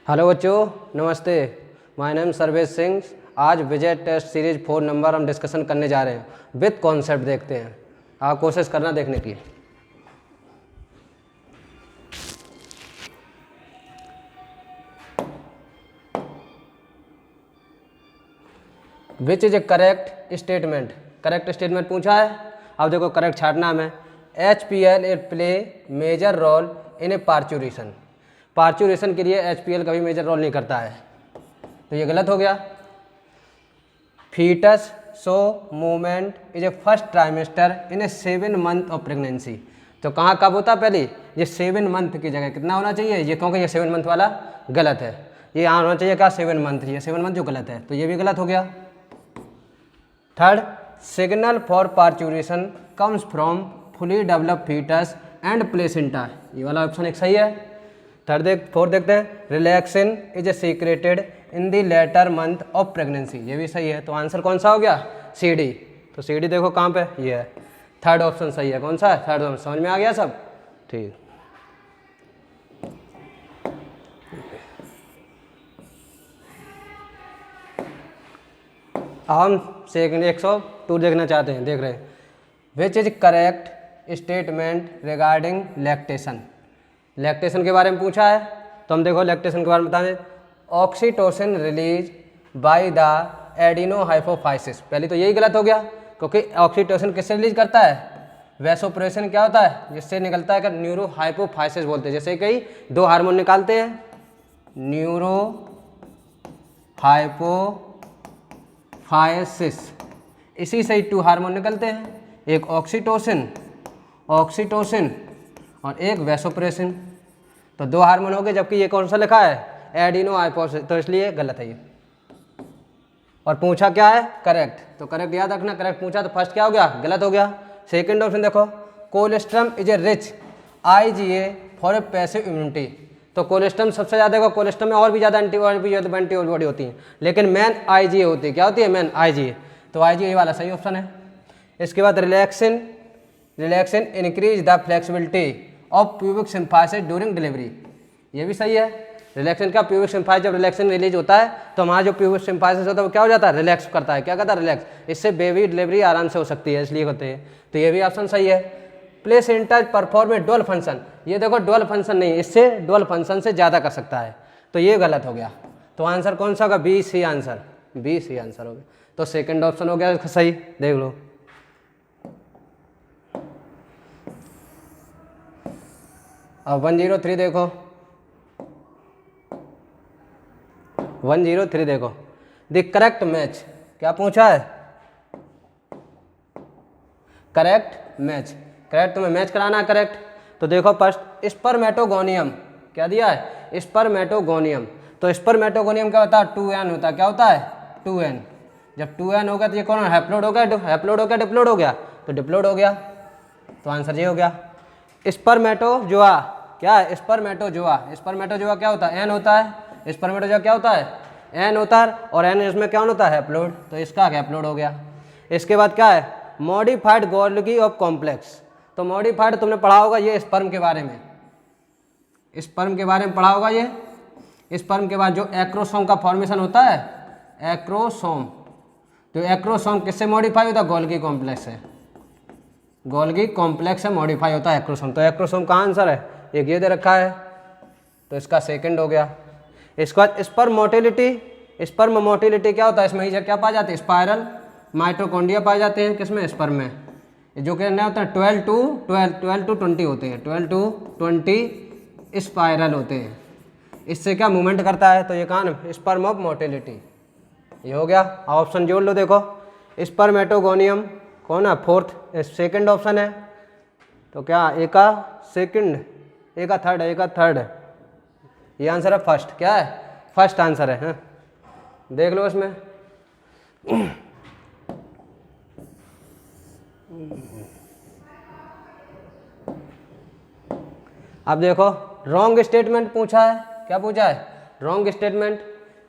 Hello बच्चों, नमस्ते। My name Sarvesh Singh. आज विजय टेस्ट सीरीज 4 नंबर हम डिस्कशन करने जा रहे हैं। विद कॉन्सेप्ट देखते हैं, आप कोशिश करना देखने की। Which is a correct statement. Correct statement पूछा है। अब देखो करेक्ट छाटना में HPL it play major role in a parturition. Parturition के लिए HPL कभी मेजर रोल नहीं करता है, तो ये गलत हो गया। Foetus show movement is a first trimester in a 7 month of pregnancy. तो कहाँ कब होता है? पहले ये 7 मंथ की जगह कितना होना चाहिए? ये क्योंकि ये 7 मंथ वाला गलत है, ये यहाँ होना चाहिए क्या? 7 मंथ। ये 7 मंथ जो गलत है, तो ये भी गलत हो गया। Third, signal for parturition comes from fully develop foetus and placenta. ये वाला ऑप्शन एक सही है। फोर्थ देखते हैं, relaxin is a secreted in the later month of pregnancy. ये भी सही है। तो आंसर कौन सा हो गया? CD। तो CD देखो कहाँ पे, ये है। थर्ड ऑप्शन सही है। कौन सा है? Third option. समझ में आ गया सब? ठीक। हम सेकंड 102 देखना चाहते हैं, देख रहे हैं। विच is correct statement regarding lactation. Lactation के बारे में पूछा है, तो हम देखो लैक्टेशन के बारे में बताएं। Oxytocin release by the adenohypophysis. पहले तो यही गलत हो गया, क्योंकि ऑक्सीटोसिन किससे रिलीज करता है? वैसोप्रेशन क्या होता है? जिससे निकलता है कि न्यूरोहाइपोफाइसिस बोलते हैं। जैसे कई 2 हार्मोन निकालते हैं, न्यूरोहाइपोफाइसिस, इसी से 2 हार्मोन निकलते हैं, एक ऑक्सीटोसिन और एक वैसोप्रेसिन। तो 2 हार्मोन हो गए, जबकि ये कौन सा लिखा है? एडिनोहाइपोफाइसिस, तो इसलिए गलत है ये। और पूछा क्या है? करेक्ट। तो करेक्ट याद रखना, करेक्ट पूछा तो फर्स्ट क्या हो गया? गलत हो गया। सेकंड ऑप्शन देखो, colostrum is a rich IgA for a passive immunity. तो कोलेस्ट्रम सबसे ज़्यादा होगा। कोलेस्ट्रम में और भी ज़्यादा एंटीबॉडी होती है, लेकिन मेन IgA होती है। क्या होती है? Main IgA। तो IgA वाला सही ऑप्शन है। इसके बाद relaxin increase the flexibility of pubic symphysis during delivery. ये भी सही है। रिलैक्सिन का प्यूबिक सिम्फाइसिस, जब रिलैक्सिन रिलीज होता है तो हमारा जो प्यूबिक सिम्फाइसिस होता है वो क्या हो जाता है? रिलैक्स करता है। क्या करता है? रिलैक्स। इससे बेबी डिलीवरी आराम से हो सकती है, इसलिए होते हैं। तो ये भी ऑप्शन सही है। Placenta perform A dual function. ये देखो डुअल फंक्शन नहीं, इससे डुअल फंक्शन से ज़्यादा कर सकता है, तो ये गलत हो गया। तो आंसर कौन सा होगा? B, C answer. B, C answer हो गया। तो सेकेंड ऑप्शन हो गया सही, देख लो। अब 103 देखो, 103 देखो। The correct match. क्या पूछा है? Correct match. करेक्ट तुम्हें मैच कराना है करेक्ट। तो देखो फर्स्ट, स्पर्मेटोगोनियम क्या दिया है? स्पर्मेटोगोनियम। तो स्पर्मेटोगोनियम क्या होता है? 2n होता है। क्या होता है? 2n। जब 2n हो गया तो ये कौन? हैप्लोइड हो गया। हैप्लोइड हो गया, डिप्लोइड हो गया, तो डिप्लोइड हो गया। तो आंसर ये हो गया। स्पर्मेटोजोआ क्या है? स्पर्मेटोजोआ क्या होता है? n होता है। स्पर्मेटोजोआ क्या होता है? n होता है, और n इसमें क्या होता है? हैप्लोइड। तो इसका हैप्लोइड हो गया। इसके बाद क्या है? Modified Golgi of complex. तो मॉडिफाइड तुमने पढ़ा होगा ये स्पर्म के बारे में, स्पर्म के बारे में पढ़ा होगा। ये स्पर्म के बाद जो एक्रोसोम का फॉर्मेशन होता है, एक्रोसोम, तो एक्रोसोम किससे मॉडिफाई होता है? गोल्गी कॉम्प्लेक्स से। गोल्गी कॉम्प्लेक्स से मॉडिफाई होता है एक्रोसोम। तो एक्रोसोम का आंसर है एक, ये दे रखा है, तो इसका सेकंड हो गया। इसके बाद स्पर्म मोटिलिटी क्या होता है? इसमें क्या पाया जाता है? स्पाइरल माइटोकॉन्ड्रिया पाए जाते हैं। किसमें? स्पर्म में। जो कि नहीं होता है 12 to 20 होते हैं, 12 to 20 स्पाइरल होते हैं। इससे क्या मूवमेंट करता है? तो ये कहाँ? Sperm of motility. ये हो गया। ऑप्शन जोड़ लो, देखो स्पर्मेटोगोनियम कौन है? फोर्थ, सेकंड ऑप्शन है। तो क्या एक का सेकंड, एक का थर्ड है, एक का थर्ड है। ये आंसर है फर्स्ट। क्या है? फर्स्ट आंसर है। हाँ? देख लो इसमें। अब देखो रॉन्ग स्टेटमेंट पूछा है। क्या पूछा है? Wrong statement.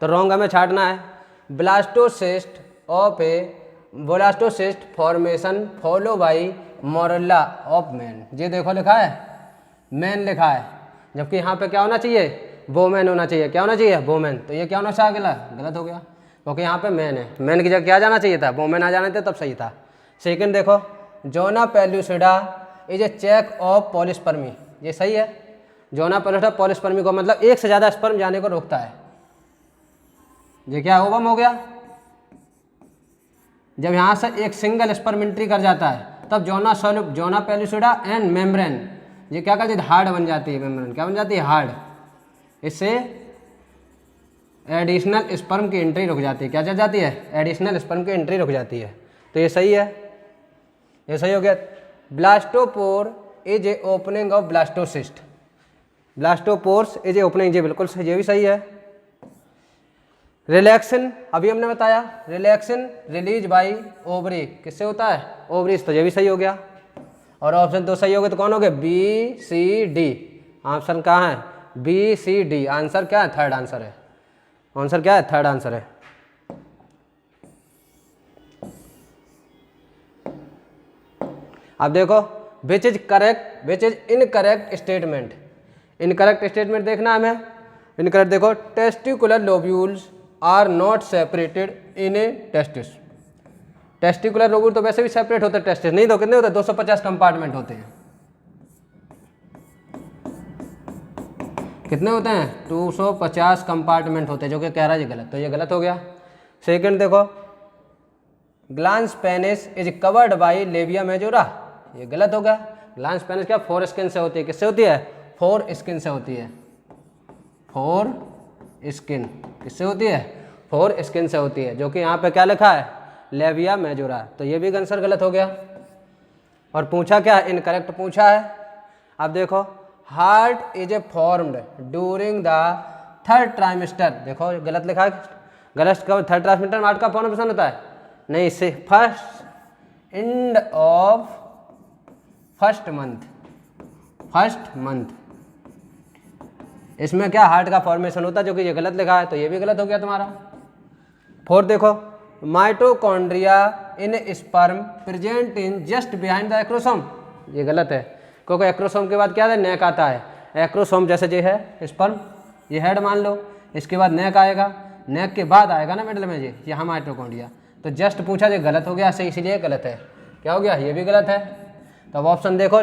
तो रॉन्ग हमें छाटना है। Blastocyst formation follow by morula of man. ये देखो लिखा है मैन लिखा है, जबकि यहाँ पे क्या होना चाहिए? वोमेन होना चाहिए, क्या होना चाहिए, वोमेन। तो ये क्या होना चाहिए, अगला गलत हो गया, क्योंकि यहाँ पे मैन है, मैन की जगह क्या जाना चाहिए था, वोमेन आ जाना था, तब सही था। सेकंड देखो, zona pellucida is a check of polyspermy, ये सही है। जोना पेल्यूसिडा पॉलिस्पर्मी को मतलब एक से ज़्यादा स्पर्म जाने को रोकता है। ये क्या ओवम हो गया, जब यहाँ से एक सिंगल स्पर्म एंट्री कर जाता है तब जोना पेल्यूसिडा एंड मेम्ब्रेन ये क्या कर देती है, हार्ड बन जाती है, मेम्ब्रेन क्या बन जाती है, हार्ड। इससे एडिशनल स्पर्म की एंट्री रुक जाती है, क्या चल जाती है, एडिशनल स्पर्म की एंट्री रुक जाती है। तो ये सही है, ये सही हो गया। Blastopore is a opening of blastocyst, blastopores is a opening, ये बिल्कुल सही, ये भी सही है। रिलैक्सन अभी हमने बताया, रिलैक्सन रिलीज बाई ओवरी, किससे होता है, ओवरीज, तो ये भी सही हो गया। और ऑप्शन 2 सही हो गया, तो कौन हो गया, बी सी डी। ऑप्शन कहाँ है, बी सी डी, आंसर क्या है, थर्ड आंसर है, आंसर क्या है, थर्ड आंसर है। अब देखो, which is correct, which is incorrect statement, incorrect statement देखना हमें। इनकरेक्ट देखो, testicular lobules are not separated in a testis, testicular lobule तो वैसे भी सेपरेट होते हैं, टेस्टिस नहीं, तो कितने होते हैं, 250 कंपार्टमेंट होते हैं, कितने होते हैं, 250 कंपार्टमेंट होते हैं, जो कि कह रहा है ये गलत, तो ये गलत हो गया। सेकंड देखो, glans penis is covered by labia majora, ये गलत हो गया। ग्लांस पेनिस क्या, फोर स्किन से होती है, किससे होती है, फोर स्किन से होती है, फोर स्किन किससे होती है, फोर स्किन से होती है, जो कि यहाँ पे क्या लिखा है, लेबिया मेजोरा, तो ये भी आंसर गलत हो गया। और पूछा क्या, इनकरेक्ट पूछा है। अब देखो, heart is a formed during the third trimester, देखो गलत लिखा है, गलत कब, थर्ड ट्राइमेस्टर में हार्ट का फॉर्मेशन होता है, नहीं, इससे first end of first month, first month, इसमें क्या हार्ट का फॉर्मेशन होता है, जो कि ये गलत लिखा है, तो ये भी गलत हो गया तुम्हारा। फोर्थ देखो, mitochondria in sperm present in just behind the acrosome, ये गलत है, क्योंकि एक्रोसोम के बाद क्या है, नेक आता है। एक्रोसोम जैसे जो है स्पर्म, ये हेड मान लो, इसके बाद नेक आएगा, नेक के बाद आएगा ना मिडल में ये यहाँ माइटोकॉन्ड्रिया, तो जस्ट पूछा, ये गलत हो गया, सही इसीलिए गलत है, क्या हो गया, ये भी गलत है। तो अब ऑप्शन देखो,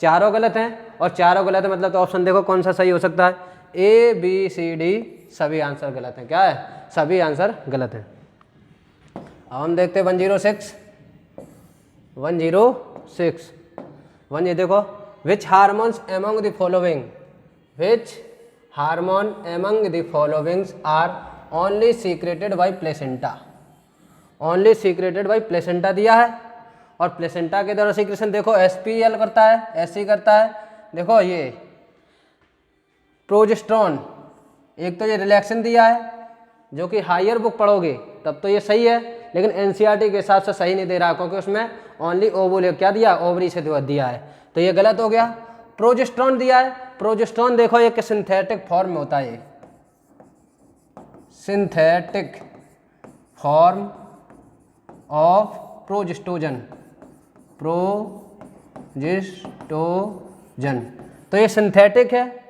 चारों गलत हैं, और चारों गलत है मतलब तो ऑप्शन देखो कौन सा सही हो सकता है, ए बी सी डी सभी आंसर गलत हैं, क्या है, सभी आंसर गलत हैं। अब हम देखते हैं 106, 106, वन, ये देखो, which hormones among the following, which hormone among the followings are only secreted by placenta, only secreted by placenta दिया है, और प्लेसेंटा के द्वारा सीक्रेशन देखो एसपीएल करता है, एससी करता है, देखो ये प्रोजेस्टेरोन, एक तो ये रिलैक्सन दिया है, जो कि हायर बुक पढ़ोगे तब तो ये सही है, लेकिन एनसीईआरटी के हिसाब से सही नहीं दे रहा, क्योंकि उसमें ओनली ओवुल क्या दिया, ओवरी से दिया है, तो ये गलत हो गया। प्रोजेस्टेरोन दिया है, प्रोजेस्टेरोन देखो एक सिंथेटिक फॉर्म में होता है, ये synthetic form of progestogen, progestogen, तो ये सिंथेटिक है।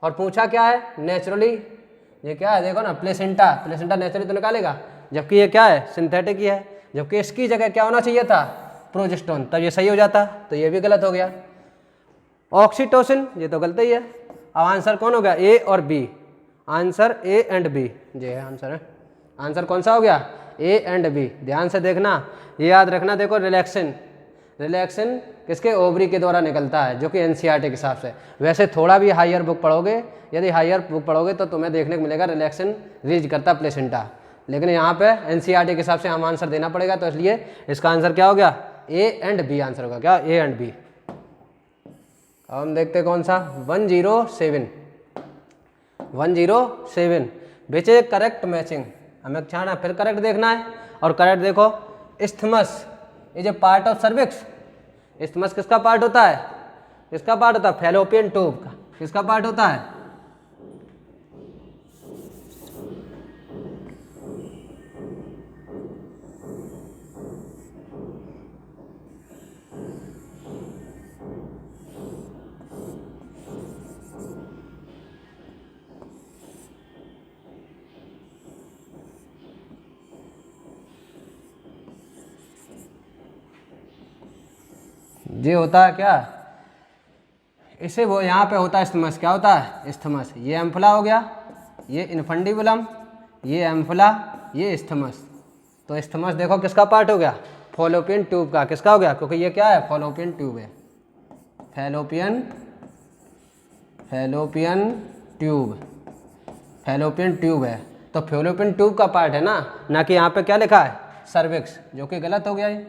और पूछा क्या है, नेचुरली, ये क्या है देखो ना, प्लेसेंटा, प्लेसेंटा नेचुरली तो निकालेगा, जबकि ये क्या है, सिंथेटिक ही है, जबकि इसकी जगह क्या होना चाहिए था, प्रोजेस्टेरोन, तब ये सही हो जाता, तो ये भी गलत हो गया। ऑक्सीटोसिन, ये तो गलत ही है। अब आंसर कौन हो गया, ए और B, answer A and B, ये है आंसर है, आंसर कौन सा हो गया, ए एंड बी, ध्यान से देखना, ये याद रखना। देखो रिलैक्सन, रिलैक्सन किसके, ओवरी के द्वारा निकलता है, जो कि एनसीईआरटी के हिसाब से, वैसे थोड़ा भी हायर बुक पढ़ोगे, यदि हायर बुक पढ़ोगे तो तुम्हें देखने को मिलेगा रिलैक्सन रीच करता प्लेसेंटा, लेकिन यहाँ पे एनसीईआरटी के हिसाब से हम आंसर देना पड़ेगा, तो इसलिए इसका आंसर क्या हो गया, ए एंड बी आंसर होगा, क्या, ए एंड बी। अब हम देखते हैं कौन सा, 107, 107, विच इज करेक्ट मैचिंग, हमें चाहना फिर करेक्ट देखना है, और करेक्ट देखो, isthmus is a part of cervix, isthmus किसका पार्ट होता है, किसका पार्ट होता है, फैलोपियन ट्यूब का किसका पार्ट होता है, ये होता है क्या, इसे वो यहाँ पे होता है इस्थमस, क्या होता है इस्थमस। ये एम्फुला हो गया, ये इनफंडिबुलम, ये एम्फुला, ये इस्थमस। तो इस्थमस देखो किसका पार्ट हो गया, फॉलोपियन ट्यूब का। किसका हो गया, क्योंकि ये क्या है, फॉलोपियन ट्यूब है, फैलोपियन ट्यूब, फैलोपियन ट्यूब है। तो फैलोपियन ट्यूब का पार्ट है ना कि यहाँ पे क्या लिखा है सर्विक्स, जो कि गलत हो गया ये।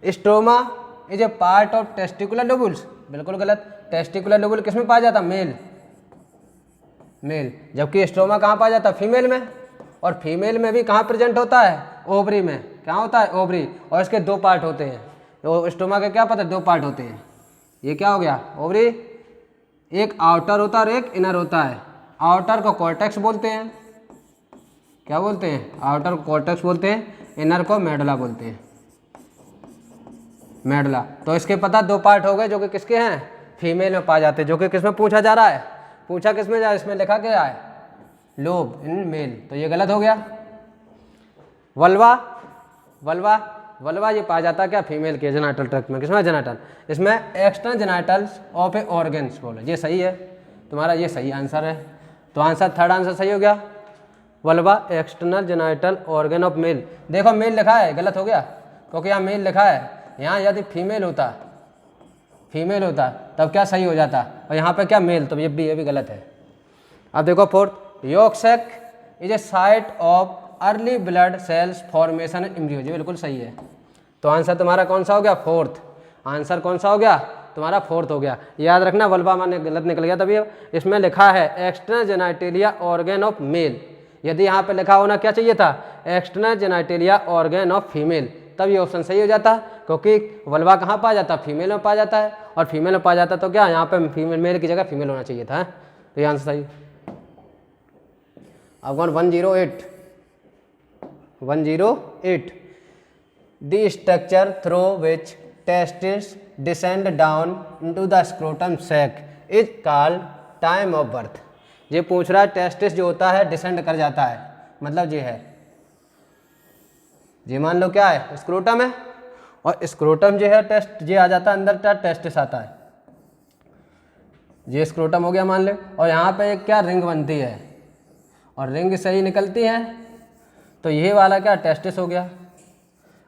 Stroma is a part of testicular lobules, बिल्कुल गलत। टेस्टिकुलर लोबुल किसमें पाया जाता, मेल, जबकि स्ट्रोमा कहाँ पाया जाता, फीमेल में। और फीमेल में भी कहाँ प्रेजेंट होता है, ओवरी में। क्या होता है, ओवरी। और इसके दो पार्ट होते हैं, तो स्ट्रोमा के क्या पता, दो पार्ट होते हैं। ये क्या हो गया, ओवरी, एक आउटर होता है और एक इनर होता है। आउटर को कॉर्टेक्स बोलते हैं, क्या बोलते हैं, आउटर को कॉर्टेक्स बोलते हैं, इनर को मेडुला बोलते हैं, मेडुला। तो इसके पता दो पार्ट हो गए जो कि किसके हैं, फीमेल में पाए जाते हैं, जो कि किसमें पूछा जा रहा है, पूछा किसमें जा, इसमें लिखा क्या है, लोब इन मेल। तो ये गलत हो गया। वल्वा ये पाया जाता है क्या, फीमेल के जेनाइटल ट्रैक्ट में। किसमें, जेनाइटल। इसमें external genitals of A organs बोलो, ये सही है तुम्हारा, ये सही आंसर है। तो आंसर, थर्ड आंसर सही हो गया, vulva external genital organ of male. देखो मेल लिखा है, गलत हो गया, क्योंकि यहाँ मेल लिखा है। यहाँ यदि फीमेल होता तब क्या सही हो जाता, और यहाँ पे क्या मेल, तो ये भी गलत है। अब देखो fourth, yolk sac is a site of early blood cells formation embryo, ये बिल्कुल सही है। तो आंसर तुम्हारा कौन सा हो गया, फोर्थ। आंसर कौन सा हो गया तुम्हारा, फोर्थ हो गया। याद रखना, वल्वा मैंने गलत निकल गया तभी। इसमें लिखा है external genitalia organ of male, यदि यहाँ पे लिखा होना क्या चाहिए था, external genitalia organ of female, तब ये ऑप्शन सही हो जाता। क्योंकि वल्वा कहाँ पाया जाता, फीमेल में पाया जाता है, और फीमेल में पाया जाता तो क्या यहाँ पे फीमेल, मेल की जगह फीमेल होना चाहिए था। तो ये आंसर सही। अब 108 the structure through which testis descend down into the scrotum sac is called time of birth. ये पूछ रहा है टेस्टिस जो होता है डिसेंड कर जाता है, मतलब ये है, ये मान लो क्या है, स्क्रोटम है, और स्क्रोटम जो है टेस्ट ये आ जाता है अंदर, टेस्टिस आता है, ये स्क्रोटम हो गया मान ले। और यहाँ पे एक क्या रिंग बनती है, और रिंग सही निकलती है, तो ये वाला क्या टेस्टिस हो गया।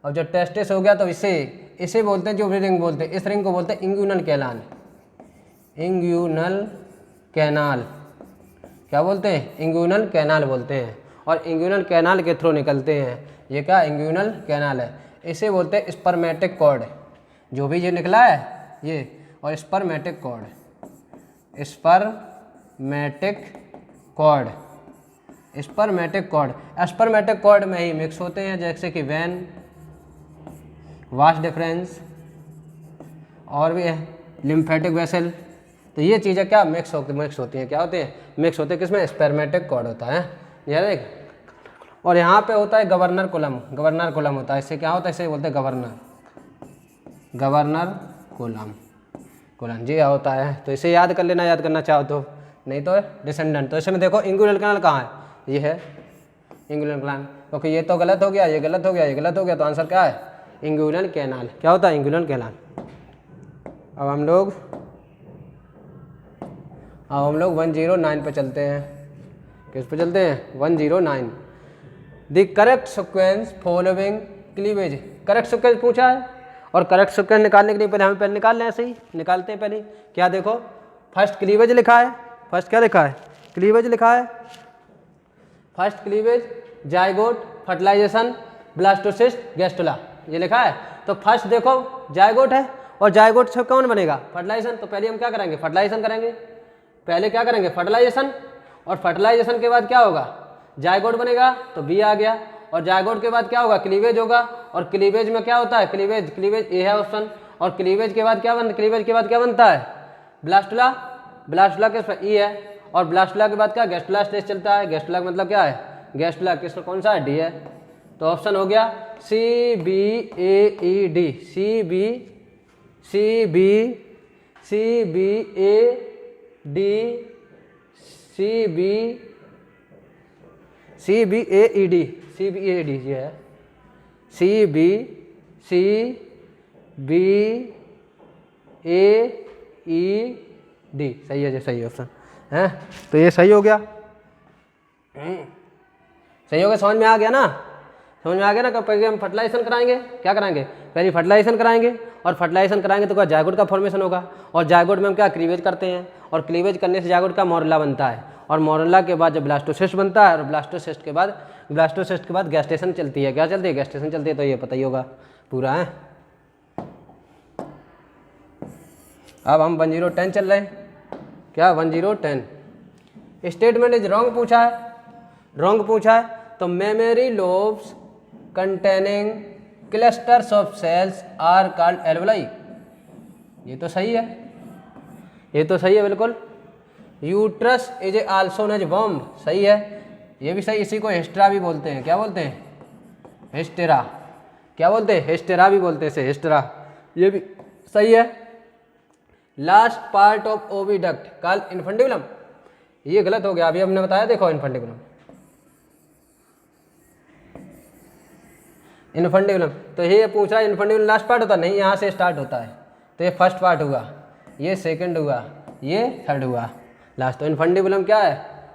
और जो टेस्टिस हो गया तो इसे बोलते हैं, जो भी रिंग बोलते हैं, इस रिंग को बोलते हैं इंग्यूनल कैनाल, इंग्यूनल कैनाल, क्या बोलते हैं, इंग्यूनल कैनाल बोलते हैं। और इंग्यूनल कैनाल के थ्रू निकलते हैं, ये क्या इंग्यूनल कैनाल है। इसे बोलते हैं स्पर्मेटिक कॉर्ड, जो भी ये निकला है ये, और spermatic cord, spermatic cord, spermatic cord, spermatic cord में ही मिक्स होते हैं, जैसे कि वेन, वास डिफरेंस, और भी है लिम्फेटिक वेसल। तो ये चीज़ें क्या मिक्स होती हैं, क्या होते हैं, मिक्स होते हैं, किसमें, स्पर्मेटिक कॉर्ड होता है, ये देख। और यहाँ पे होता है गवर्नर कोलम होता है, इससे क्या होता है, इसे बोलते हैं गवर्नर कोलम जी होता है। तो इसे याद कर लेना, याद करना चाहो तो, नहीं तो डिसेंडेंट। तो इसमें देखो इंग्यूनल कैनाल कहाँ है, ये है इंग्यूनल कैनाल, क्योंकि ये तो गलत हो गया, ये गलत हो गया, ये गलत हो गया, तो आंसर क्या है, इंग्यूनल कैनाल। क्या होता है, इंग्यूनल कैनाल। अब हम लोग 109 पे चलते हैं। किस पे चलते हैं, 109। The correct sequence following cleavage, correct sequence पूछा है, और करेक्ट सिक्वेंस निकालने के लिए पहले हम पहले निकाल लें, ऐसे ही निकालते हैं पहले। क्या देखो, फर्स्ट क्लीवेज लिखा है, फर्स्ट क्या लिखा है, क्लीवेज लिखा है। First cleavage, zygote, fertilisation, blastocyst, gastrula, ये लिखा है। तो फर्स्ट देखो जाइगोट है, और जाइगोट से कौन बनेगा, फर्टिलाइजेशन। तो पहले हम क्या करेंगे, फर्टिलाइजेशन करेंगे, पहले क्या करेंगे, फर्टिलाइजेशन, और फर्टिलाइजेशन के बाद क्या होगा, जाइगोट बनेगा, तो बी आ गया। और जाइगोट के बाद क्या होगा, क्लीवेज होगा, और क्लीवेज में क्या होता है, क्लीवेज ए है ऑप्शन। और क्लीवेज के बाद क्या बनता है, ब्लास्टुला के ई है, और ब्लास्टुला के बाद क्या, गैस्ट्रुला स्टेज चलता है। गैस्ट्रुला का मतलब क्या है, गैस्ट्रुला किसका कौन सा है, डी है। तो ऑप्शन हो गया CBAED, CBAED ये है, BAED, सही है जी, सही ऑप्शन है। तो ये सही हो गया, सही हो गया, समझ में आ गया ना, समझ में आ गया ना। कब पहले हम फर्टिलाइजेशन कराएंगे, क्या कराएंगे, पहले फर्टिलाइजेशन कराएंगे, और फर्टिलाइजेशन कराएंगे तो क्या जायगोट का फॉर्मेशन होगा, और जायगोट में हम क्या क्लीवेज करते हैं, और क्लीवेज करने से जायगोट का मोरेला बनता है, और मोरेला के बाद जब ब्लास्टोसिस्ट बनता है, और ब्लास्टोसिस्ट के बाद गैस्टेशन चलती है, क्या चलती है, गैस्टेशन चलती है। तो ये पता ही होगा पूरा है। अब हम 1010 चल रहे हैं, क्या 1010 स्टेटमेंट इज रॉन्ग पूछा है, रॉन्ग पूछा है। तो memory lobes containing clusters of cells are called alveoli, ये तो सही है, ये तो सही है बिल्कुल। Uterus is also known as womb, सही है, ये भी सही। इसी को हिस्टेरा भी बोलते हैं, क्या बोलते हैं, हिस्टेरा, क्या बोलते हैं, हिस्टेरा भी बोलते हैं इसे, हिस्टेरा, ये भी सही है। Last part of oviduct called infundibulum, ये गलत हो गया, अभी हमने बताया, देखो इन्फंडिबुलम, इन्फंडिबुलम। तो ये पूछ रहा है इन्फंडिबुलम लास्ट पार्ट होता, नहीं, यहाँ से स्टार्ट होता है। तो ये फर्स्ट पार्ट हुआ, ये सेकंड हुआ, ये थर्ड हुआ, लास्ट। तो इन्फंडिबुलम क्या है,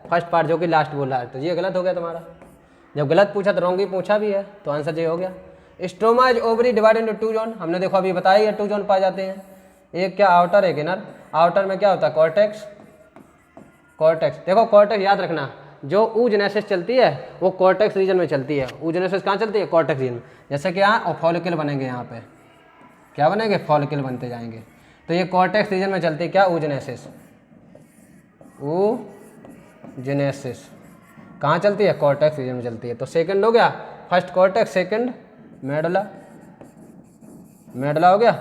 फर्स्ट पार्ट, जो कि लास्ट बोला है। तो ये गलत हो गया तुम्हारा, जब गलत पूछा तो रॉन्ग ही पूछा भी है, तो आंसर ये हो गया। Stroma is ovary divide into 2 zone, हमने देखो अभी बताया ही है, 2 जोन पाए जाते हैं, एक क्या आउटर, एक इनर। आउटर में क्या होता है, कॉर्टेक्स, कॉर्टेक्स, देखो कॉर्टेक्स याद रखना, जो ऊजेनेसिस चलती है वो कॉर्टेक्स रीजन में चलती है। ऊजेनेसिस कहाँ चलती है, कॉर्टेक्स रीजन में। जैसे कि यहाँ और फॉलिकल बनेंगे, यहाँ पे क्या बनेंगे, फॉलिकल बनते जाएंगे। तो ये कॉर्टेक्स रीजन में चलती है, क्या, ऊजेनेसिस, ऊजेनेसिस कहाँ चलती है, कॉर्टेक्स रीजन में चलती है। तो सेकंड हो गया, first cortex, second medulla, medulla हो गया।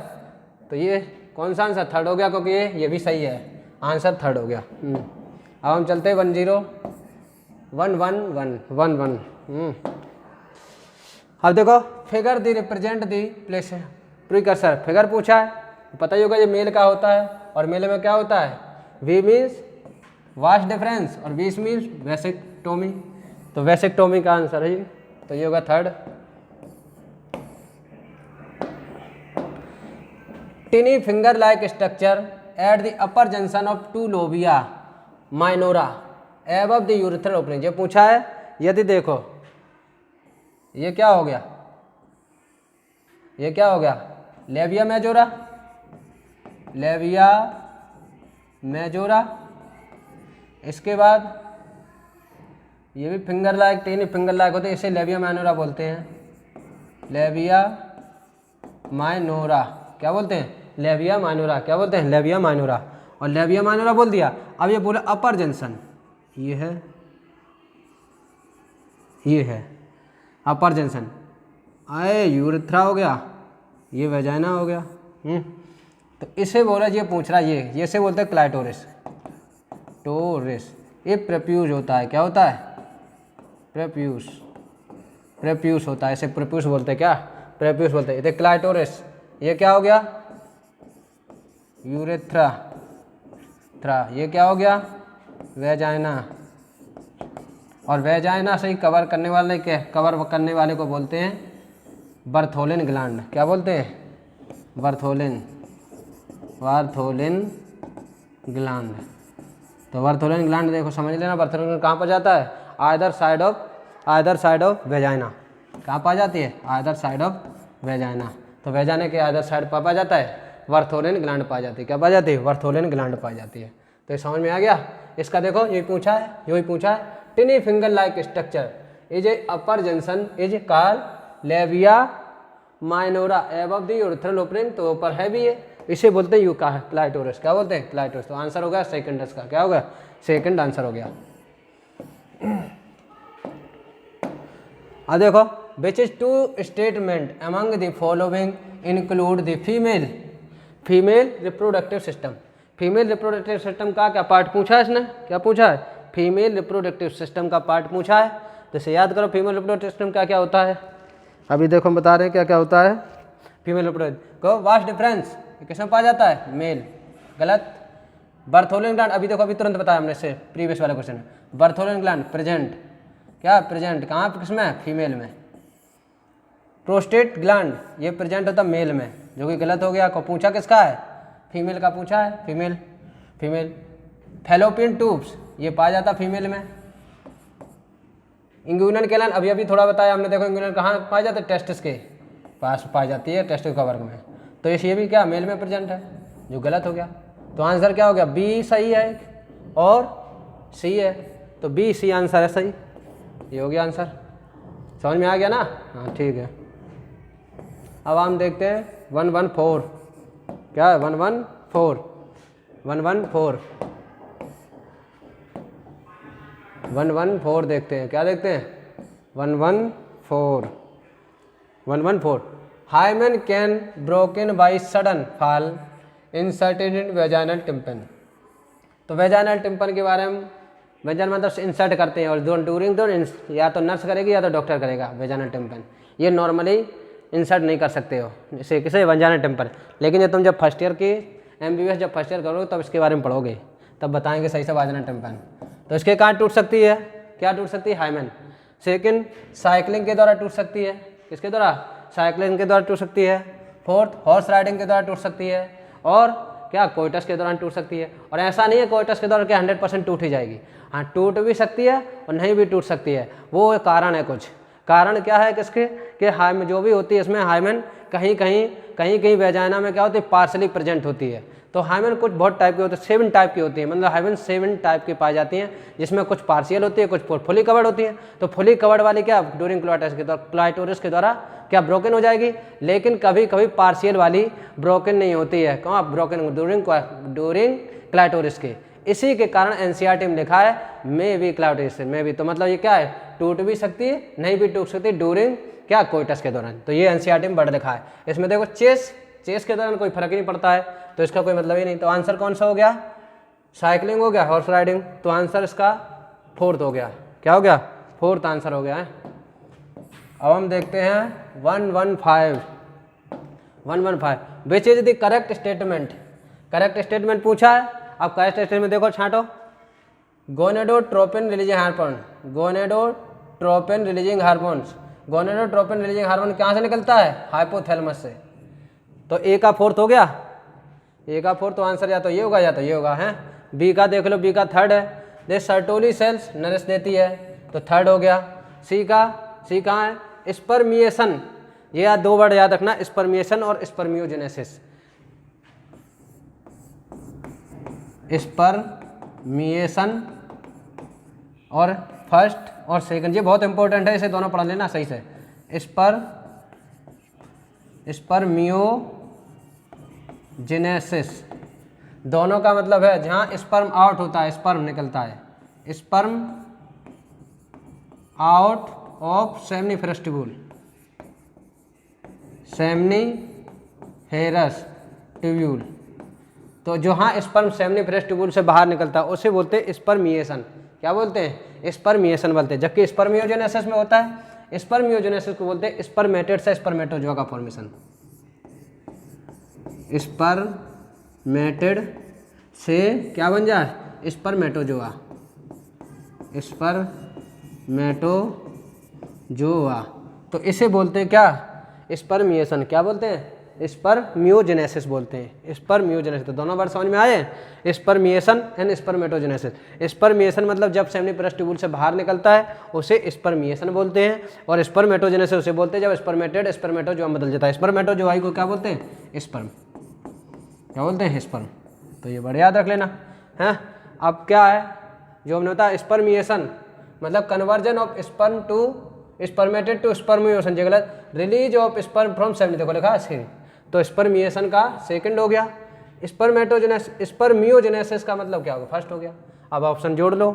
तो ये कौन सा आंसर, थर्ड हो गया, क्योंकि ये भी सही है, आंसर थर्ड हो गया। अब हम चलते हैं 101111। अब देखो figure the represent the place precursor, figure पूछा है, पता ही होगा ये मेल का होता है, और मेल में क्या होता है, वी मीन्स वास्ट डिफरेंस, और वीस मीन्स वेसेक्टोमी। तो वेसेक्टोमी का आंसर है ये, तो ये होगा third. टिनी finger like structure at the upper junction of 2 लोबिया minora above the urethral opening, ये पूछा है। यदि देखो ये क्या हो गया, ये क्या हो गया, लेविया मेजोरा, लेविया मेजोरा। इसके बाद ये भी फिंगर लाइक, टिनी फिंगर लाइक होते हैं, इसे लेविया माइनोरा बोलते हैं, लेविया माइनोरा, क्या बोलते हैं, लेविया माइनोरा, क्या बोलते हैं, लेविया माइनोरा। और लेविया माइनोरा बोल दिया। अब ये बोला अपर जंक्शन, ये है, ये है अपर जंक्शन, आए यूरेथ्रा हो गया, ये वेजाइना हो गया। तो इसे बोला, ये पूछ रहा है, ये से बोलते हैं क्लाइटोरिस, टोरिस। ये प्रेप्यूज होता है, क्या होता है, प्रेप्यूस, प्रेप्यूस होता है, इसे प्रेप्यूस बोलते हैं, क्या, प्रेप्यूस बोलते हैं। ये क्लाइटोरिस, ये क्या हो गया, यूरेथ्रा, ये क्या हो गया, वेजाइना। और वेजाइना से ही कवर करने वाले के, कवर करने वाले को बोलते हैं बर्थोलिन ग्लैंड, क्या बोलते हैं, बर्थोलिन, बर्थोलिन ग्लैंड। तो बर्थोलिन ग्लैंड देखो समझ लेना, बर्थोलिन ग्लैंड कहाँ पर जाता है, आइदर साइड ऑफ वेजाइना, कहाँ पा जाती है, आइदर साइड ऑफ वेजाइना। तो वेजाइना के आइदर साइड पर पा जाता है, बर्थोलिन ग्लैंड पा जाती है, क्या पा जाती है, बर्थोलिन ग्लैंड पा जाती है। तो ये समझ में आ गया। इसका देखो ये पूछा है, जो ही पूछा है, टिनी finger like structure is a upper junction is called labia minora above the urethral opening, तो ऊपर है भी ये, इसे बोलते हैं यू का क्लाइटोरिस, क्या बोलते हैं, क्लाइटोरिस। तो आंसर हो गया सेकंड, इसका क्या हो गया, सेकंड आंसर हो गया। अब देखो which is two statement among the following include the female reproductive system. Female reproductive system का क्या पार्ट पूछा है इसने, क्या पूछा है, फीमेल रिप्रोडक्टिव सिस्टम का पार्ट पूछा है। तो इसे याद करो, फीमेल रिप्रोडक्टिव सिस्टम क्या क्या होता है, अभी देखो हम बता रहे हैं क्या क्या होता है। फीमेल रिप्रोडक्टिव को वास्ट डिफरेंस किसमें पाया जाता है, मेल, गलत। बर्थोलिन ग्लैंड, अभी देखो, अभी तुरंत बताया हमने से प्रीवियस वाले क्वेश्चन में, बर्थोलिन ग्लैंड प्रेजेंट, क्या प्रेजेंट, कहाँ किसमें, फीमेल में। प्रोस्टेट ग्लैंड ये प्रेजेंट होता मेल में, जो कि गलत हो गया। को पूछा किसका है, फीमेल का पूछा है, फीमेल फीमेल। फैलोपियन ट्यूब्स ये पाया जाता फीमेल में। इंग्यूनल कैनाल अभी अभी थोड़ा बताया हमने, देखो इंग्यूनल कहाँ पाया जाता है, टेस्टिस के पास पाई जाती है, टेस्टिस का वर्ग में। तो ये भी क्या मेल में प्रेजेंट है, जो गलत हो गया। तो आंसर क्या हो गया, बी सही है और सी है, तो बी सी आंसर है सही। ये हो गया आंसर, समझ में आ गया ना। हाँ ठीक है। अब हम देखते हैं 114 क्या है, 114 114 देखते हैं, क्या देखते हैं 114 hymen can broken by sudden fall inserted vaginal tampon. तो वेजाइनल टिम्पन के बारे में, वेजाइनल मतलब इंसर्ट करते हैं, और ड्यूरिंग या तो नर्स करेगी या तो डॉक्टर करेगा वेजाइनल टिम्पन। ये नॉर्मली इंसर्ट नहीं कर सकते हो इसे, किसे, वेजाइनल टिम्पन। लेकिन ये तुम जब फर्स्ट ईयर की MBBS जब फर्स्ट ईयर करोगे तब इसके बारे में पढ़ोगे, तब बताएंगे सही से वेजाइनल टिम्पन। तो इसके कहाँ टूट सकती है, क्या टूट सकती है, हाइमेन। सेकंड साइकिलिंग के द्वारा टूट सकती है, किसके द्वारा, साइकिलिंग के द्वारा टूट सकती है। फोर्थ हॉर्स राइडिंग के द्वारा टूट सकती है, और क्या कोइटस के दौरान टूट सकती है। और ऐसा नहीं है कोइटस के दौरान क्या 100% टूट ही जाएगी, हाँ टूट भी सकती है और नहीं भी टूट सकती है। वो कारण है, कुछ कारण क्या है किसके, कि हाइमेन जो भी होती है इसमें हाइमेन कहीं वेजाइना में क्या होती है, पार्सली प्रेजेंट होती है। तो हाइमेन कुछ बहुत टाइप की होती है, 7 टाइप की होती है, मतलब हाइमेन 7 टाइप की पाई जाती हैं, जिसमें कुछ पार्शियल होती है, कुछ फुली कवर्ड होती है। तो फुली कवर्ड वाली क्या ड्यूरिंग क्लाइटोरिस के द्वारा क्या ब्रोकन हो जाएगी, लेकिन कभी कभी पार्शियल वाली ब्रोकन नहीं होती है, कहाँ ब्रोकन ड्यूरिंग क्लाइटोरिस के। इसी के कारण NCERT में लिखा है मे बी क्लाइटोरिस में भी, तो मतलब ये क्या है, टूट भी सकती है नहीं भी टूट सकती ड्यूरिंग क्या कोइटस के दौरान। तो ये NCERT में बढ़ लिखा है। इसमें देखो चेस के दौरान कोई फर्क ही नहीं पड़ता है, तो इसका कोई मतलब ही नहीं। तो आंसर कौन सा हो गया, साइकिलिंग हो गया, हॉर्स राइडिंग। तो आंसर इसका 4th हो गया, क्या हो गया, 4th आंसर हो गया है। अब हम देखते हैं 115 which is the correct statement. Correct statement पूछा है, अब करेक्ट स्टेटमेंट देखो छांटो। Gonadotropin releasing hormone, gonadotropin releasing hormones, gonadotropin releasing hormone कहाँ से निकलता है, हाइपोथैलेमस से। तो ए का 4th हो गया, ए का 4th, तो आंसर या तो ये होगा या तो ये होगा है। बी का देख लो, बी का 3rd है, दे सर्टोली सेल्स नरिश देती है, तो 3rd हो गया। सी कहाँ है, स्पर्मिएशन, ये 2 वर्ड याद रखना, स्पर्मिएशन और स्पर्मियोजेनेसिस। स्पर्मिएशन और फर्स्ट और सेकंड, ये बहुत इंपॉर्टेंट है, इसे दोनों पढ़ लेना सही से। स्पर्मियोजेनेसिस दोनों का मतलब है जहाँ स्पर्म आउट होता है, स्पर्म निकलता है, sperm out of seminiferous tubule. तो जो हाँ स्पर्म सेमनीफेरस ट्यूब्यूल से बाहर निकलता है उसे बोलते हैं स्पर्मिएशन। क्या बोलते हैं, स्पर्मिएशन बोलते हैं। जबकि स्पर्मियोजेनेसिस में होता है, स्पर्मियोजेनेसिस को बोलते हैं स्पर्मेटेड से स्पर्मेटोजोआ का फॉर्मेशन। स्पर्मेटेड से क्या बन जाए, स्पर्मेटोजोआ, स्पर्मेटोजोआ। तो इसे बोलते हैं क्या, स्पर्मिएशन। क्या बोलते हैं, स्पर्मियोजेनेसिस बोलते हैं, स्पर्मियोजेनेसिस। तो दोनों वर्ड समझ में आए, स्पर्मिएशन एंड स्पर्मेटोजेनेसिस। स्पर्मिएशन मतलब जब सेमनीफेरस ट्यूब्यूल से बाहर निकलता है उसे स्पर्मिएशन बोलते हैं, और स्पर्मेटोजेनेसिस उसे बोलते हैं जब स्पर्मेटेड स्पर्मेटोजोआ बदल जाता है। स्पर्मेटोजोआ को क्या बोलते हैं, स्पर्म। क्या बोलते हैं, स्पर्म। तो ये बड़े याद रख लेना है। अब क्या है जो हमने होता है स्पर्मिएशन मतलब conversion of sperm to spermatid to spermiation, जो गलत, रिलीज ऑफ स्पर्म फ्रॉम सेमनी, देखो लिखा है। तो स्पर्मिएशन का 2nd हो गया, स्पर्मियोजेनेसिस का मतलब क्या होगा, 1st हो गया। अब ऑप्शन जोड़ लो,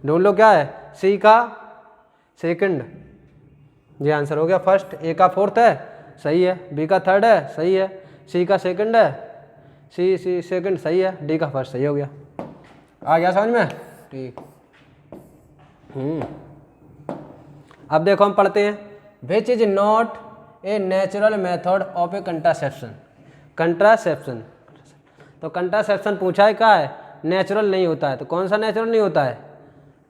ढूंढ लो क्या है, सी का 2nd, ये आंसर हो गया 1st। ए का 4th है, सही है। बी का 3rd है, सही है। सी का 2nd है, सी 2nd सही है। डी का 1st सही हो गया। आ गया समझ में, ठीक। अब देखो हम पढ़ते हैं, which is not a natural method of A contraception. Contraception, तो कंट्रासेप्शन पूछा है, क्या है, नेचुरल नहीं होता है। तो कौन सा नेचुरल नहीं होता है,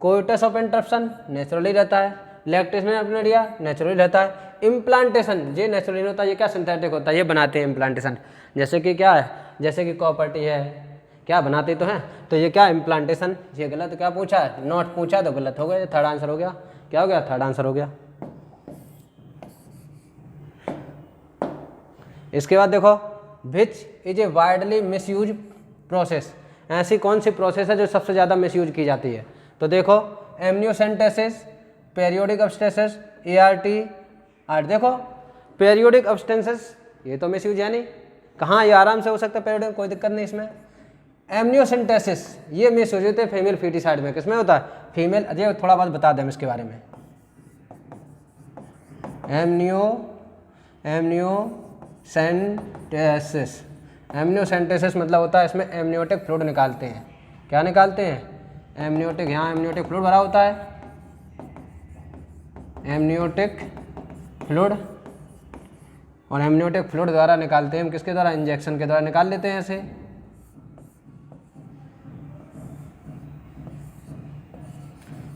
कोइटस ऑफ इंटरप्शन नेचुरली रहता है, लैक्टेशन ऑफ मीडिया नेचुरली रहता है, इम्प्लांटेशन ये नेचुरल होता है, ये क्या सिंथेटिक होता है, ये बनाते हैं इम्प्लांटेशन। जैसे कि क्या है, जैसे कि कॉपर्टी है, क्या बनाते तो हैं, तो ये क्या इम्प्लांटेशन, ये गलत क्या पूछा है, नॉट पूछा तो गलत हो गया, थर्ड आंसर हो गया, क्या हो गया, थर्ड आंसर हो गया। इसके बाद देखो which is A widely misuse process, ऐसी कौन सी प्रोसेस है जो सबसे ज़्यादा मिसयूज की जाती है, तो देखो एमनियोसेंटेसिस, पेरियोडिक अब्सटेंसिस, एआरटी आर। देखो पेरियोडिक अब्सटेंसिस ये तो मिसयूज है नहीं, कहाँ ये आराम से हो सकता है पेरियोडिक, कोई दिक्कत नहीं इसमें। एमनियोसेंटेसिस ये मिसयूज होते हैं फीमेल फीटिसाइड में, किसमें होता है, फीमेल, ये थोड़ा बहुत बता दें इसके बारे में। एमनियोसेंटेसिस, एमनियोसेंटेसिस मतलब होता है इसमें एमनियोटिक फ्लूइड निकालते हैं, क्या निकालते हैं, एमनियोटिक, यहाँ एमनियोटिक फ्लूइड भरा होता है, एमनियोटिक फ्लूइड, और एमनियोटिक फ्लूइड द्वारा निकालते हैं हम, किसके द्वारा, इंजेक्शन के द्वारा निकाल लेते हैं ऐसे।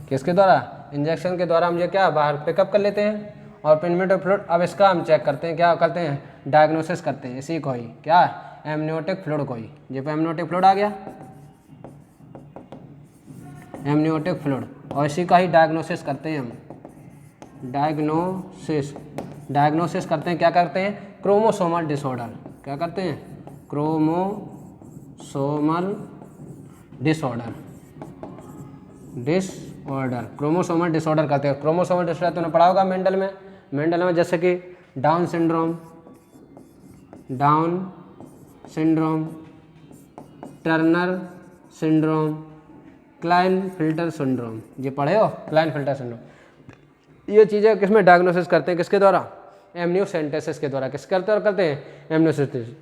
किसके द्वारा, इंजेक्शन के द्वारा हम ये क्या बाहर पिकअप कर लेते हैं, और एमनियोटिक फ्लूइड, अब इसका हम चेक करते हैं, क्या करते हैं, डायग्नोसिस करते हैं, इसी को ही क्या एमनियोटिक फ्लूइड को ही, ये पे एमनियोटिक फ्लूइड आ गया, एमनियोटिक फ्लूइड, और इसी का ही डायग्नोसिस करते हैं हम, डायग्नोसिस करते हैं, क्या करते हैं, क्रोमोसोमल डिसऑर्डर, क्या करते हैं, क्रोमोसोमल डिसऑर्डर, क्रोमोसोमल डिसऑर्डर करते हैं। क्रोमोसोमल डिसऑर्डर तुमने पढ़ा होगा मेंडल में जैसे कि Down syndrome, Turner syndrome, Klinefelter syndrome, ये पढ़े हो, क्लाइनफिल्टर सिंड्रोम, ये चीज़ें किसमें डायग्नोसिस करते हैं, किसके द्वारा, एमनियोसेंटेसिस के द्वारा, किस करते हैं, एमनियोसेंटेसिस।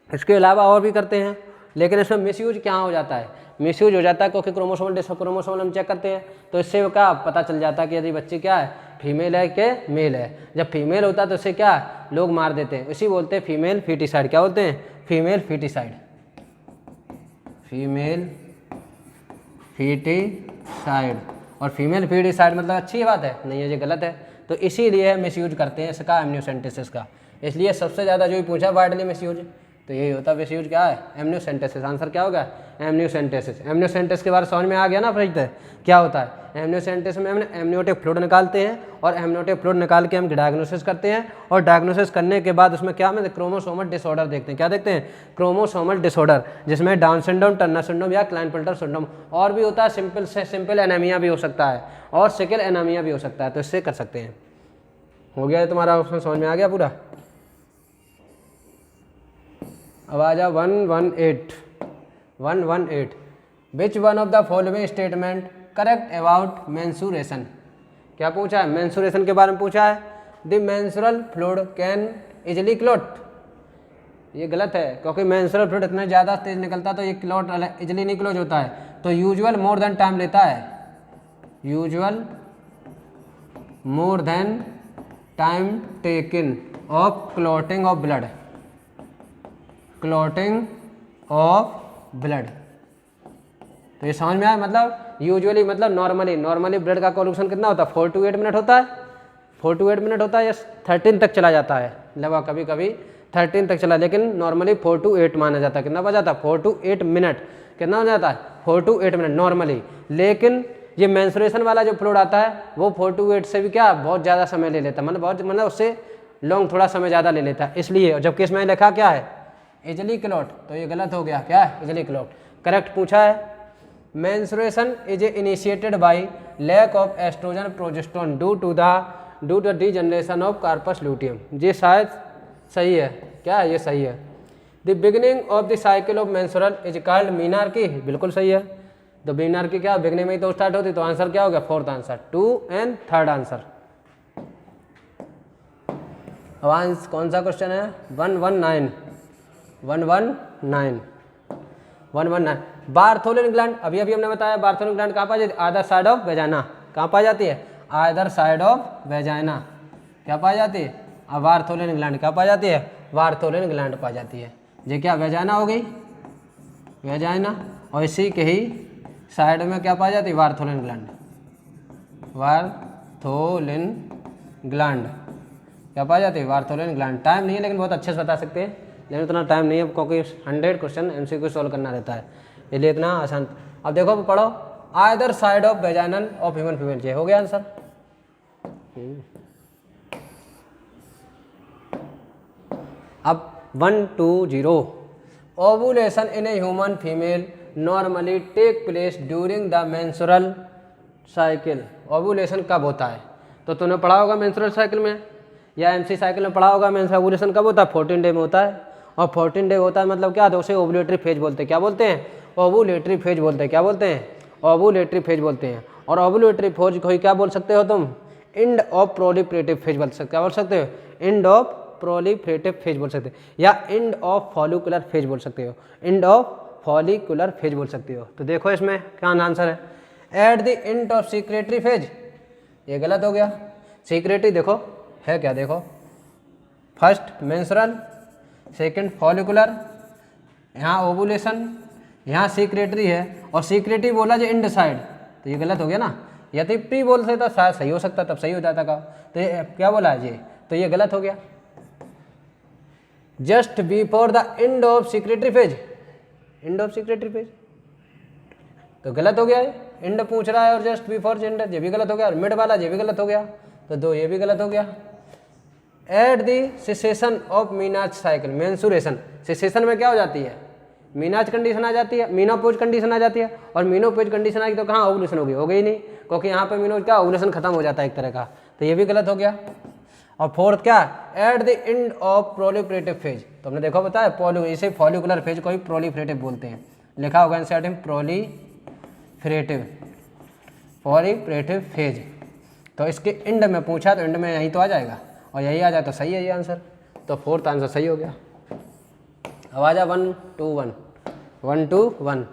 इसके अलावा और भी करते हैं, लेकिन इसमें मिसयूज क्या हो जाता है, मिसयूज हो जाता है क्योंकि क्रोमोसोमल हम चेक करते हैं, तो इससे क्या पता चल जाता है कि यदि बच्ची क्या है, फीमेल है कि मेल है। जब फीमेल होता है तो इससे क्या लोग मार देते हैं, इसी बोलते हैं फीमेल फीटिसाइड, क्या बोलते हैं, फीमेल फीटिसाइड, फीमेल फीटिसाइड। और फीमेल फीटिसाइड मतलब अच्छी बात है, नहीं है ये गलत है, तो इसीलिए मिसयूज करते हैं इसका, एमनियोसेंटेसिस का। इसलिए सबसे ज़्यादा जो भी पूछा वाइडली मिसयूज, तो यही होता है मिसयूज क्या है, एमनियोसेंटेसिस, आंसर क्या होगा, एमनियोसेंटेसिस। एमनियोसेंटेसिस के बारे में समझ में आ गया ना फ्रेंड्स, क्या होता है एमनियोसेंटेसिस में, हम एमनियोटिक फ्लूइड निकालते हैं, और एमनियोटिक फ्लूइड निकाल के हम डायग्नोसिस करते हैं, और डायग्नोसिस करने के बाद उसमें क्या हमें क्रोमोसोमल डिसऑर्डर देखते हैं, क्या देखते हैं, क्रोमोसोमल डिसऑर्डर, जिसमें डाउन सिंड्रोम, टर्नर सिंड्रोम या क्लाइनफिल्टर सिंड्रोम, और भी होता है सिंपल एनीमिया भी हो सकता है, और सिकल एनीमिया भी हो सकता है, तो इससे कर सकते हैं। हो गया है तुम्हारा, उसमें समझ में आ गया पूरा। अब आ जाओ 118 विच one of the following statement correct about mensuration, क्या पूछा है, मेंसुरेशन के बारे में पूछा है। The menstrual fluid can easily clot, ये गलत है क्योंकि मेंस्ट्रुअल फ्लूइड इतना ज़्यादा तेज निकलता है तो ये क्लॉट इजिली नहीं क्लोज होता है, तो यूजुअल मोर देन टाइम लेता है, usual more than time taken of clotting of blood, clotting of blood. तो ये समझ में आया, मतलब यूजुअली मतलब नॉर्मली ब्लड का कोलूशन कितना होता है, 4 to 8 मिनट होता है, 4 to 8 मिनट होता है, या 13 तक चला जाता है, लगभग कभी कभी 13 तक चला, लेकिन नॉर्मली 4 to 8 माना जाता है। कितना बच जाता है, 4 to 8 मिनट, कितना हो जाता है, 4 to 8 मिनट नॉर्मली। लेकिन ये मेंस्ट्रुएशन वाला जो फ्लूइड आता है वो 4 to 8 से भी क्या बहुत ज़्यादा समय ले लेता है, मतलब उससे लॉन्ग थोड़ा समय ज़्यादा ले लेता है, इसलिए। जबकि इसमें लिखा क्या है, इजिली क्लॉट, तो ये गलत हो गया, क्या है, इजिली क्लॉट। करेक्ट पूछा है, menstruation is initiated by lack of oestrogen progesterone due to the degeneration of corpus luteum, ये शायद सही है, क्या है, ये सही है। The beginning of the cycle of menstrual is called menarche, बिल्कुल सही है। तो मीनार्की क्या बिगनिंग में ही तो स्टार्ट होती, तो आंसर क्या हो गया, fourth answer, 2 and 3rd answer. अब कौन सा क्वेश्चन है, 119 बार्थोलिन ग्लैंड, अभी हमने बताया बार्थोलिन ग्लैंड कहाँ पाई जाती है, आदर साइड ऑफ वेजाइना, कहाँ पाई जाती है, आदर साइड ऑफ वेजाइना, क्या पाई जाती है, अब बार्थोलिन ग्लैंड क्या पाई जाती है, बार्थोलिन ग्लैंड पाई जाती है। ये क्या वेजाइना हो गई, वेजाइना, और इसी के ही साइड में क्या पाई जाती है, बार्थोलिन ग्लैंड, बार्थोलिन ग्लैंड, क्या पाई जाती है, बार्थोलिन ग्लैंड। टाइम नहीं है लेकिन बहुत अच्छे से बता सकते हैं, लेकिन उतना टाइम नहीं है क्योंकि 100 क्वेश्चन MCQ सॉल्व करना रहता है, इसलिए इतना आसान। अब देखो पढ़ो, either side of vaginal of human female, ये हो गया आंसर। अब 1 2 0, ovulation in a human female normally take place during the menstrual cycle. Ovulation कब होता है, तो तूने पढ़ा होगा मेंस्ट्रुअल साइकिल में या MC साइकिल में पढ़ा होगा। मेंस्ट्रुअल ओवुलेशन कब होता है, 14 डे में होता है, और 14 डे होता है मतलब क्या, तो उसे ओवुलेटरी फेज बोलते हैं। क्या बोलते हैं, ओवुलेटरी फेज बोलते हैं। क्या बोलते हैं, ओवुलेटरी फेज बोलते हैं। और ओवुलेटरी फेज को ही क्या बोल सकते हो तुम, एंड ऑफ प्रोलिफरेटिव फेज बोल सकते हो। क्या बोल सकते हो, एंड ऑफ प्रोलिफरेटिव फेज बोल सकते हो, या एंड ऑफ फॉलिकुलर फेज बोल सकते हो, एंड ऑफ फॉलिकुलर फेज बोल सकते हो। तो देखो इसमें क्या आंसर है, at the end of secretory phase, ये गलत हो गया। सीक्रेटरी देखो है क्या, देखो फर्स्ट मेंस्ट्रुअल, सेकंड फॉलिकुलर, यहाँ ओवुलेशन, यहाँ सीक्रेटरी है, और सीक्रेटरी बोला जो इंड साइड, तो ये गलत हो गया ना। यदि प्री बोलते तो शायद सही हो सकता, तब सही हो जाता का, तो ये क्या बोला है ये, तो ये गलत हो गया। Just before the end of secretory phase, end of secretory phase तो गलत हो गया है। एंड पूछ रहा है और जस्ट बिफोर एंड, ये भी गलत हो गया, और मिड वाला ये भी गलत हो गया, तो दो ये भी गलत हो गया। At the cessation of menses cycle, menstruation, cessation में क्या हो जाती है, मीनाज कंडीशन आ जाती है, मीनोपोज कंडीशन आ जाती है, और मीनोपोज कंडीशन आ गई तो कहाँ ओवुलेशन होगी, हो गई नहीं, क्योंकि यहाँ पे मीनोज क्या ओवुलेशन खत्म हो जाता है एक तरह का, तो ये भी गलत हो गया। और फोर्थ क्या, at the end of proliferative phase, तो हमने देखो बताया इसे फॉलिकुलर फेज को ही प्रोलिफरेटिव बोलते हैं, लिखा होगा इंसर्ट में प्रोलिफरेटिव फेज। तो इसके एंड में पूछा तो एंड में यही तो आ जाएगा, और यही आ जाए तो सही है ये आंसर, तो फोर्थ आंसर सही हो गया। अब आ जा 1 2 1।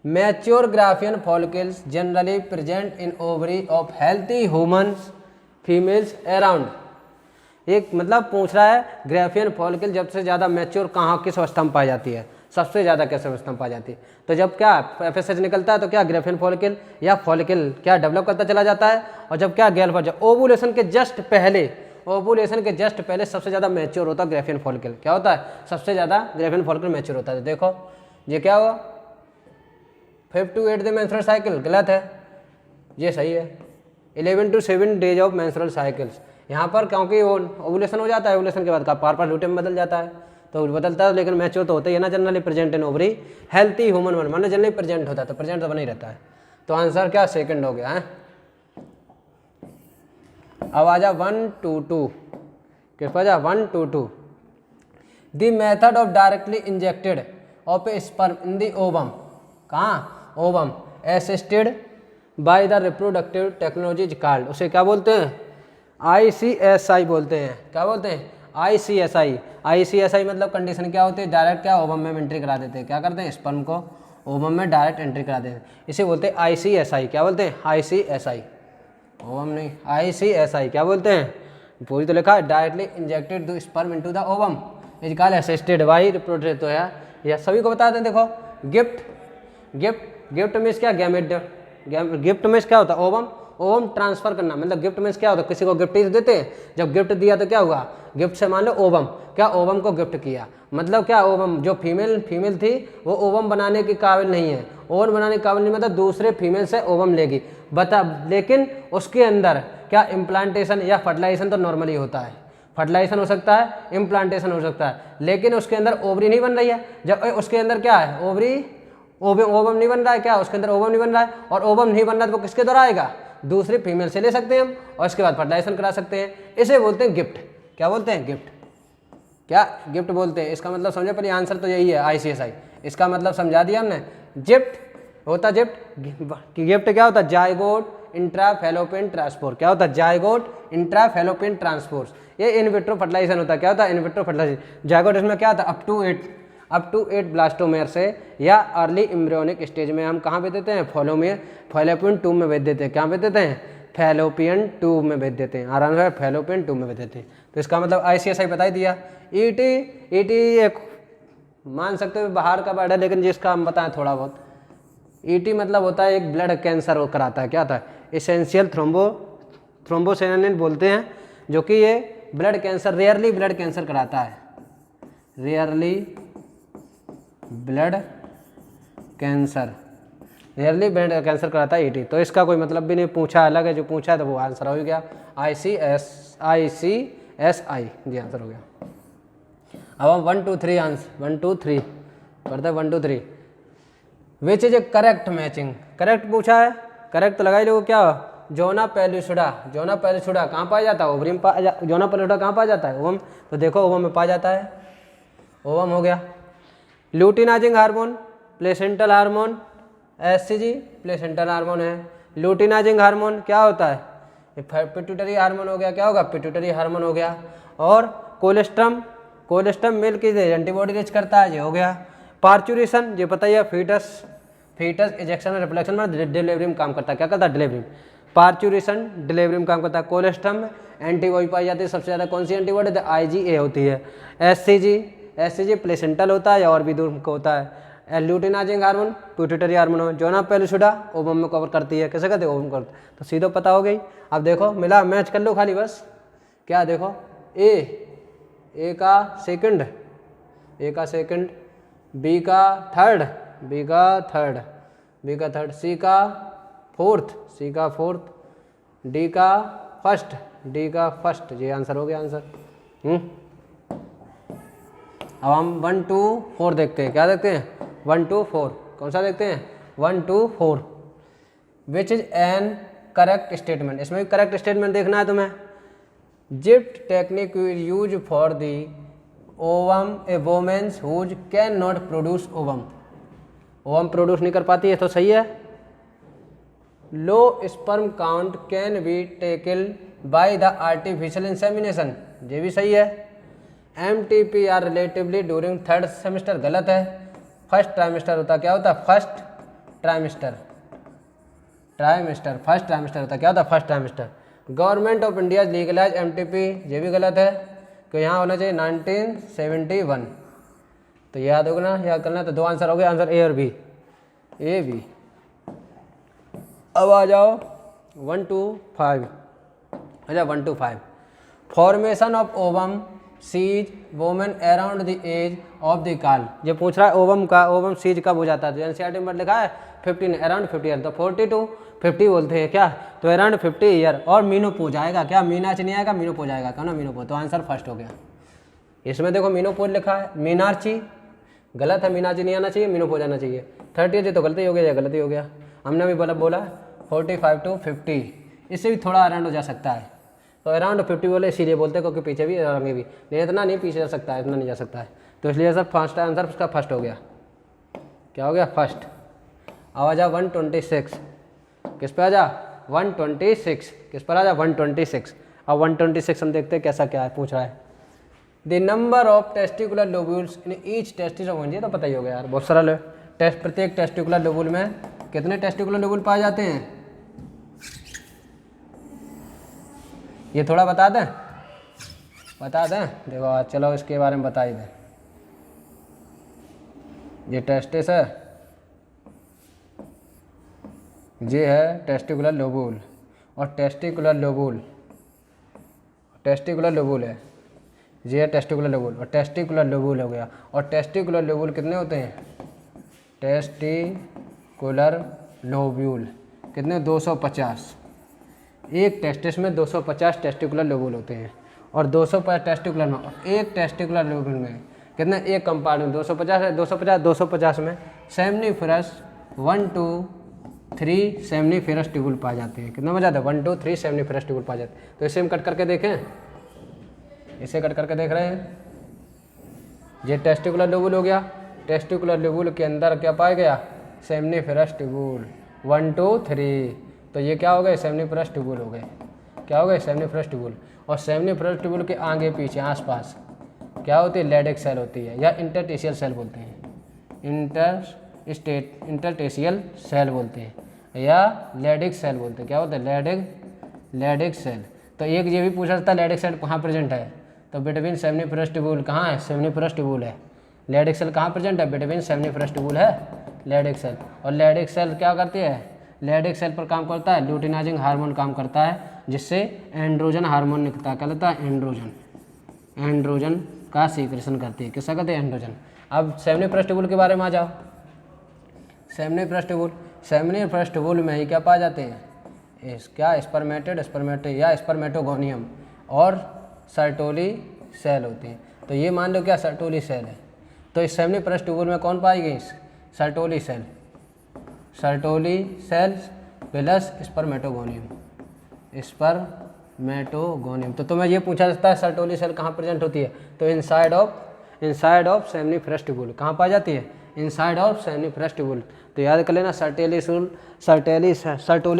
Mature Graafian follicles generally present in ovary of healthy humans females around. एक मतलब पूछ रहा है ग्राफियन फॉलिकल जब से ज़्यादा मैच्योर कहाँ किस अवस्था में पाई जाती है, सबसे ज़्यादा किस अवस्था में पाई जाती है, तो जब क्या FSH निकलता है तो क्या ग्राफियन फॉलिकल या फॉलिकल क्या डेवलप करता चला जाता है, और जब क्या गैल ओवुलेशन के जस्ट पहले, ओवुलेशन के जस्ट पहले सबसे ज़्यादा मैच्योर होता है ग्राफियन फॉलिकल। क्या होता है, सबसे ज़्यादा ग्राफियन फॉलिकल मैच्योर होता है। देखो ये क्या हुआ, 5 to 8 द मेंस्ट्रुअल साइकिल गलत है, ये सही है। 11 to 7 days of menstrual cycles, यहाँ पर क्योंकि वो ओवुलेशन हो जाता है, ओवुलेशन के बाद का पार लूटेम बदल जाता है, तो बदलता है, लेकिन मैच्योर तो होता ही है ना generally present in ovary healthy human one, माना जनरली प्रेजेंट होता है, तो प्रेजेंट तो बना ही रहता है। तो आंसर क्या, सेकंड हो गया है। अब आ जा 1 2 2, किस पर जा 1 2 2। The method of directly injected of a sperm in the ovum, कहाँ ovum, assisted by the reproductive technology is called, उसे क्या बोलते हैं, ICSI बोलते हैं। क्या बोलते हैं, ICSI। ICSI मतलब कंडीशन क्या होती है, डायरेक्ट क्या ओवम में एंट्री करा देते हैं, क्या करते हैं, स्पर्म को ओवम में डायरेक्ट एंट्री करा देते हैं, इसे बोलते हैं ICSI। क्या बोलते हैं, ICSI, ओवम नहीं, ICSI क्या बोलते हैं, पूरी तो लिखा है directly injected the sperm into the ovum is called assisted by reproductive, तो है यह सभी को बता दें। देखो गिफ्ट मीन्स क्या, गैमेट, गिफ्ट मीन्स क्या होता है, ओवम ट्रांसफर करना, मतलब गिफ्ट मीन्स क्या होता है, किसी को गिफ्ट ही देते हैं, जब गिफ्ट दिया तो क्या हुआ, गिफ्ट से मान लो ओवम, क्या ओवम को गिफ्ट किया, मतलब क्या ओवम जो फीमेल थी वो ओवम बनाने के काबिल नहीं है, ओवम बनाने के काबिल नहीं मतलब दूसरे फीमेल से ओवम लेगी बता, लेकिन उसके अंदर क्या इम्प्लांटेशन या फर्टिलाइजेशन तो नॉर्मली होता है, फर्टिलाइजेशन हो सकता है, इम्प्लांटेशन हो सकता है, लेकिन उसके अंदर ओवरी नहीं बन रही है, जब उसके अंदर क्या है ओवम नहीं बन रहा है, क्या उसके अंदर ओवम नहीं बन रहा है, और ओवम नहीं बन रहा है तो वो किसके द्वारा आएगा, दूसरे फीमेल से ले सकते हैं हम, और इसके बाद फर्टिलाइजेशन करा सकते हैं, इसे बोलते हैं गिफ्ट। क्या बोलते हैं, गिफ्ट, क्या गिफ्ट बोलते हैं। इसका मतलब समझे, पहले आंसर तो यही है ICSI, इसका मतलब समझा दिया हमने। गिफ्ट होता गिफ्ट क्या होता है, जायगोट इंट्राफैलोपियन ट्रांसपोर्ट, क्या होता है, जायगोट इंट्राफैलोपियन ट्रांसपोर्ट, ये इन विट्रो फर्टिलाइजेशन होता है। क्या होता है, इन विट्रो फर्टिलाइजेशन। जायगोट इसमें क्या होता है, अप टू 8 ब्लास्टोमेयर से या अर्ली एम्ब्रियोनिक स्टेज में हम कहाँ भेज देते हैं, फैलोपियन ट्यूब में भेज देते हैं, क्या भेज देते हैं, फैलोपियन ट्यूब में भेज देते हैं, आराम से फैलोपियन ट्यूब में भेज देते हैं। तो इसका मतलब ICSI बता ही दिया। ET एक मान सकते हो बाहर का वर्ड है, लेकिन जिसका हम बताएं थोड़ा बहुत, ET मतलब होता है एक ब्लड कैंसर कराता है, क्या होता है, एसेंशियल थ्रोम्बोसिनेटिन बोलते हैं, जो कि ये blood cancer, rarely blood cancer कराता है, rarely blood cancer, rarely blood cancer कराता है 80। तो इसका कोई मतलब भी नहीं, पूछा अलग है, जो पूछा है तो वो आंसर हो गया ICSI, जी आंसर हो गया। अब हम 1 2 3 आंसर 1 2 3 पढ़ते हैं 1 2 3। विच is a correct matching, correct पूछा है, करेक्ट तो लगाई लो क्या, जोना पेलुसिडा, जोना पेलुसिडा कहाँ पाया जाता है, ओवरी में जोना पेलुसिडा कहाँ पाया जाता है, ओवम, तो देखो ओवम में पाया जाता है, ओवम हो गया। Luteinizing hormone, placental hormone, SCG placental hormone है। ल्यूटिनाइजिंग हार्मोन क्या होता है, पिट्यूटरी हार्मोन हो गया, क्या होगा, पिट्यूटरी हार्मोन हो गया। और कोलेस्ट्रम, कोलेस्ट्रम मिल्क की एंटीबॉडी रिच करता है, ये हो गया। पार्चुरेशन ये पता ही है, फीटस, फीटस इजेक्शन और रिफ्लेक्शन में डिलीवरी में काम करता है, क्या करता है, डिलीवरी में। पार्चुरेशन डिलीवरी में काम करता है। कोलेस्ट्रम एंटीबॉडी पाई जाती है, सबसे ज़्यादा कौन सी एंटीबॉडी, IgA होती है। एससीजी प्लेसेंटल होता है या और भी दूर को होता है। Luteinising hormone pituitary hormone, zona pellucida ovum में कवर करती है, कैसे करते हैं, ओवम करते, तो सीधा पता हो गई। अब देखो मिला, मैच कर लो खाली बस, क्या देखो ए का सेकंड, ए का सेकंड, बी का थर्ड, बी का थर्ड, बी का थर्ड, सी का फोर्थ, सी का फोर्थ, डी का फर्स्ट, डी का फर्स्ट, ये आंसर हो गया आंसर। अब हम 1 2 4 देखते हैं, क्या देखते हैं, 1 2 4, कौन सा देखते हैं, 1 2 4। Which is an correct statement, इसमें भी करेक्ट स्टेटमेंट देखना है तुम्हें। GIFT technique use for the ovum a women's whose can not produce ovum, ovum produce नहीं कर पाती है, तो सही है। Low sperm count can be tackle by the artificial insemination, ये भी सही है। MTP are relatively during third semester, गलत है। फर्स्ट ट्राइमेस्टर होता, क्या होता है, first trimester, trimester first trimester होता, क्या होता है, first trimester. Government of India legalise MTP, ये भी गलत है, कि यहाँ होना चाहिए 1971, तो याद होगा ना, याद करना। तो दो आंसर हो गए, आंसर A और B, A B। अब आ जाओ 1 2 5, अच्छा 1 2 5। Formation of ovum cease women around the age of the काल, ये पूछ रहा है ओवम का, ओवम सीज कब हो जाता है, तो एनसीईआरटी में लिखा है 15, अराउंड 50 ईयर, तो 40 to 50 बोलते हैं क्या, तो अराउंड 50 ईयर। और मीनोपोज आएगा क्या, मीनाच नहीं आएगा, मीनोपोज आएगा, क्या ना, मीनोपोज, तो आंसर फर्स्ट हो गया। इसमें देखो मीनोपोज लिखा है, मीनार्ची गलत है, मीनाची नहीं आना चाहिए, मीनोपोज आना चाहिए। 30 ईयर तो गलती हो गया, या गलती हो गया, हमने भी बोला 45 to 50, इससे भी थोड़ा अराउंड हो जा सकता है, तो अराउंड 50 बोले इसीलिए बोलते हैं, क्योंकि पीछे भी आगे भी नहीं, इतना नहीं पीछे जा सकता है, इतना नहीं जा सकता है, तो इसलिए सर फर्स्ट आंसर उसका फर्स्ट हो गया, क्या हो गया, फर्स्ट। अब आ जा 126, किस पे आ जा, 126, किस पर आ जा, 126। अब 126 हम देखते हैं कैसा क्या है, पूछ रहा है the number of testicular lobules in each testis of, ये तो पता ही हो गया यार, बहुत सरल है। प्रत्येक टेस्टिकुलर लोब्यूल में कितने टेस्टिकुलर लोब्यूल पाए जाते हैं, ये थोड़ा बता दें, बता दें, देखो चलो इसके बारे में बता ही दें। ये टेस्टिस है, ये है टेस्टिकुलर लोब्यूल, और टेस्टिकुलर लोब्यूल, टेस्टिकुलर लोब्यूल है, ये है टेस्टिकुलर लोब्यूल, और टेस्टिकुलर लोब्यूल हो गया। और टेस्टिकुलर लोब्यूल कितने होते हैं, टेस्टिकुलर लोब्यूल कितने, 250, एक टेस्टिस में 250 टेस्टिकुलर लोब्यूल होते हैं, और 250 टेस्टिकुलर में, एक टेस्टिकुलर लोब्यूल में कितने, एक कंपार्टमेंट 250 है, 250 में सेमनीफेरस 1 2 3 सेमनीफेरस ट्यूबुल पाए जाते हैं, कितना बजा था, 1 2 3 सेमनीफेरस ट्यूबुल पाए जाते हैं। तो इसे हम कट करके देखें, इसे कट करके देख रहे हैं, ये टेस्टिकुलर लोब्यूल हो गया, टेस्टिकुलर लोब्यूल के अंदर क्या पाया गया, सेमनीफेरस ट्यूबुल 1 2 3, तो ये क्या हो गए, सेमनीफेरस ट्यूबुल हो गए, क्या हो गए, सेमनीफेरस ट्यूबुल। और सेमनीफेरस ट्यूबुल के आगे पीछे आसपास क्या होती है, लैडिक सेल होती है, या इंटरटेशियल सेल बोलते हैं, इंटरटेशियल सेल बोलते हैं, या लैडिक सेल बोलते हैं, क्या बोलते हैं, लैडिक सेल। तो एक ये भी पूछा जाता है लैडिक सेल कहाँ प्रेजेंट है, तो बिटवीन सेमनीफेरस ट्यूबुल कहाँ है, सेमनीफेरस ट्यूबुल है। लैडिक सेल कहाँ प्रेजेंट है, बिटवीन सेमनीफेरस ट्यूबुल है लैडिक सेल। और लैडिक सेल क्या करती है, लैडिक सेल पर काम करता है ल्यूटिनाइजिंग हार्मोन काम करता है, जिससे एंड्रोजन हार्मोन निकलता है। क्या लगता है? एंड्रोजन। एंड्रोजन का सीक्रेशन करती है। किसका कहते हैं? एंड्रोजन। अब सेमिनी प्रेस्टिबुल के बारे में आ जाओ। सेमिनी प्रेस्टिबुल, सेमिनी प्रेस्टिबुल में ही क्या पाए जाते हैं? क्या स्पर्मेटेड या स्पर्मेटोगोनियम और सर्टोली सेल होती हैं। तो ये मान लो क्या सर्टोली सेल है। तो इस सेमिनी प्रेस्टिबुल में कौन पाई गई? Sertoli cell, Sertoli cells plus spermatogonium, spermatogonium. तो तुम्हें ये पूछा जाता है सर्टोली सेल कहाँ प्रेजेंट होती है? तो इनसाइड ऑफ सेमिनी प्रेस्टिबुल। कहाँ पाई जाती है? इनसाइड ऑफ सेमिनी प्रेस्टिबुल। तो याद कर लेना सर्टोली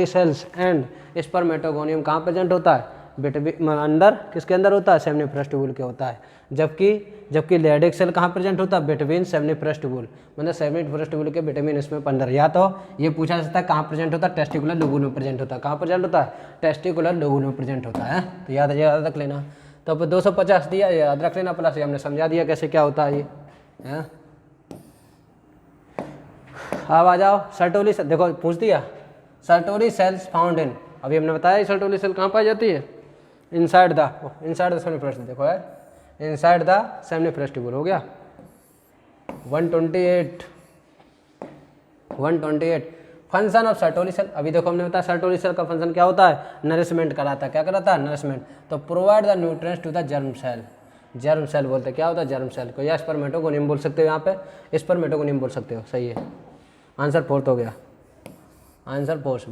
सेल्स एंड स्पर्मेटोगोनियम कहाँ प्रेजेंट होता है? अंदर, किसके अंदर होता है? सेमिनी प्रेस्टिबुल के होता है। जबकि लैडिक सेल कहाँ प्रेजेंट होता है? बिटवीन सेमिनी प्रेस्टिबुल, मतलब सेमिनी प्रेस्टिबुल के बिटवीन इसमें अंदर। या तो ये पूछा जा सकता है कहाँ प्रेजेंट होता है? टेस्टिकुलर लोबूल में प्रेजेंट होता है। कहाँ प्रेजेंट होता है? टेस्टिकुलर लोबूल में प्रेजेंट होता है। तो याद रख लेना। तो अब 250 दिया, याद रख लेना, प्लस हमने समझा दिया कैसे क्या होता है ये है। अब आ जाओ सर्टोली सेल। देखो पूछ दिया सर्टोली सेल्स फाउंड इन, अभी हमने बताया सर्टोली सेल कहाँ पाई जाती है? इनसाइड द सेमिनी प्रेस्टिबुल। देखो है इनसाइड द सेमिनी प्रेस्टिबुल। हो गया 128 फंक्शन ऑफ सर्टोली सेल। अभी देखो हमने बताया सर्टोली सेल का फंक्शन क्या होता है? नरिशमेंट कराता है। क्या कराता है? नरिशमेंट। तो provide the nutrients to the germ cell. Germ cell बोलते हैं। क्या होता है? जर्म सेल को या स्पर्मेटोगोनियम बोल सकते हो, यहाँ पे स्पर्मेटोगोनियम बोल सकते हो। सही है, आंसर 4 हो गया। Answer 4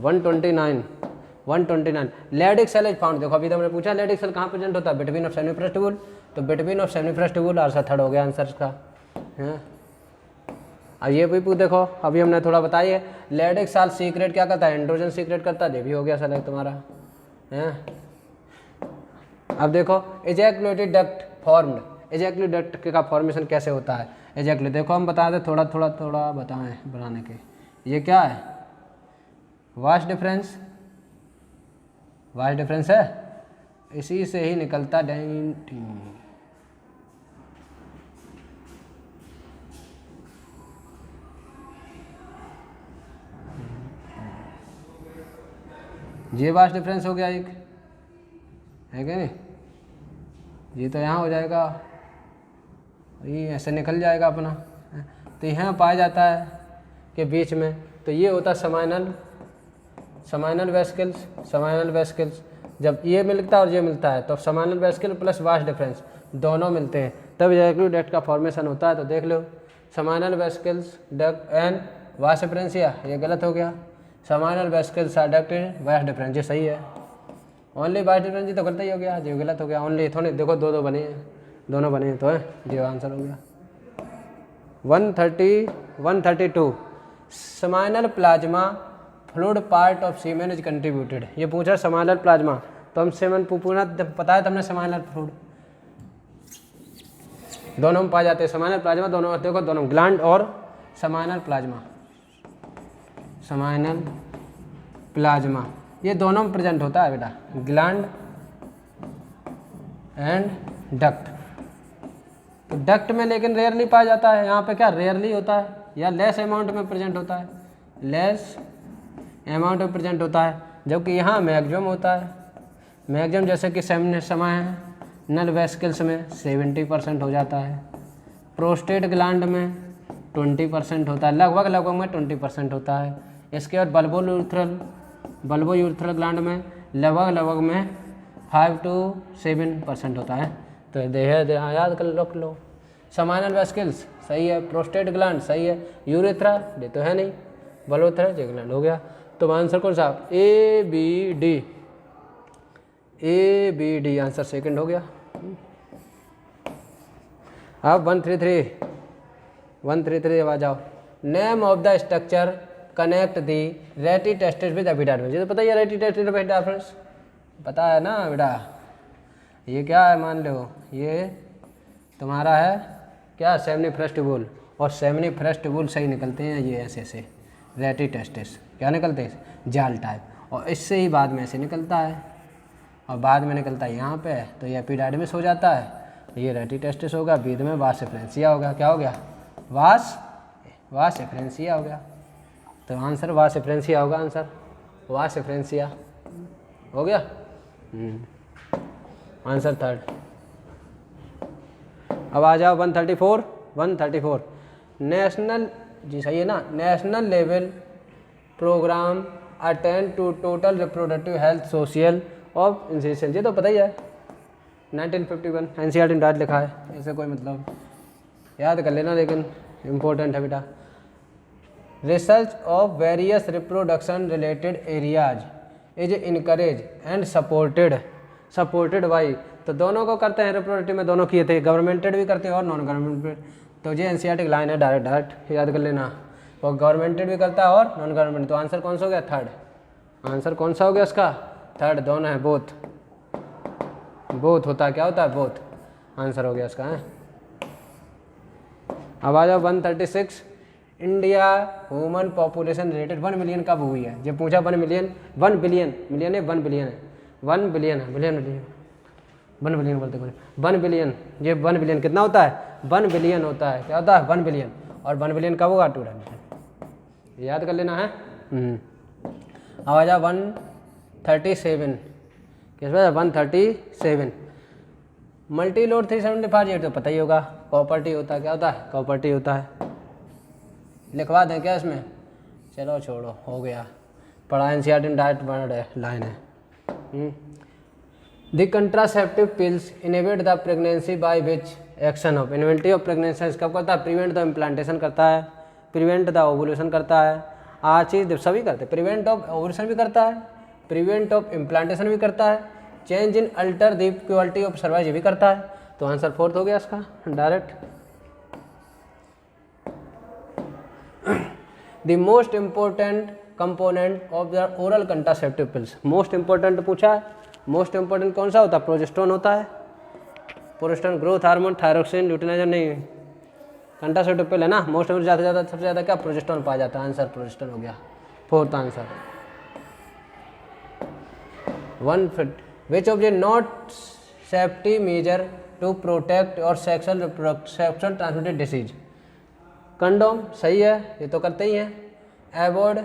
129 Leydig cell is found. देखो अभी तो हमने पूछा लैडिक सेल कहाँ प्रेजेंट होता है? बिटवीन ऑफ सेमिनी प्रेस्टिबुल। तो बिटवीन ऑफ सेमिनी प्रेस्टिबुल आंसर 3 हो गया आंसर का है। अब ये भी देखो अभी हमने थोड़ा बताइए लैडिक सेल सीक्रेट क्या करता है? एंड्रोजन सीक्रेट करता है। ये भी हो गया सेलेक्ट तुम्हारा है। अब देखो एजैकुलेटेड डक्ट फॉर्म्ड। एजैकुलेटेड डक्ट का फॉर्मेशन कैसे होता है? एजैकुलेट देखो हम बता दें थोड़ा बताएं बनाने के। ये क्या है? वास्ट डिफरेंस है, इसी से ही निकलता डेंटिन। ये वास्ट डिफरेंस हो गया एक, है क्या नहीं? ये तो यहाँ हो जाएगा, ये ऐसे निकल जाएगा अपना। तो यहाँ पाया जाता है कि बीच में, तो ये होता है समाइनल वेस्किल्स। जब ये मिलता है और ये मिलता है तो समाइनल वेस्किल प्लस वास्ट डिफरेंस दोनों मिलते हैं तब एजैकुलेटेड डक्ट का फॉर्मेशन होता है। तो देख लो seminal vesicles duct and vas deferentia, ये गलत हो गया। Seminal vesicles duct vas deferens, ये सही है। ओनली वास्ट डिफरेंस तो गलत ही हो गया, जो गलत हो गया। ओनली थोड़े देखो दो बने हैं, दोनों बने हैं तो है, जो आंसर हो गया। 132 seminal plasma fluid part of semen is contributed. ये पूछा समाइनल प्लाज्मा, तो हम सेमन पूरा पता है तुमने समाइनल फ्लूइड दोनों में पाए जाते हैं। समाइनल प्लाज्मा दोनों देखो, दोनों ग्लैंड और समाइनल प्लाज्मा ये दोनों में प्रेजेंट होता है बेटा, ग्लैंड एंड डक्ट। तो डक्ट में लेकिन रेयरली पाया जाता है, यहाँ पे क्या रेयरली होता है या लेस अमाउंट में प्रेजेंट होता है, लेस अमाउंट में प्रेजेंट होता है। जबकि यहाँ मैक्सिमम होता है। मैक्सिमम जैसे कि समाइनल वेस्किल्स में 70% हो जाता है, प्रोस्टेट ग्लैंड में 20% होता है, लगभग में 20% होता है। इसके बाद बल्बोयूरेथ्रल ग्लैंड में लगभग में 5 to 7% होता है। तो याद कर लो। समाइनल वेस्किल्स सही है, प्रोस्टेट ग्लैंड सही है, यूरेथ्रा ये तो है नहीं, बल्बोयूरेथ्रल ये ग्लैंड हो गया। तो आंसर कौन सा? A B D answer second हो गया। अब 133 आ जाओ। Name of the structure connect the rete testis with epidermis. ये तो पता ही है, रेटी टेस्टेड विद एपिडर्मिस पता है ना बेटा। ये क्या है मान लो, ये तुम्हारा है क्या सेमिनी प्रेस्टिबुल, और सेमिनी प्रेस्टिबुल से ही निकलते हैं ये ऐसे रेटी टेस्टिस। क्या निकलते हैं? जाल टाइप, और इससे ही बाद में ऐसे निकलता है और बाद में निकलता है यहाँ पे, तो ये एपिडर्मिस हो जाता है। ये रेटी टेस्टिस होगा, बीच में वास एफरेंसिया होगा। क्या हो गया? वास एफरेंसिया हो गया। तो आंसर वास एफरेंसिया होगा, आंसर वास एफरेंसिया हो गया। Answer third. अब आ जाओ 134 नेशनल, जी सही है ना, national level programme attend to total reproductive health social of inception, ये तो पता ही है 1951 एनसीईआरटी में डाट लिखा है, ऐसे कोई मतलब याद कर लेना, लेकिन इम्पोर्टेंट है बेटा। Research of various reproduction related areas is encourage and supported by, तो दोनों को करते हैं रिप्रोडक्टिव में, दोनों किए थे, गवर्नमेंटेड भी करते हैं और नॉन गवर्नमेंटेड। तो ये एनसीईआरटी की लाइन है, डायरेक्ट याद कर लेना, और गवर्नमेंटेड भी करता है और नॉन गवर्नमेंट। तो आंसर कौन सा हो गया? थर्ड। आंसर कौन सा हो गया इसका? थर्ड। दोनों है, बोथ होता है, क्या होता है? बोथ। आंसर हो गया इसका है। अब आ जाओ 136 India human population related 1 million कब हुई है? जब पूछा 1 बिलियन है, 1 बिलियन है, 1 बिलियन बोलते 1 बिलियन, ये 1 बिलियन कितना होता है? 1 बिलियन होता है, क्या होता है? 1 बिलियन। और 1 बिलियन कब होगा? 200, याद कर लेना है। अब आ जाओ 137, किस बात? 137 मल्टी लोड 375, ये तो पता ही होगा, कॉपर्टी होता है, क्या होता है? कॉपर्टी होता है। लिखवा दें क्या इसमें? चलो छोड़ो, हो गया, पढ़ा एनसीईआरटी में डायरेक्ट वर्ड है, लाइन है। The contraceptive pills inhibit the pregnancy by which action of, inventive of pregnancy कब करता है? प्रिवेंट द इम्प्लांटेशन करता है, प्रिवेंट द ओवुलेशन करता है, आ चीज़ सभी करते हैं, प्रिवेंट ऑफ ओवुलेशन भी करता है, प्रिवेंट ऑफ इम्प्लांटेशन भी करता है, change in alter the quality of survive ये भी करता है। तो आंसर फोर्थ हो गया इसका direct. The most important component of the oral contraceptive pills, most important पूछा है, मोस्ट इंपॉर्टेंट कौन सा होता है? प्रोजेस्टेरोन होता है, प्रोजेस्टेरोन ग्रोथ हार्मोन, थायरोक्सिन, ल्यूटिनाइजर नहीं, कंट्रासेप्टिव पिल है ना, मोस्ट ज़्यादा सबसे ज़्यादा क्या? प्रोजेस्टेरोन पाया जाता है। आंसर प्रोजेस्टेरोन हो गया, fourth answer. 1 which of the not safety measure to protect और सेक्सुअल ट्रांसमिटेड डिसीज, कंडोम सही है, ये तो करते ही हैं। एवॉइड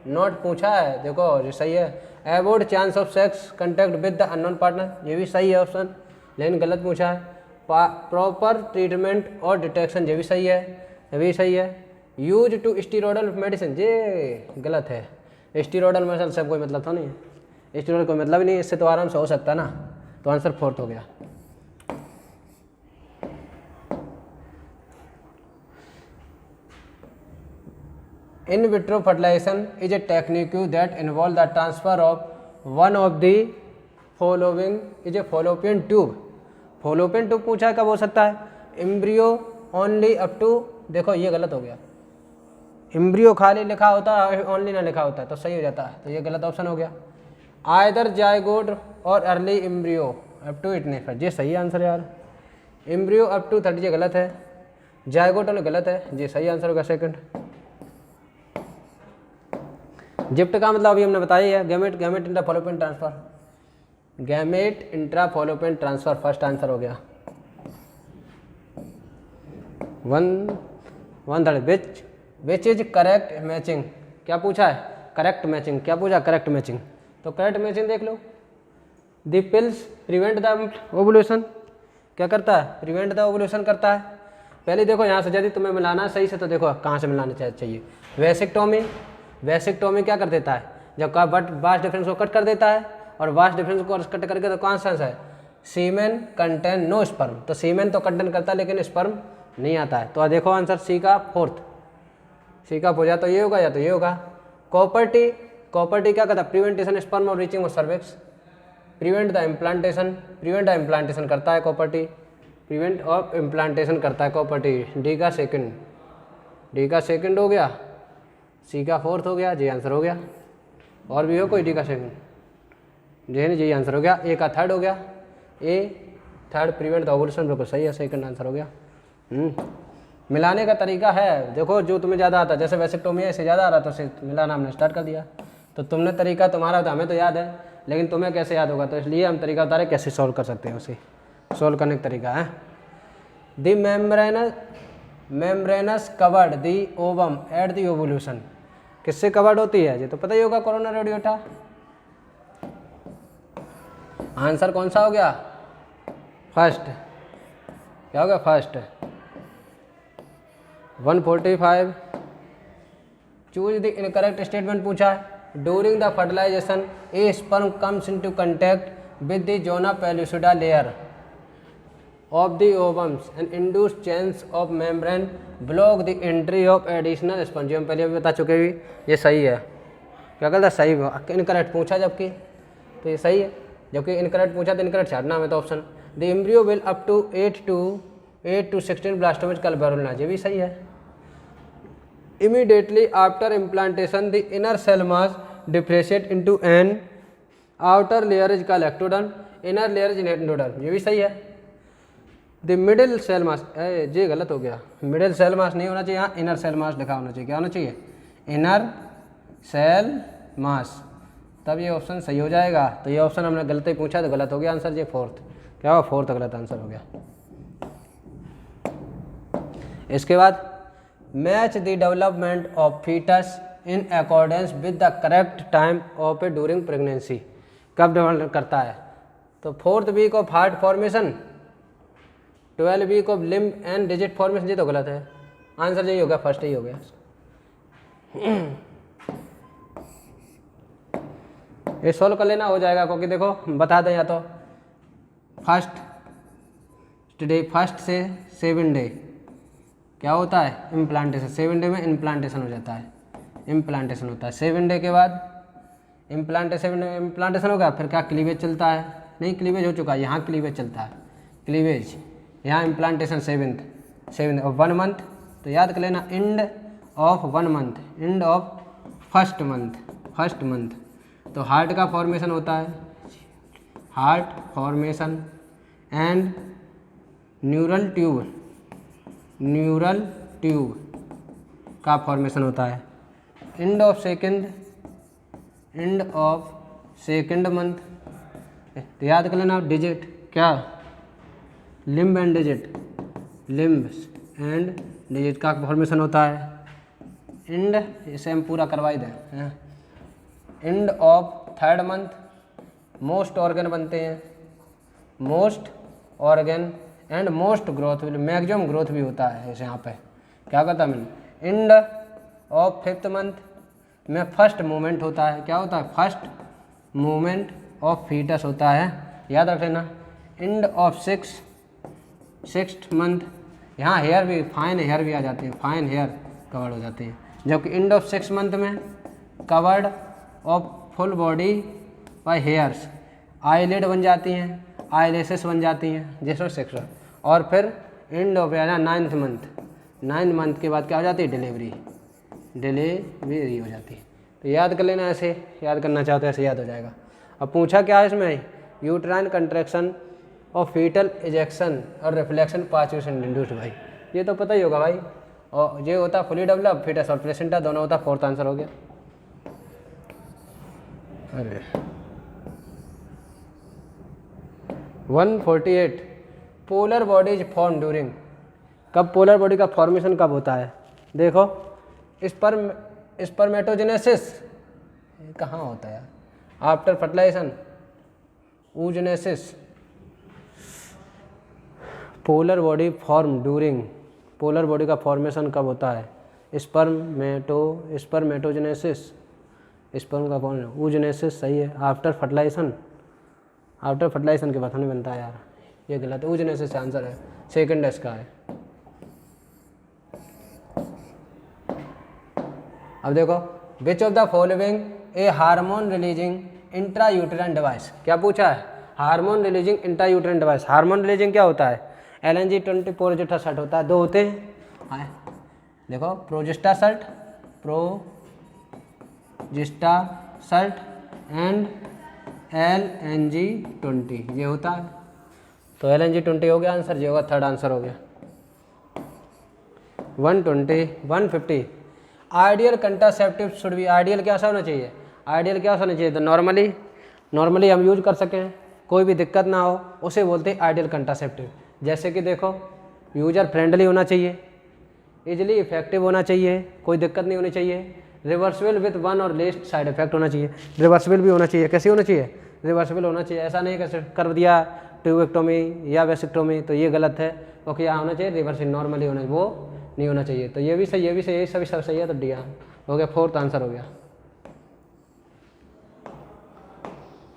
नॉट पूछा है, देखो ये सही है। Avoid chance of sex contact with the unknown partner, ये भी सही है ऑप्शन, लेकिन गलत पूछा है। प्रॉपर ट्रीटमेंट और डिटेक्शन, ये भी सही है, ये भी सही है। यूज टू स्टीरोडल मेडिसिन, ये गलत है। स्टीरोडल मेडिसिन से कोई मतलब तो नहीं है, स्टीरोडल कोई मतलब ही नहीं, इससे तो आराम से हो सकता है ना। तो आंसर फोर्थ हो गया। In vitro fertilization is a technique that involves the transfer of one of the following is a fallopian tube. fallopian tube पूछा कब हो सकता है? एम्ब्रियो ओनली अप टू, देखो ये गलत हो गया, एम्ब्रियो खाली लिखा होता है, ओनली ना लिखा होता है, तो सही हो जाता है, तो ये गलत ऑप्शन हो गया। आइदर जायगोट और अर्ली एम्ब्रियो अप टू इतने पर, ये सही आंसर यार। एम्ब्रियो अप टू 30 ये गलत है, जायगोट वाले गलत है, ये सही आंसर होगा सेकंड। जिप्ट का मतलब अभी हमने बताया है, gamete intra Fallopian transfer, gamete intra Fallopian transfer first answer हो गया। 130 विच इज करेक्ट मैचिंग, क्या पूछा है? करेक्ट मैचिंग, क्या पूछा? करेक्ट मैचिंग, तो करेक्ट मैचिंग देख लो। The pills prevent the ovulation, क्या करता है? प्रिवेंट द ओवुलेशन करता है। पहले देखो यहाँ से यदि तुम्हें मिलाना है सही से, तो देखो कहाँ से मिलाना चाहिए। वेसिक्टोमी क्या कर देता है? जब का वास्ट डिफरेंस को कट कर देता है, और वास्ट डिफरेंस को कट करके तो कौन सा है? सीमेन कंटेन नो स्पर्म, तो सीमेन तो कंटेन करता है लेकिन स्पर्म नहीं आता है। तो देखो आंसर सी का फोर्थ, सी का हो जाए तो ये होगा या तो ये होगा। कॉपर्टी क्या करता है? प्रिवेंटेशन स्पर्म और reaching of cervix, prevent the implantation करता है कॉपर्टी, प्रिवेंट ऑफ इम्प्लांटेशन करता है कॉपर्टी। डी का सेकंड हो गया, सी का फोर्थ हो गया, जी आंसर हो गया। और भी हो कोई? डी का सेकंड, जी आंसर हो गया। ए का थर्ड हो गया, ए थर्ड प्रिवेंट द ओवुलेशन, बिल्कुल सही है, सेकंड आंसर हो गया। मिलाने का तरीका है, देखो जो तुम्हें ज़्यादा आता है, जैसे वैसेक्टोमी है, इससे ज़्यादा आ रहा तो इसे मिलाना हमने स्टार्ट कर दिया। तो तुमने तरीका तुम्हारा था, हमें तो याद है, लेकिन तुम्हें कैसे याद होगा, तो इसलिए हम तरीका बता रहे कैसे सॉल्व कर सकते हैं, उसे सॉल्व करने का तरीका है। The membranes covered the ovum at the ovulation, किससे कवर्ड होती है? ये तो पता ही होगा, कोरोना रेडियोटा। आंसर कौन सा हो गया? फर्स्ट। क्या हो गया? First. 145 choose the incorrect statement पूछा है। During the fertilization a sperm comes into contact with the zona pellucida layer of the ovums and induce chains of membrane block the entry of additional sponge। हम पहले भी बता चुके भी ये सही है। क्या कहता है? सही इनकरेक्ट पूछा जबकि, तो ये सही है। जबकि इनकरेक्ट पूछा तो इनकरेक्ट छाड़ना हमें तो option. The embryo will up to 8 to 16 blastomeres कलबेरुला, ये भी सही है। Immediately after implantation the inner cell mass differentiate into an outer layer is called ectoderm, inner layer is endoderm, ये भी सही है। द मिडिल सेल मास, ये गलत हो गया, मिडिल सेल मास नहीं होना चाहिए, यहाँ इनर सेल मास लिखा होना चाहिए। क्या होना चाहिए? इनर सेल मास, तब ये ऑप्शन सही हो जाएगा। तो ये ऑप्शन हमने गलत ही पूछा तो गलत हो गया आंसर। ये फोर्थ, क्या हुआ? फोर्थ गलत आंसर हो गया। इसके बाद match the development of fetus in accordance with the correct time of a during pregnancy, कब डेवलप करता है? तो 4th week of heart formation, 12 week of limb and digit formation, ये तो गलत है। आंसर यही हो गया, फर्स्ट ही हो गया। ये सोल्व कर लेना, हो जाएगा। क्योंकि देखो बता दें, या तो फर्स्ट डे, फर्स्ट से 7 डे क्या होता है? इम्प्लांटेशन। 7 डे में इम्प्लांटेशन हो जाता है, इम्प्लांटेशन होता है। 7 डे के बाद इम्प्लांटेशन होगा, फिर क्या क्लीवेज चलता है? नहीं, क्लीवेज हो चुका है, यहाँ क्लीवेज चलता है, क्लीवेज। यहाँ इम्प्लांटेशन 7th ऑफ 1 मंथ, तो याद कर लेना end of 1 month, end of first month. तो हार्ट का फॉर्मेशन होता है, heart formation and neural tube का फॉर्मेशन होता है एंड ऑफ सेकेंड मंथ। तो याद कर लेना डिजिट, क्या? लिम्ब एंड डिजिट का फॉर्मेशन होता है एंड, इसे हम पूरा करवा ही दें, end of 3rd month. Most organ बनते हैं, most organ and most growth, maximum growth भी होता है इसे यहाँ पे। क्या कहता है मैंने? एंड ऑफ 5th मंथ में फर्स्ट मूवमेंट होता है। क्या होता है? फर्स्ट मूवमेंट ऑफ फीटस होता है, याद रख लेना। एंड ऑफ 6th मंथ, यहाँ हेयर भी, फाइन हेयर भी आ जाते हैं, फाइन हेयर कवर्ड हो जाते हैं। जबकि एंड ऑफ 6th मंथ में covered of full body by hairs, eyelid बन जाती हैं, आईलैशेस बन जाती हैं, जैसे 6। और फिर एंड ऑफ 9th मंथ के बाद क्या हो जाती है? डिलीवरी हो जाती है। तो याद कर लेना, ऐसे याद करना चाहते हो ऐसे याद हो जाएगा। अब पूछा क्या है इसमें? यूट्राइन कंट्रैक्शन और फीटल इजेक्शन और रिफ्लेक्शन पाचुएशन इंड्यूस्ड। भाई ये तो पता ही होगा भाई। और ये होता फुली डेवलप, फीटस और प्लेसेंटा दोनों होता। 4th आंसर हो गया। अरे 148 polar body is form during, कब पोलर बॉडी का फॉर्मेशन कब होता है? देखो स्पर्मेटोजेनेसिस कहाँ होता है यार? After fertilization, oogenesis। Polar body form during, polar body का फॉर्मेशन कब होता है? स्पर्मेटोजेनेसिस, स्पर्म का फॉर्म, oogenesis सही है। आफ्टर फर्टिलाइजेशन के बाद हमें बनता है यार, ये गलत है। oogenesis आंसर है, 2nd इसका है। अब देखो, विच of the following A hormone releasing intrauterine device, क्या पूछा है? Hormone releasing intrauterine device. Hormone releasing क्या होता है? LNG-20 प्रोजेस्टासल्ट होता है, 2 होते हैं। देखो प्रोजेस्टासल्ट एंड LNG-20 ये होता है। तो LNG-20 हो गया आंसर, ये होगा 3rd आंसर हो गया। 150 ideal contraceptive should be, ideal क्या होना चाहिए? आइडियल क्या होना चाहिए? तो नॉर्मली हम यूज कर सकें, कोई भी दिक्कत ना हो, उसे बोलते हैं आइडियल कंट्रासेप्टिव। जैसे कि देखो, यूजर फ्रेंडली होना चाहिए, इजीली इफेक्टिव होना चाहिए, कोई दिक्कत नहीं होनी चाहिए, रिवर्सिबल विथ 1 और लेस साइड इफेक्ट होना चाहिए। रिवर्सिबल भी होना चाहिए, कैसे होना चाहिए? रिवर्सिबल होना चाहिए। ऐसा नहीं कि कर दिया ट्यूबेक्टोमी या वेसिक्टोमी तो ये गलत है, क्योंकि यहाँ होना चाहिए रिवर्सिबल, नॉर्मली होना, वो नहीं होना चाहिए। तो ये भी सही, ये भी सही, ये सभी सब सही है। तो डी हो गया, फोर्थ आंसर हो गया।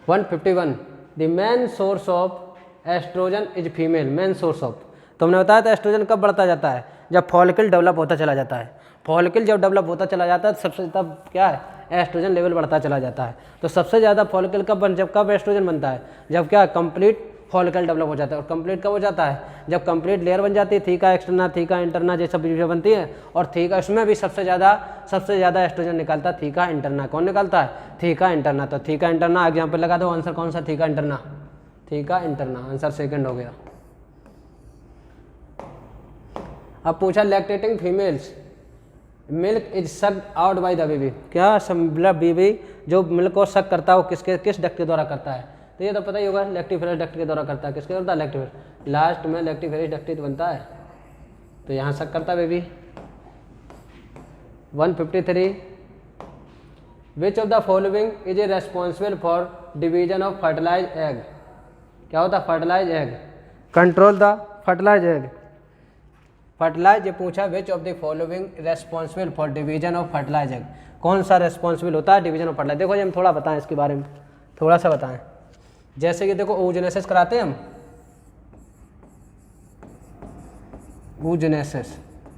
151 the main source of oestrogen is female. Main source of, तो हमने बताया था एस्ट्रोजन कब बढ़ता जाता है, जब फॉलिकल डेवलप होता चला जाता है। फॉलिकल जब डेवलप होता चला जाता है सबसे तब क्या है, एस्ट्रोजन लेवल बढ़ता चला जाता है। तो सबसे ज़्यादा फॉलिकल कब एस्ट्रोजन बनता है, जब क्या कंप्लीट फॉलिकल डेवलप हो जाता है। और कंप्लीट कब हो जाता है, जब कंप्लीट लेयर बन जाती है, थीका एक्सटर्ना, थीका इंटरना जैसे चीज़ें बनती है। और थीका, इसमें भी सबसे ज़्यादा एस्ट्रोजन निकालता है थीका इंटरना। कौन निकालता है, थीका इंटरना। तो थीका इंटरना एग्जाम्पल लगा दो, आंसर कौन सा, theca interna, theca interna, answer second हो गया। अब पूछा lactating females milk is sucked out by the baby. क्या बेबी जो मिल्क को सक करता है वो किस डक्ट के द्वारा करता है, तो ये तो पता ही होगा, लैक्टिफेरस डक्ट के द्वारा करता है। किसके करता है, लैक्टिफेरस, लास्ट में लैक्टिफेरस डक्ट बनता है, तो यहाँ सक करता है baby. 153 which of the following is a responsible for division of fertilize egg. क्या होता है, fertilize egg, control the fertilize egg. Fertilize ये पूछा, which of the following responsible for division of fertilize egg, कौन सा responsible होता है division of fertilise. देखो ये हम थोड़ा बताएं इसके बारे में, थोड़ा सा बताएं। जैसे कि देखो oogenesis कराते हैं हम,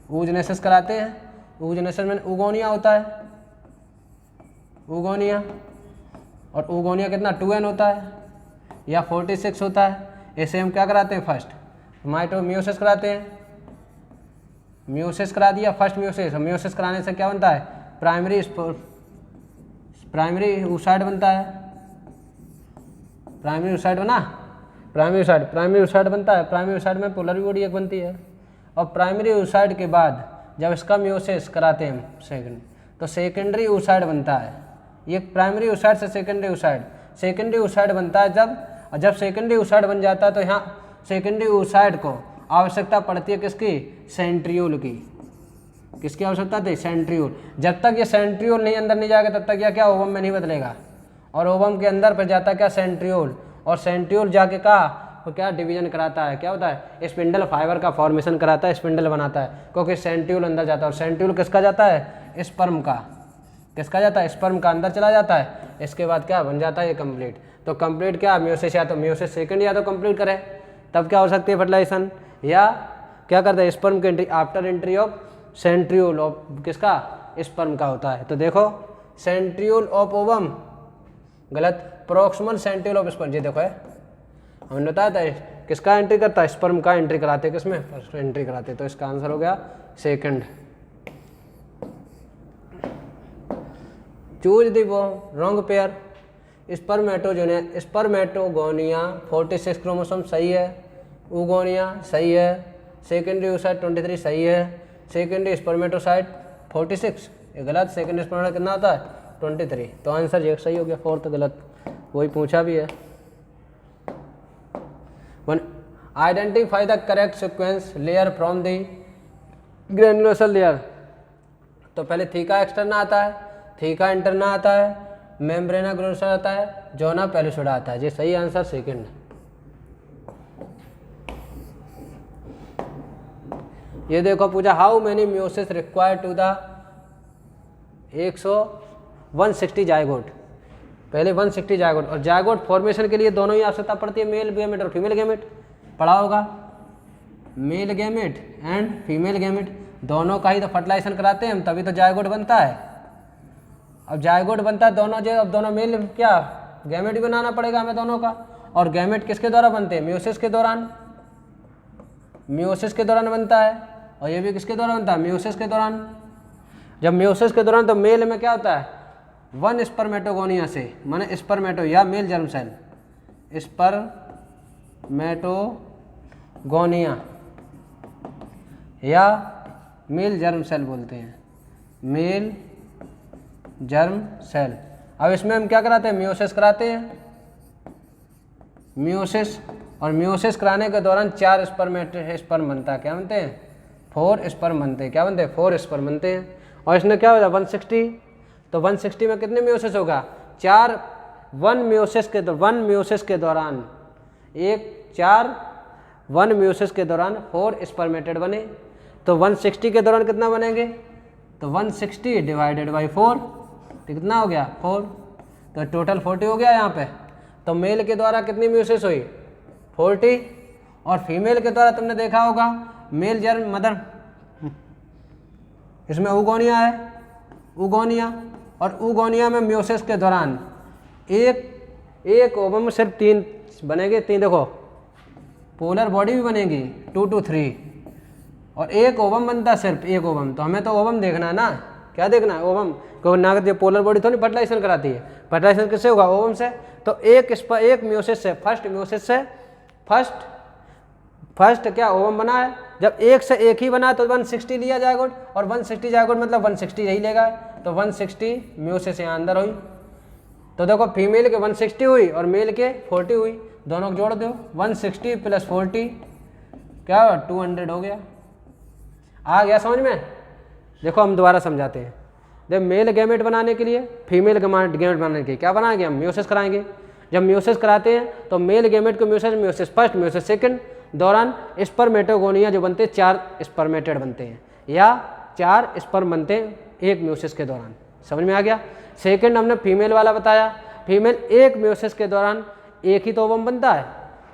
oogenesis कराते हैं। oogenesis में उगोनिया होता है, उगोनिया, और उगोनिया कितना 2n होता है या 46 होता है। इसे हम क्या कराते हैं, फर्स्ट माइटोमियोसिस कराते हैं। मियोसिस करा दिया, फर्स्ट मियोसिस कराने से क्या बनता है, प्राइमरी oocyte बनता है, प्राइमरी oocyte बना, प्राइमरी oocyte बनता है। प्राइमरी oocyte में पोलर बॉडी एक बनती है। और प्राइमरी oocyte के बाद जब इसका मियोसिस कराते हैं हम सेकेंड, तो सेकेंडरी oocyte बनता है। ये प्राइमरी oocyte से सेकेंडरी oocyte बनता है जब सेकेंडरी oocyte बन जाता है, तो यहाँ सेकेंडरी oocyte को आवश्यकता पड़ती है किसकी, सेंट्रियोल की। किसकी आवश्यकता थी, सेंट्रियोल। जब तक ये सेंट्रियोल नहीं अंदर नहीं जाएगा तब तक यह क्या ओवम में नहीं बदलेगा, और ओवम के अंदर फिर जाता है क्या, सेंट्रियोल। और सेंट्रियोल जाके कहा तो क्या डिवीजन कराता है, क्या होता है, स्पिंडल फाइबर का फॉर्मेशन कराता है, स्पिंडल बनाता है, क्योंकि सेंट्रियोल अंदर जाता है। और सेंट्रियोल किसका जाता है, स्पर्म का। किसका जाता है, स्पर्म का अंदर चला जाता है। इसके बाद क्या बन जाता है, ये कंप्लीट। तो कंप्लीट क्या, मियोसिस, या तो मियोसिस सेकंड या तो कंप्लीट करे, तब क्या हो सकती है फर्टिलाइजेशन, या क्या करता है स्पर्म की entry after entry of centriole of किसका, स्पर्म का होता है। तो देखो सेंट्रियोल ऑफ ओवम गलत, प्रोक्सिमल सेंट्रियोल ऑफ स्पर्म। ये देखो है, हमने बताया था किसका एंट्री करता है, स्पर्म का एंट्री कराते, किसमें, फर्स्ट एंट्री कराते। तो इसका आंसर हो गया second. Choose the wrong pair. Spermatogonia 46 chromosome सही है, उगोनिया सही है, सेकेंडरी oocyte 23 सही है, सेकेंडरी स्पर्मेटोसाइट 46 ये गलत, सेकेंडरी स्पर्मेटोसाइट कितना होता है 23। तो आंसर ये सही हो गया, फोर्थ गलत, वही पूछा भी है। Identify the correct sequence layer from the granulosa layer. तो पहले थीका एक्सटर्ना आता है, थीका इंटरना आता है, मेम्ब्रेना ग्रेनुलोसा आता है, जोना पेलुसिडा आता है। ये सही आंसर सेकंड। ये देखो पूछा how many meiosis required to the 160 zygote. पहले 160 जायगोट, और जायगोट फॉर्मेशन के लिए दोनों ही आवश्यकता पड़ती है, मेल गैमेट और फीमेल गैमेट। पढ़ा होगा, male gamete and female gamete दोनों का ही तो फर्टिलाइजेशन कराते हैं हम, तभी तो जायगोट बनता है। अब जायगोट बनता है दोनों, जो अब दोनों मेल क्या गैमेट भी बनाना पड़ेगा हमें दोनों का। और गैमेट किसके द्वारा बनते हैं, मियोसिस के दौरान, मियोसिस के दौरान बनता है। और ये भी किसके दौरान बनता है, मियोसिस के दौरान। जब मियोसिस के दौरान तो मेल में क्या होता है, वन स्पर्मेटोगोनिया से, माने स्पर्मेटो या मेल जर्म सेल, स्पर्मेटोगोनिया या मेल जर्म सेल बोलते हैं, मेल जर्म सेल। अब इसमें हम क्या कराते हैं, मियोसिस कराते हैं, मियोसिस। और मियोसिस कराने के दौरान 4 स्पर्म बनता है, क्या बनते हैं, 4 स्पर्म बनते हैं। क्या बनते हैं, 4 स्पर्म बनते हैं। और इसमें क्या होगा 160, तो 160 में कितने मियोसिस होगा, 4 वन म्यूसिस के दौरान वन म्यूसिस के दौरान 4 स्पर्मेटेड बने, तो 160 के दौरान कितना बनेंगे, तो 160 डिवाइडेड बाई 4 तो कितना हो गया 4, तो टोटल 40 हो गया यहाँ पे। तो मेल के द्वारा कितनी म्यूसिस हुई 40, और फीमेल के द्वारा तुमने देखा होगा मेल जर्म मदर, इसमें उगोनिया है, उगोनिया, और उगोनिया में म्यूसिस के दौरान एक ओवम में सिर्फ 3 बनेंगे, 3 देखो पोलर बॉडी भी बनेगी 2 to 3, और एक ओवम बनता है सिर्फ एक ओवम। तो हमें तो ओवम देखना है ना, क्या देखना है ओवम, क्योंकि ना पोलर बॉडी तो नहीं फर्टिलाइजेशन कराती है, फर्टिलाइजेशन किससे होगा ओवम से। तो एक म्यूसिस से फर्स्ट क्या ओवम बना है, जब एक से एक ही बना तो 160 लिया जाएगा, और 160 जाएगा मतलब 160 यही लेगा, तो 160 म्यूसिस यहाँ अंदर हुई। तो देखो फीमेल के 160 हुई और मेल के 40 हुई, दोनों को जोड़ दो 160 प्लस 40 क्या 200 हो गया। आ गया समझ में। देखो हम दोबारा समझाते हैं। जब मेल गैमेट बनाने के लिए फीमेल गैमेट बनाने के लिए क्या बनाएंगे हम, म्यूसिस कराएंगे। जब म्यूसिस कराते हैं तो मेल गैमेट को म्यूसिस फर्स्ट म्यूसिस सेकंड दौरान स्पर्मेटोगोनिया जो बनते हैं 4 स्पर्मेटेड बनते हैं, या 4 स्पर्म बनते हैं एक म्यूसिस के दौरान। समझ में आ गया। सेकंड हमने फीमेल वाला बताया, फीमेल एक म्यूसिस के दौरान एक ही तो ओवम बनता है,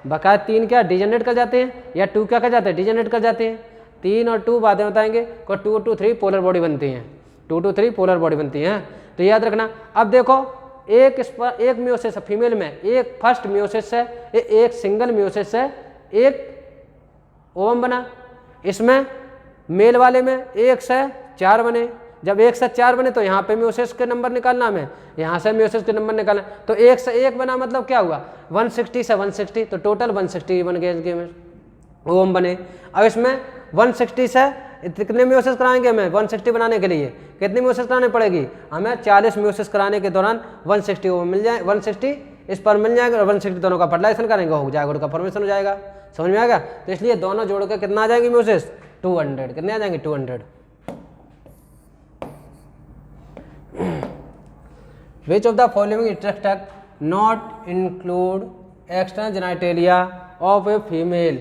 बकाया 3 क्या डिजेनरेट कर जाते हैं, या 2 क्या कर जाते हैं डिजेनरेट कर जाते हैं। 3 और 2 बातें बताएंगे, को 2 to 3 पोलर बॉडी बनती हैं, 2 to 3 पोलर बॉडी बनती हैं। तो याद रखना। अब देखो एक म्यूसिस है फीमेल में, एक फर्स्ट म्यूसिस है, एक सिंगल म्यूसिस है, एक ओवम बना। इसमें मेल वाले में 1 से 4 बने। जब 1 से 4 बने तो यहाँ पे म्यूसिस के नंबर निकालना हमें, यहाँ से म्यूसिस के नंबर निकालना। तो 1 से 1 बना मतलब क्या हुआ 160 से 160, तो टोटल 160 बन गए इसके में ओवम बने। अब इसमें 160 से कितने म्यूसिस कराएंगे हमें 160 बनाने के लिए, कितनी म्यूसिस करानी पड़ेगी हमें 40 म्यूसिस कराने के दौरान 160 ओवम मिल जाए, 160 इस पर मिल जाएगा, और 160 दोनों का फर्टिलाइजेशन करेंगे हो जाएगा, उनका फॉर्मेशन हो जाएगा। समझ में आ गया। तो इसलिए दोनों जोड़ के कितना आ जाएंगे म्यूसिस 200, कितने आ जाएंगे 200। Which of the following structure not include external genitalia of a female?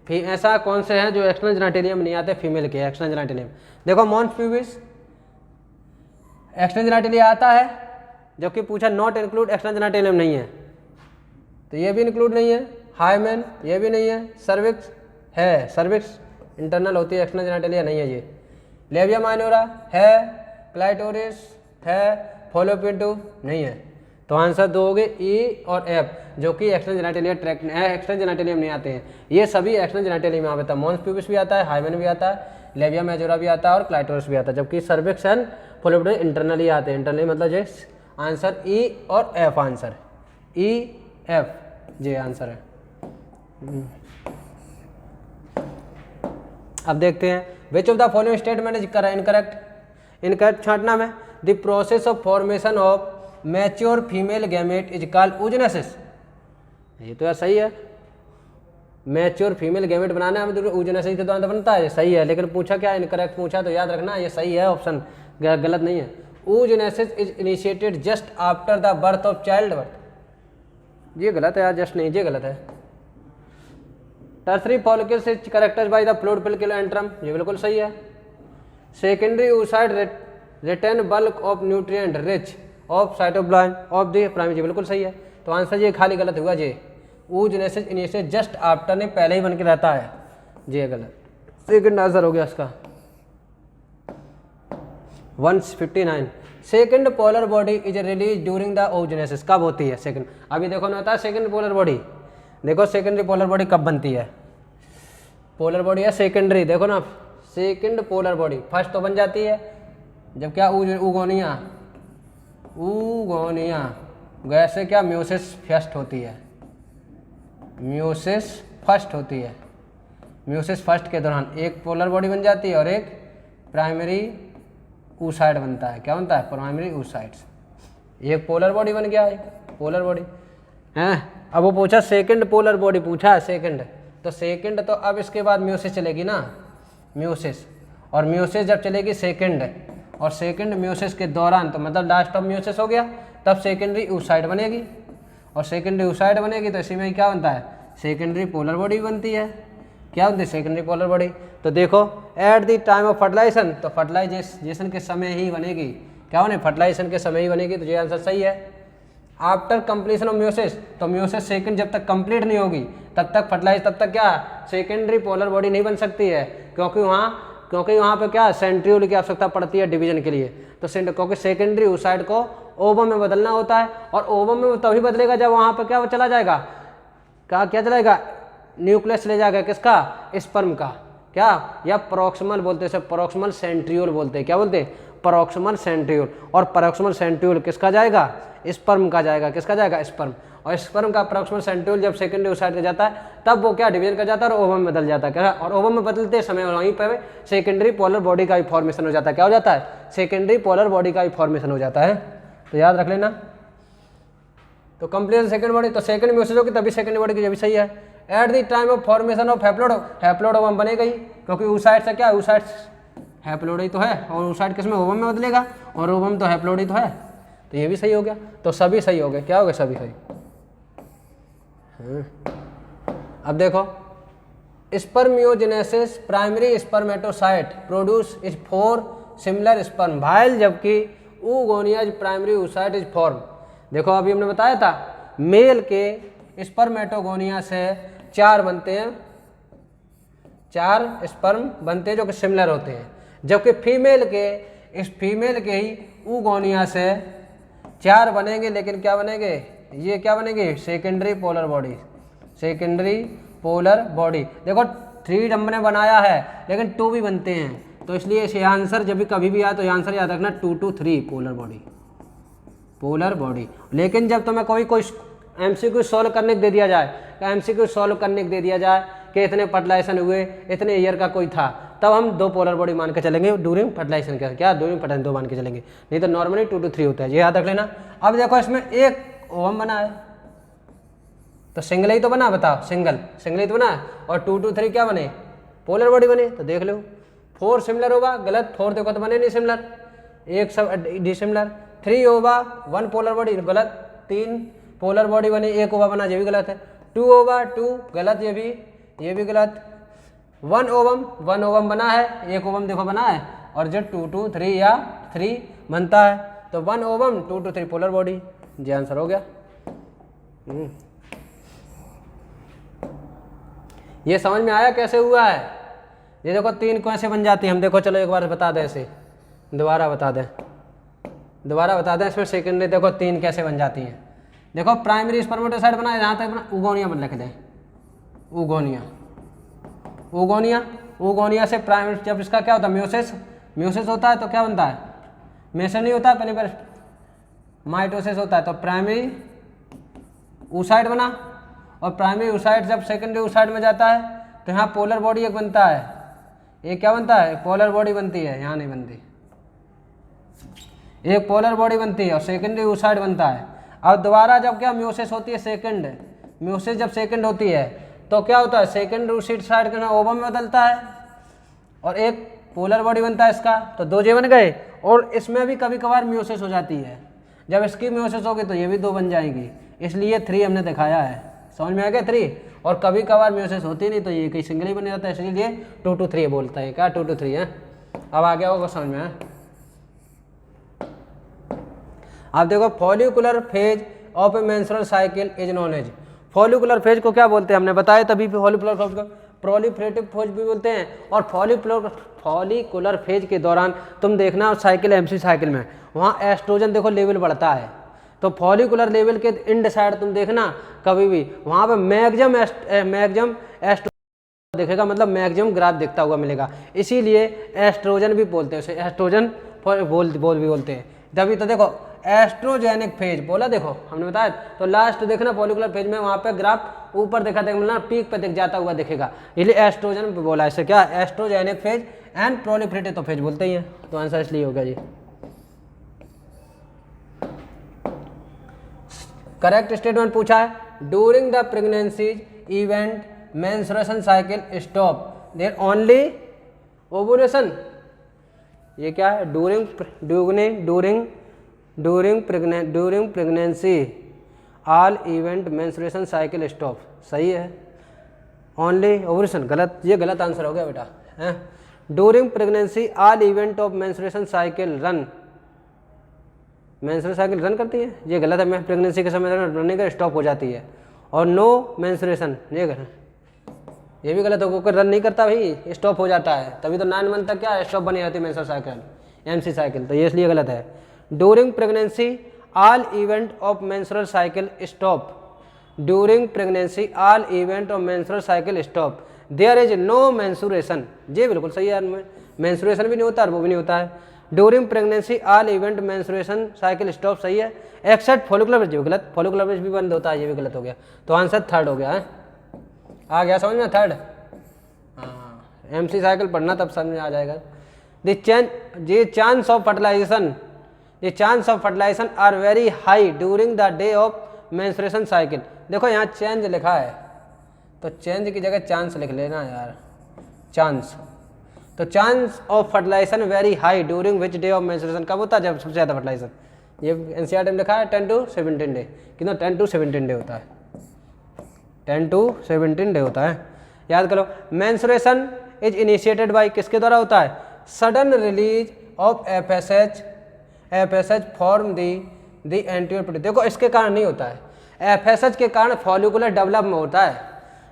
ऐसा कौन से हैं जो एक्सटर्नल जेनेटेलियम नहीं आते फीमेल के एक्सटर्नल जेनेटेलियम। देखो मॉन्स प्यूबिस एक्सटर्नल जेनेटेलिया आता है, जबकि पूछा नॉट इंक्लूड एक्सटर्नल जेनेटेलियम नहीं है, तो ये भी इंक्लूड नहीं है। हाइमेन ये भी नहीं है। सर्विक्स है, सर्विक्स इंटरनल होती है, एक्सटर्नल जेनेटेलिया नहीं है ये। लेबिया माइनोरा है, क्लाइटोरिस है, फॉलोपियन ट्यूब नहीं है। तो आंसर 2 हो गए ई और एफ, जो कि एक्सटर्नल जेनेटेलिया ट्रैक्ट एक्सटर्नल जेनेटेलियम नहीं आते हैं। ये सभी एक्सटर्नल जेनेटेलियम में आता है। मॉन्स प्यूबिस भी आता है, हाइमेन भी आता है, लेबिया मेजोरा भी आता है और क्लाइटोरिस भी आता है, जबकि सर्विक्स एंड फॉलोपियन इंटरनली आते हैं। इंटरनली मतलब जो आंसर ई और एफ, आंसर ई एफ जे आंसर है। अब देखते हैं विच of the following statement is incorrect. Incorrect छांटना में the process of formation of mature female gamete is called oogenesis। ये तो यार सही है, मैच्योर फीमेल गैमेट बनाना है oogenesis के द्वारा बनता है, ये सही है। लेकिन पूछा क्या इनकरेक्ट पूछा, तो याद रखना ये सही है, ऑप्शन गलत नहीं है। oogenesis is initiated just after the birth of child birth, ये गलत है यार, जस्ट नहीं, ये गलत है। Tertiary follicles is characterized by the fluid follicular antrum, ये बिल्कुल सही है। Secondary oocyte retain bulk of nutrient rich of cytoplasm of the primary, ये बिल्कुल सही है। तो आंसर ये खाली गलत हुआ जे। oogenesis इनिशिएटेड जस्ट आफ्टर ने पहले ही बन के रहता है, ये गलत। सेकंड आंसर हो गया इसका। 159 second polar body is release during the oogenesis, कब होती है सेकंड। अभी देखो ना होता है सेकंड पोलर बॉडी, देखो सेकेंडरी पोलर बॉडी कब बनती है। पोलर बॉडी है सेकेंडरी, देखो ना सेकंड पोलर बॉडी, फर्स्ट तो बन जाती है जब क्या उगोनिया वैसे क्या म्यूसिस फर्स्ट होती है, म्यूसिस फर्स्ट होती है। म्यूसिस फर्स्ट के दौरान एक पोलर बॉडी बन जाती है और एक प्राइमरी oocyte बनता है। क्या बनता है प्राइमरी oocytes। एक पोलर बॉडी बन गया, एक पोलर बॉडी है। अब वो पूछा सेकंड पोलर बॉडी पूछा है सेकंड, तो सेकंड तो अब इसके बाद म्यूसिस चलेगी ना, म्यूसिस, और म्यूसिस जब चलेगी सेकंड, और सेकंड म्यूसिस के दौरान तो मतलब लास्ट ऑफ म्यूसिस हो गया, तब सेकेंडरी oocyte बनेगी, और सेकेंडरी oocyte बनेगी तो इसी में क्या बनता है, सेकेंडरी पोलर बॉडी बनती है। क्या बनती है, सेकेंडरी पोलर बॉडी। तो देखो at the time of fertilization, तो फर्टिलाइजेशन के समय ही बनेगी, क्या बने, फर्टिलाइजेशन के समय ही बनेगी, तो ये आंसर सही है। आफ्टर कंप्लीशन ऑफ म्योसिस, तो म्योसिस सेकंड जब तक कंप्लीट नहीं होगी तब तक फर्टिलाइज, तब तक क्या सेकेंडरी पोलर बॉडी नहीं बन सकती है, क्योंकि वहाँ पे क्या सेंट्रियोल की आवश्यकता पड़ती है डिवीजन के लिए। तो क्योंकि सेकेंडरी oocyte को ओवम में बदलना होता है, और ओवम में तभी बदलेगा जब वहाँ पे क्या चला जाएगा, क्या चलाएगा, न्यूक्लियस ले जाएगा किसका, स्पर्म का, क्या, या प्रोक्सिमल बोलते हैं, प्रोक्सिमल सेंट्रियोल बोलते हैं, क्या बोलते हैं, प्रोक्सिमल सेंट्रियोल। और प्रोक्सिमल सेंट्रियोल किसका जाएगा, स्पर्म का जाएगा, किसका जाएगा, स्पर्म। और स्पर्म का प्रोक्सिमल सेंट्रियोल जब सेकेंडरी oocyte में जाता है तब वो क्या डिवीजन कर जाता है और ओवम में बदल जाता है, क्या, और ओवम में बदलते समय वहीं पर सेकेंडरी पोलर बॉडी का भी फॉर्मेशन हो जाता है, क्या हो जाता है, सेकेंडरी पोलर बॉडी का भी फॉर्मेशन हो जाता है। तो याद रख लेना। तो कंप्लीट सेकेंड बॉडी, तो सेकेंड म्योसिस होगी तभी सेकेंड बॉडी की, ये भी सही है। At the time of formation of haploid ovum बनेगा ही, क्योंकि oocyte से क्या है, oocyte हैप्लोइड ही तो है, और oocyte किसमें, ओवम में बदलेगा, और ओवम तो हैप्लोइड ही तो है, तो ये भी सही हो गया। तो सभी सही हो गए, क्या हो गए, सभी सही। अब देखो spermiogenesis, primary spermatocyte produce is 4 similar sperm while जबकि oogonia primary oocyte is form. देखो अभी हमने बताया था मेल के स्पर्मेटोगोनिया से 4 बनते हैं, 4 स्पर्म बनते हैं जो कि सिमिलर होते हैं, जबकि फीमेल के ही oogonia से 4 बनेंगे, लेकिन क्या बनेंगे, ये क्या बनेंगे, secondary polar body, secondary polar body. देखो 3 हमने बनाया है लेकिन 2 भी बनते हैं, तो इसलिए इसे आंसर जब भी कभी भी आए तो ये आंसर याद रखना 2 to 3 पोलर बॉडी। लेकिन जब तुम्हें कोई MCQ सॉल्व करने को दे दिया जाए, MCQ सॉल्व करने को दे दिया जाए कि इतने फर्टिलाइजेशन हुए, इतने ईयर का कोई था, तब हम 2 पोलर बॉडी मान के चलेंगे ड्यूरिंग फर्टिलाइजेशन के, क्या ड्यूरिंग फर्टिलाइजेशन 2 मान के चलेंगे, नहीं तो नॉर्मली 2 to 3 होता है, ये याद रख लेना। अब देखो इसमें एक ओवम बना है, तो सिंगल ही तो बना, बताओ, सिंगल ही तो बना, और 2 to 3 क्या बने, पोलर बॉडी बने। तो देख लो 4 सिमिलर होगा, गलत, 4 देखो तो बने नहीं सिमिलर, 1 सब डिसिमिलर। 3 होगा 1 पोलर बॉडी, गलत, 3 पोलर बॉडी बनी, 1 ओवा बना, ये भी गलत है। 2 होगा 2, गलत, ये भी गलत। 1 ओवम बना है, 1 ओवम देखो बना है, और जो 2 to 3 या 3 बनता है, तो 1 ओवम 2 to 3 पोलर बॉडी, ये आंसर हो गया। ये समझ में आया कैसे हुआ है, ये देखो 3 कैसे बन जाती है, हम देखो चलो एक बार बता दें, ऐसे दोबारा बता दें इसमें सेकेंडरी देखो 3 कैसे बन जाती हैं। देखो प्राइमरी स्पर्मेटोसाइट बना है, जहाँ तक बना oogonia बन लिख दें, oogonia से प्राइमरी, जब इसका क्या होता है, म्योसिस होता है तो क्या बनता है, मेसन नहीं होता है, पहले बार माइटोसिस होता है, तो प्राइमरी oocyte बना, और प्राइमरी oocyte जब सेकेंडरी oocyte में जाता है तो यहाँ पोलर बॉडी एक बनता है, एक क्या बनता है, पोलर बॉडी बनती है, यहाँ नहीं बनती, एक पोलर बॉडी बनती है और सेकेंडरी oocyte बनता है। अब दोबारा जब क्या म्योसिस होती है, म्योसिस जब सेकेंड होती है तो क्या होता है, सेकेंडरी oocyte का ओवम में बदलता है और एक पोलर बॉडी बनता है इसका, तो 2 जे बन गए। और इसमें भी कभी कभार म्योसिस हो जाती है, जब इसकी म्योसिस होगी तो ये भी 2 बन जाएंगी, इसलिए 3 हमने दिखाया है, समझ में आ गया 3। और कभी कभार म्योसिस होती नहीं तो ये कहीं सिंगल ही बन जाता है, इसलिए 2 to 3 बोलता है, क्या 2 to 3 है। अब आ गया होगा समझ में। आप देखो follicular phase of a menstrual cycle is known as, follicular phase को क्या बोलते हैं, हमने बताया तभी फॉलिकुलर फेज को प्रोलिफरेटिव फेज भी बोलते हैं। और फॉलिकुलर फेज के दौरान तुम देखना साइकिल MC साइकिल में वहाँ एस्ट्रोजन देखो लेवल बढ़ता है, तो फॉलिकुलर लेवल के इंड साइड तुम देखना कभी भी वहाँ पे मैक्सिमम एस्ट्रोजन देखेगा, मतलब मैक्सिमम ग्राफ दिखता हुआ मिलेगा, इसीलिए एस्ट्रोजन भी बोलते हैं उसे, एस्ट्रोजन बोल भी बोलते हैं। तभी तो देखो एस्ट्रोजेनिक फेज बोला, देखो हमने बताया, तो लास्ट देखना फॉलिकुलर फेज में वहाँ पे ग्राफ ऊपर दिखा देगा, मतलब पीक पे दिख जाता हुआ दिखेगा, इसलिए एस्ट्रोजन बोला इसे, क्या एस्ट्रोजेनिक फेज एंड प्रोलिफरेटिव तो फेज बोलते ही हैं, तो आंसर इसलिए हो गया जी। करेक्ट स्टेटमेंट पूछा है, during the pregnancy event menstruation cycle stop there only ovulation, ये क्या है, during during pregnancy all event menstruation cycle stop, सही है। ओनली ओवुलेशन गलत, ये गलत आंसर हो गया बेटा हैं। During pregnancy all event of menstruation cycle run, menstruation cycle run करती है, ये गलत है। मैं प्रेगनेंसी के समय रनिंग का स्टॉप हो जाती है। और नो मेंस्ट्रुएशन, ये गलत, ये भी गलत हो, क्योंकि रन नहीं करता भाई, स्टॉप हो जाता है, तभी तो 9 मंथ तक क्या स्टॉप बनी रहती है मेंस्ट्रुअल साइकिल, एमसी साइकिल, तो ये इसलिए गलत है। During pregnancy all event of menstrual cycle stop, during pregnancy all event of menstrual cycle stop, there is no menstruation, ये बिल्कुल सही है। मेंस्ट्रुएशन भी नहीं होता और वो भी नहीं होता है। During pregnancy all event menstruation cycle stop, सही है। एक्सेप्ट फॉलिकुलर ब्लीडिंग, ये गलत, फॉलिकुलर ब्लीडिंग भी बंद होता है, ये भी गलत हो गया। तो आंसर थर्ड हो गया है, आ गया समझ में, थर्ड। हाँ, एमसी साइकिल पढ़ना तब समझ में आ जाएगा। The chance of fertilization, the chance of fertilization are very high during the day of menstruation cycle. देखो यहाँ चेंज लिखा है, तो चेंज की जगह चांस लिख लेना यार, चांस। तो chance of fertilization very high during which day of menstruation, कब होता है जब सबसे ज़्यादा फर्टिलाइजेशन, ये एनसीईआरटी में लिखा है 10 to 17 डे, कितना 10 to 17 डे होता है, 10 to 17 डे होता है, याद करो। मेंस्ट्रुएशन इज इनिशिएटेड बाय, किसके द्वारा होता है, sudden release of FSH form the anterior protein. देखो इसके कारण नहीं होता है, एफएसएच के कारण फॉलिकुलर डेवलपमेंट होता है,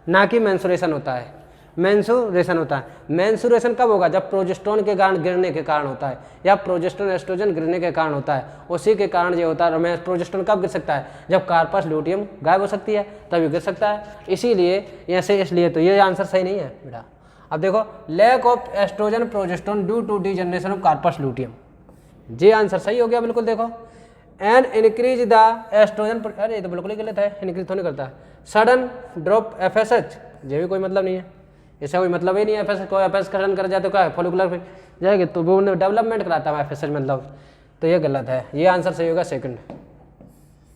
ना कि मेंस्ट्रुएशन होता है। मेंस्ट्रुएशन होता है, मेंस्ट्रुएशन कब होगा, जब प्रोजेस्टेरोन के कारण गिरने के कारण होता है, या प्रोजेस्टेरोन एस्ट्रोजन गिरने के कारण होता है, उसी के कारण ये होता है। और प्रोजेस्टेरोन कब गिर सकता है, जब कार्पस ल्यूटियम गायब हो सकती है तभी गिर सकता है, इसीलिए ऐसे, इसलिए तो ये आंसर सही नहीं है बेटा। अब देखो, lack of oestrogen progesterone due to degeneration of corpus luteum, ये आंसर सही हो गया बिल्कुल। देखो, एंड इंक्रीज द एस्ट्रोजन, अरे ये तो बिल्कुल ही गलत है, इंक्रीज तो नहीं करता है। सडन ड्रॉप एफएसएच, ये भी कोई मतलब नहीं है, इसका कोई मतलब ही नहीं है। एफएसएच कोई एफएस करन कर जाए तो क्या है, फॉलिकुलर पे जाएगी तो वो डेवलपमेंट कराता है एफएसएच मतलब, तो ये गलत है, ये आंसर सही होगा सेकंड।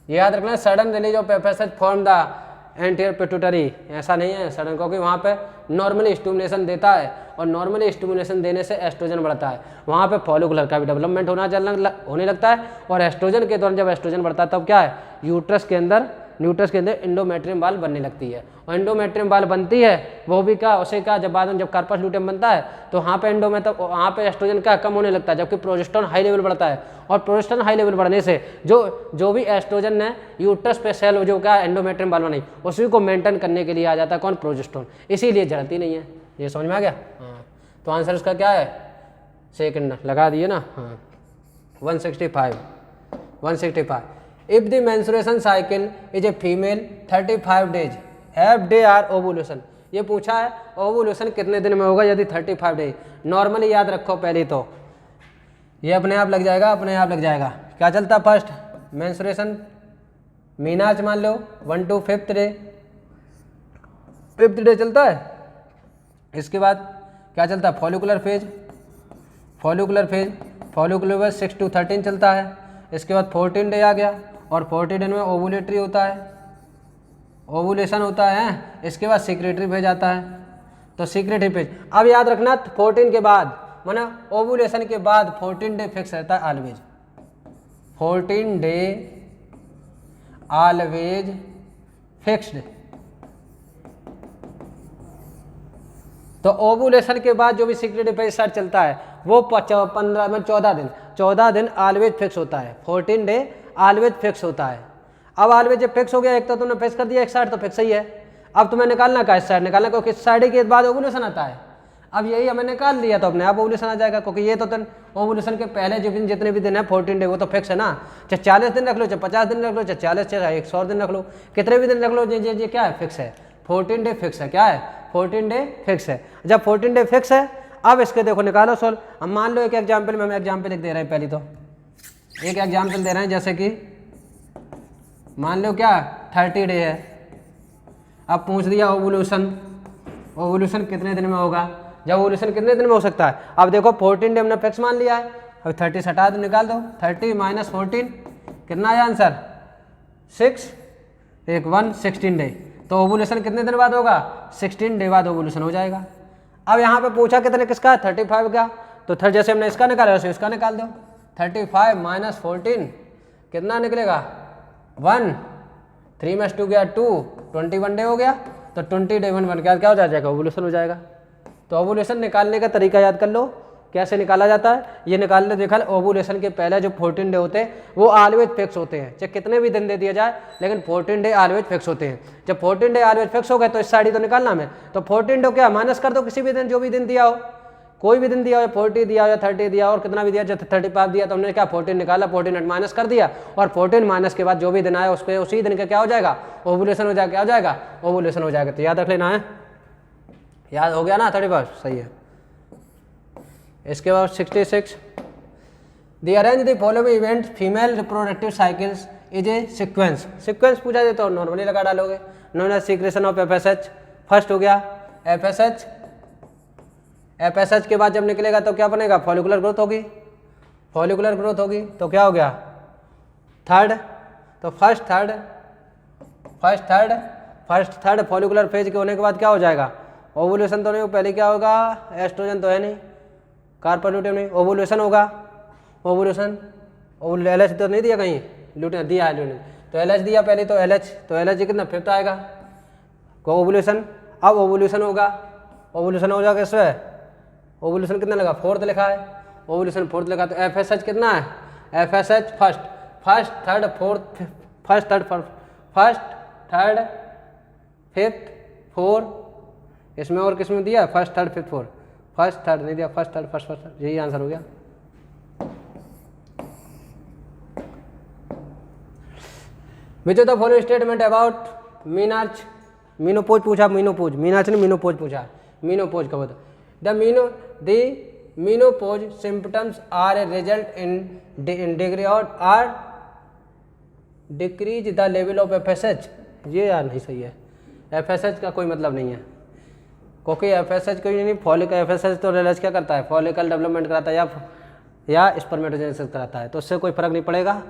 ये याद रखना, sudden release of FSH form the anterior pituitary, ऐसा नहीं है सडन, क्योंकि वहाँ पे नॉर्मली स्टिमुलेशन देता है, और नॉर्मली स्टिमुलेशन देने से एस्ट्रोजन बढ़ता है, वहाँ पे फॉलिकुलर का भी डेवलपमेंट होने लगता है। और एस्ट्रोजन के दौरान जब एस्ट्रोजन बढ़ता है तब क्या है, न्यूट्रस के अंदर एंडोमेट्रियम बाल बनने लगती है, और एंडोमेट्रियम बाल बनती है वो भी क्या, उसे क्या, जब बाद में जब कार्पस ल्यूटियम बनता है तो वहाँ पे वहाँ पे एस्ट्रोजन का कम होने लगता है, जबकि प्रोजेस्टेरोन हाई लेवल बढ़ता है। और प्रोजेस्टेरोन हाई लेवल बढ़ने से जो भी एस्ट्रोजन ने यूट्रस पे सेल जो क्या एंडोमेट्रियम बाल बनाई, उसी को मेंटेन करने के लिए आ जाता है कौन, प्रोजेस्टेरोन, इसीलिए जड़ती नहीं है। ये समझ में आ गया, हाँ। तो आंसर उसका क्या है, सेकंड लगा दिए ना, हाँ। 165 if the menstruation cycle is a female 35 days have day are ovulation, ये पूछा है ओवुलेशन कितने दिन में होगा यदि 35 डेज। नॉर्मली याद रखो पहले तो ये अपने आप लग जाएगा, क्या चलता फर्स्ट मेंस्ट्रुएशन मीनाज मान लो 1 to 5th day, 5th day चलता है। इसके बाद क्या चलता है, फॉलिकुलर फेज 6 to 13 चलता है। इसके बाद 14 डे आ गया, और 14 डे में ओवुलेटरी होता है, ओवुलेशन होता है। इसके बाद सिक्रेटरी फेज आता है, तो सिक्रेटरी फेज। अब याद रखना 14 के बाद माना ओवुलेशन के बाद 14 डे फिक्स रहता है ऑलवेज, 14 डे ऑलवेज फिक्स्ड। तो ओवुलेशन के बाद जो भी सिक्रेटरी फेज स्टार्ट चलता है वो 14 दिन ऑलवेज फिक्स होता है, 14 डे ऑलवेज फिक्स होता है। अब ऑलवेज जब फिक्स हो गया, एक तो तुमने फिक्स कर दिया एक साइड, तो फिक्स ही है। अब तुम्हें निकालना का इस साइड निकालना, क्योंकि इस साइड के बाद ओवुलेशन आता है। अब यही हमें निकाल लिया तो अपने आप ओवुलेशन आ जाएगा, क्योंकि ये तो ओवुलेशन के पहले जितने भी दिन है 14 डे वो तो फिक्स है ना, चाहे 40 दिन रख लो, चाहे 50 दिन रख लो, चाहे 40 चाहे 100 दिन रख लो, कितने भी दिन रख लो, ये क्या है, फिक्स है। 14 डे फिक्स है, क्या है, 14 डे फिक्स है। जब 14 डे फिक्स है, अब इसके देखो निकालो सोल्व। हम मान लो एक एग्जाम्पल में हम एग्जाम्पल लिख दे रहे हैं, पहले तो एक एग्जाम्पल दे रहे हैं, जैसे कि मान लो क्या 30 डे है। अब पूछ दिया ओवुलेशन कितने दिन में होगा, जब ओवुलेशन कितने दिन में हो सकता है। अब देखो 14 डे हमने फिक्स मान लिया है, अब 30 हटा दो, निकाल दो, 30 - 14 कितना आया आंसर 6, 16 डे। तो ओवुलेशन कितने दिन बाद होगा, 16 डे बाद ओवुलेशन हो जाएगा। अब यहाँ पे पूछा कितने किसका, 35 का, तो जैसे हमने इसका निकाला वैसे इसका निकाल दो, 35 - 14 कितना निकलेगा 1, 3 में 2 गया 2, 21 डे हो गया, तो 20 डे 1 क्या क्या हो जाएगा, ओवुलेशन हो जाएगा। तो ओवुलेशन निकालने का तरीका याद कर लो, कैसे निकाला जाता है। ये निकालने देखा, ओवुलेशन के पहले जो 14 डे होते हैं वो ऑलवेज फिक्स होते हैं, चाहे कितने भी दिन दे दिया जाए, लेकिन 14 डे ऑलवेज फिक्स होते हैं। जब 14 डे ऑलवेज फिक्स हो गए तो इस साइड ही तो निकालना हमें, तो 14 डे क्या माइनस कर दो किसी भी दिन, जो भी दिन दिया हो, कोई भी दिन दिया हो, 40 दिया हो या 30 दिया और कितना भी दिया, जब 35 दिया तो हमने क्या 14 निकाला, 14 माइनस कर दिया, और 14 माइनस के बाद जो भी दिन आया उसको उसी दिन का क्या हो जाएगा, ओवुलेशन हो जाएगा। क्या हो जाएगा, ओवुलेशन हो जाएगा। तो याद रख लेना है, याद हो गया ना 35, सही है। इसके बाद 66, the arrange the following event female reproductive cycles is a sequence. Sequence पूछा जाए तो नॉर्मली लगा डालोगे, non secretion of FSH first हो गया FSH, FSH के बाद जब निकलेगा तो क्या बनेगा, फॉलिकुलर ग्रोथ होगी, फॉलिकुलर ग्रोथ होगी तो क्या हो गया थर्ड, तो फर्स्ट थर्ड फॉलिकुलर फेज के होने के बाद क्या हो जाएगा, ओवुलेशन तो नहीं हो, पहले क्या होगा, एस्ट्रोजन तो है नहीं, कार्पोल्यूटिन नहीं, ओवुलेशन होगा, ओवुलेशन LH तो नहीं दिया कहीं, ल्यूटिन दिया है ल्यूटिन, तो LH दिया पहले, तो LH कितना फिफ्थ आएगा ओवुलेशन। अब ओवुलेशन होगा, ओवुलेशन हो जाएगा इसमें, ओवुलेशन कितना लगा, फोर्थ लिखा है, ओवुलेशन फोर्थ लिखा, तो FSH कितना है, FSH first third fifth fourth, इसमें और किसमें दिया, first third fifth fourth, first third नहीं दिया, फर्स्ट थर्ड, यही आंसर हो गया। Which of the following statement about menopause पूछा, मीनोपोज नहीं मीनोपोज पूछा, मीनोपोज का बता, the menopause symptoms are a result in degree और are decrease the level of FSH। ये यार नहीं सही है, FSH का कोई मतलब नहीं है, क्योंकि FSH कोई नहीं, फॉलिकल FSH तो LH क्या करता है, फॉलिकल डेवलपमेंट कराता है या स्पर्मेटोजेनेसिस कराता है, तो उससे कोई फर्क नहीं पड़ेगा।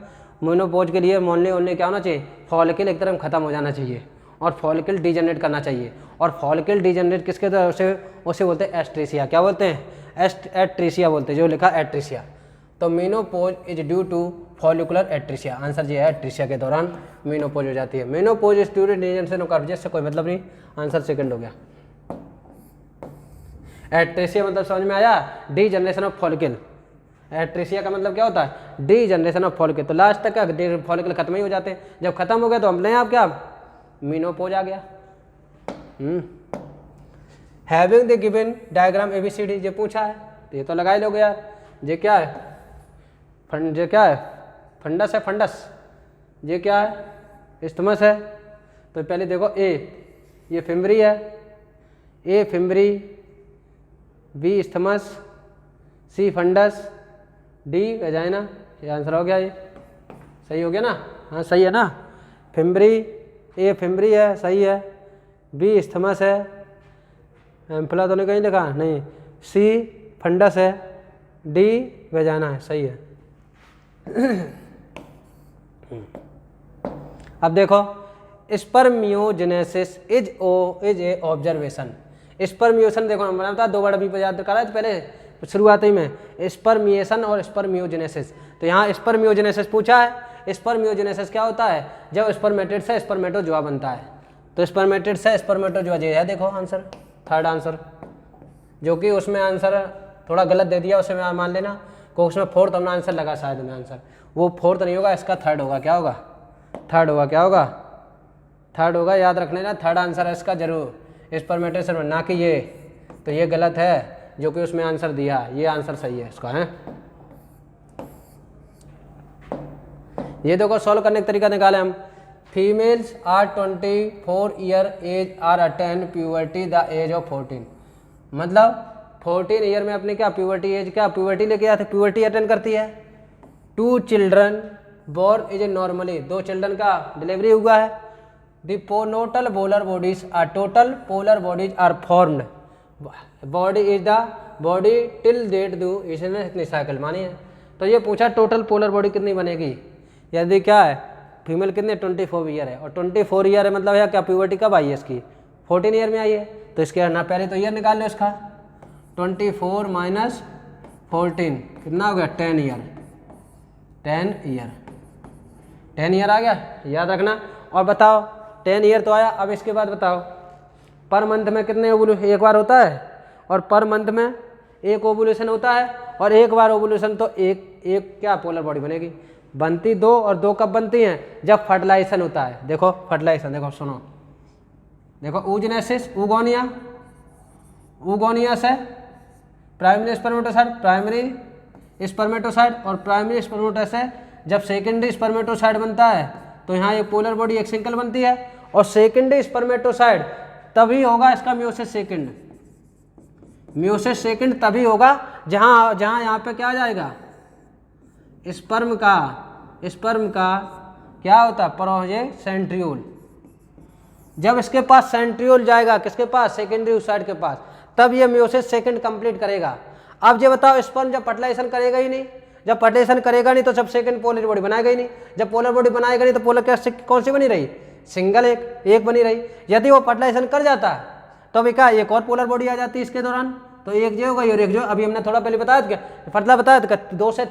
मोनोपोज के लिए मोनली क्या होना चाहिए, फॉलिकल एक तरफ खत्म हो जाना चाहिए और फॉलिकल डिजेनरेट करना चाहिए, और फॉलिकल डिजेनरेट किसके तरफ उसे बोलते हैं एस्ट्रेसिया, क्या बोलते हैं एट्रेसिया बोलते हैं, जो लिखा एट्रेसिया। तो menopause is due to follicular atresia, answer ये है, एट्रेसिया के दौरान मीनोपोज हो जाती है। Menopause is due to degeneration of carbogenesis से कोई मतलब नहीं, आंसर सेकंड हो गया। एट्रेसिया मतलब समझ में आया, D generation of follicle, atresia का मतलब क्या होता है, डी जनरेशन ऑफ फॉलिकल, तो लास्ट तक क्या फॉलिकल खत्म ही हो जाते हैं, जब खत्म हो गया तो हमने आप क्या मीनोपोज आ गया। Having the given diagram ABCD ये पूछा है, तो ये तो लगा ही लोगे यार, ये क्या है, फंडस है, फंडस, ये क्या है, इस्थमस है, तो पहले देखो ये फिम्बरी है, A fimbriae, B isthmus, C fundus, D vagina, ये आंसर हो गया, ये सही हो गया ना, हाँ सही है ना, A फिम्बरी है, सही है, B इस्थमस है, एम्फला तो नहीं कहीं लिखा नहीं, C फंडस है, D वेजाइना है, सही है। अब देखो स्पर्मियोजेनेसिस इज ए ऑब्जर्वेशन, स्पर्मियोशन देखो हम बनाता 2 बड़ा B याद करा पहले शुरुआत ही में, स्पर्मिएशन और स्पर्मियोजेनेसिस, तो यहाँ स्पर्मियोजेनेसिस पूछा है। स्पर्मियोजेनेसिस क्या होता है, जब स्पर्मेटिड से स्पर्मेटोजोआ बनता है, तो स्पर्मेटिड से स्पर्मेटोजोआ ये है, देखो आंसर, थर्ड आंसर, जो कि उसमें आंसर थोड़ा गलत दे दिया, उसे मान लेना, को उसमें फोर्थ हमने आंसर लगा शायद में, आंसर वो फोर्थ नहीं होगा, इसका थर्ड होगा, क्या होगा, थर्ड होगा, क्या होगा, थर्ड होगा, याद रखने ना, थर्ड आंसर है इसका जरूर, स्पर्मेटिड से ना कि ये, तो ये गलत है जो कि उसमें आंसर दिया, ये आंसर सही है इसका है। ये देखो सॉल्व करने का तरीका निकाले हम, females are 24 year age are attend puberty the age of 14, मतलब 14 ईयर में अपने क्या प्यूबर्टी एज, क्या प्यूबर्टी लेके आते, प्यूबर्टी अटेंड करती है। 2 children born is a normally, 2 children का डिलीवरी हुआ है। The total polar bodies are formed, body is the body till date दू इसने इतनी साइकिल मानी है, तो ये पूछा टोटल पोलर बॉडी कितनी बनेगी, यदि क्या है फीमेल कितने 24 ईयर है, और 24 ईयर है मतलब है क्या प्यूबर्टी कब आई है इसकी, 14 ईयर में आई है, तो इसके ना पहले तो ईयर निकाल लो इसका, 24 माइनस 14 कितना हो गया 10 ईयर, 10 ईयर आ गया, याद रखना। और बताओ 10 ईयर तो आया, अब इसके बाद बताओ पर मंथ में कितने ओवुलेशन एक बार होता है, और पर मंथ में एक ओवुलेशन होता है, और एक बार ओवुलेशन तो एक क्या पोलर बॉडी बनेगी, बनती 2, और 2 कब बनती हैं, जब फर्टिलाइजेशन होता है। देखो फर्टिलाइजेशन, देखो सुनो, देखो oogenesis, oogonia, oogonia से प्राइमरी स्पर्मेटोसाइड, और प्राइमरी स्पर्मेटोसाइड से जब सेकेंडरी स्पर्मेटोसाइड बनता है तो यहाँ ये पोलर बॉडी एक सिंगल बनती है, और सेकेंडरी स्पर्मेटोसाइड तभी होगा इसका म्योसिस सेकेंड। म्योसिस सेकेंड तभी होगा जहाँ यहाँ पे क्या आ जाएगा, स्पर्म का क्या होता है, प्रोजेसेंट्रियोल। जब इसके पास सेंट्रियोल जाएगा, किसके पास, सेकेंडरी साइड के पास, तब ये म्योसिस सेकंड कंप्लीट करेगा। अब ये बताओ स्पर्म जब फर्टिलाइजेशन करेगा ही नहीं, जब फर्टिलाइजेशन करेगा नहीं तो जब सेकंड पोलर बॉडी बनाएगा ही नहीं, जब पोलर बॉडी बनाएगा नहीं तो पोलर क्या कौन सी बनी रही, सिंगल एक बनी रही। यदि वो फर्टिलाइजेशन कर जाता तो अभी क्या एक और पोलर बॉडी आ जाती है इसके दौरान, तो एक जो होगा और एक जो, अभी हमने थोड़ा पहले बताया था फर्टिला बताया था 2 से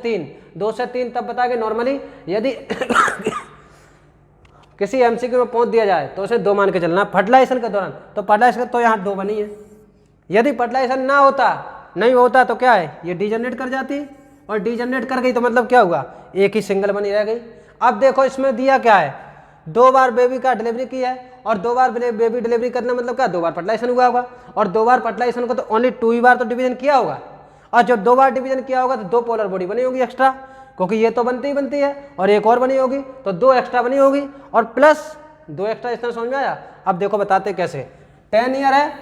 3 तब बता के नॉर्मली यदि किसी एमसीक्यू में पहुंच दिया जाए तो उसे 2 मान के चलना फर्टिलाइजेशन के दौरान, तो फर्टिलाइजेशन तो यहाँ 2 बनी है। यदि फर्टिलाइजेशन नहीं होता तो क्या है, ये डीजनरेट कर जाती, और डीजनरेट कर गई तो मतलब क्या हुआ, एक ही सिंगल बनी रह गई। अब देखो इसमें दिया क्या है, 2 बार बेबी का डिलीवरी की है, और 2 बार बेबी डिलीवरी करना मतलब क्या, 2 बार फर्टिलाइजेशन हुआ होगा, और 2 बार फर्टिलाइजेशन को तो ओनली 2 ही बार तो डिवीजन किया होगा, और जब 2 बार डिवीजन किया होगा तो 2 पोलर बॉडी बनी होगी एक्स्ट्रा, क्योंकि ये तो बनती ही बनती है, और एक और बनी होगी तो 2 एक्स्ट्रा बनी होगी, और प्लस 2 एक्स्ट्रा। इतना समझ में आया। अब देखो बताते कैसे, 10 ईयर है,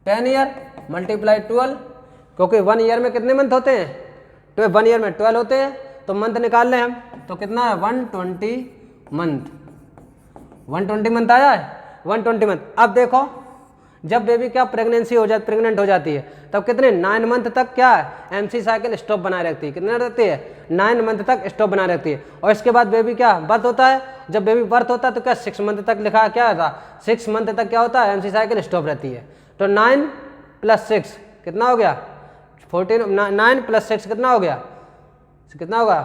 10 ईयर मल्टीप्लाई 12, क्योंकि 1 ईयर में कितने मंथ होते हैं, तो 1 ईयर में 12 होते हैं, तो मंथ निकाल लें हम, तो कितना है 120 मंथ, 120 मंथ आया है, 120 मंथ। अब देखो जब बेबी क्या प्रेग्नेंट हो जाती है तब कितने 9 मंथ तक क्या है एमसी साइकिल स्टॉप बनाए रखती है, कितने रहती है 9 मंथ तक स्टॉप बनाए रखती है। और इसके बाद बेबी क्या बर्थ होता है, जब बेबी बर्थ होता है तो क्या 6 मंथ तक लिखा क्या था, 6 मंथ तक क्या होता है एमसी साइकिल स्टॉप रहती है। तो 9 + 6 कितना हो गया 14, 9 + 6 कितना हो गया, कितना होगा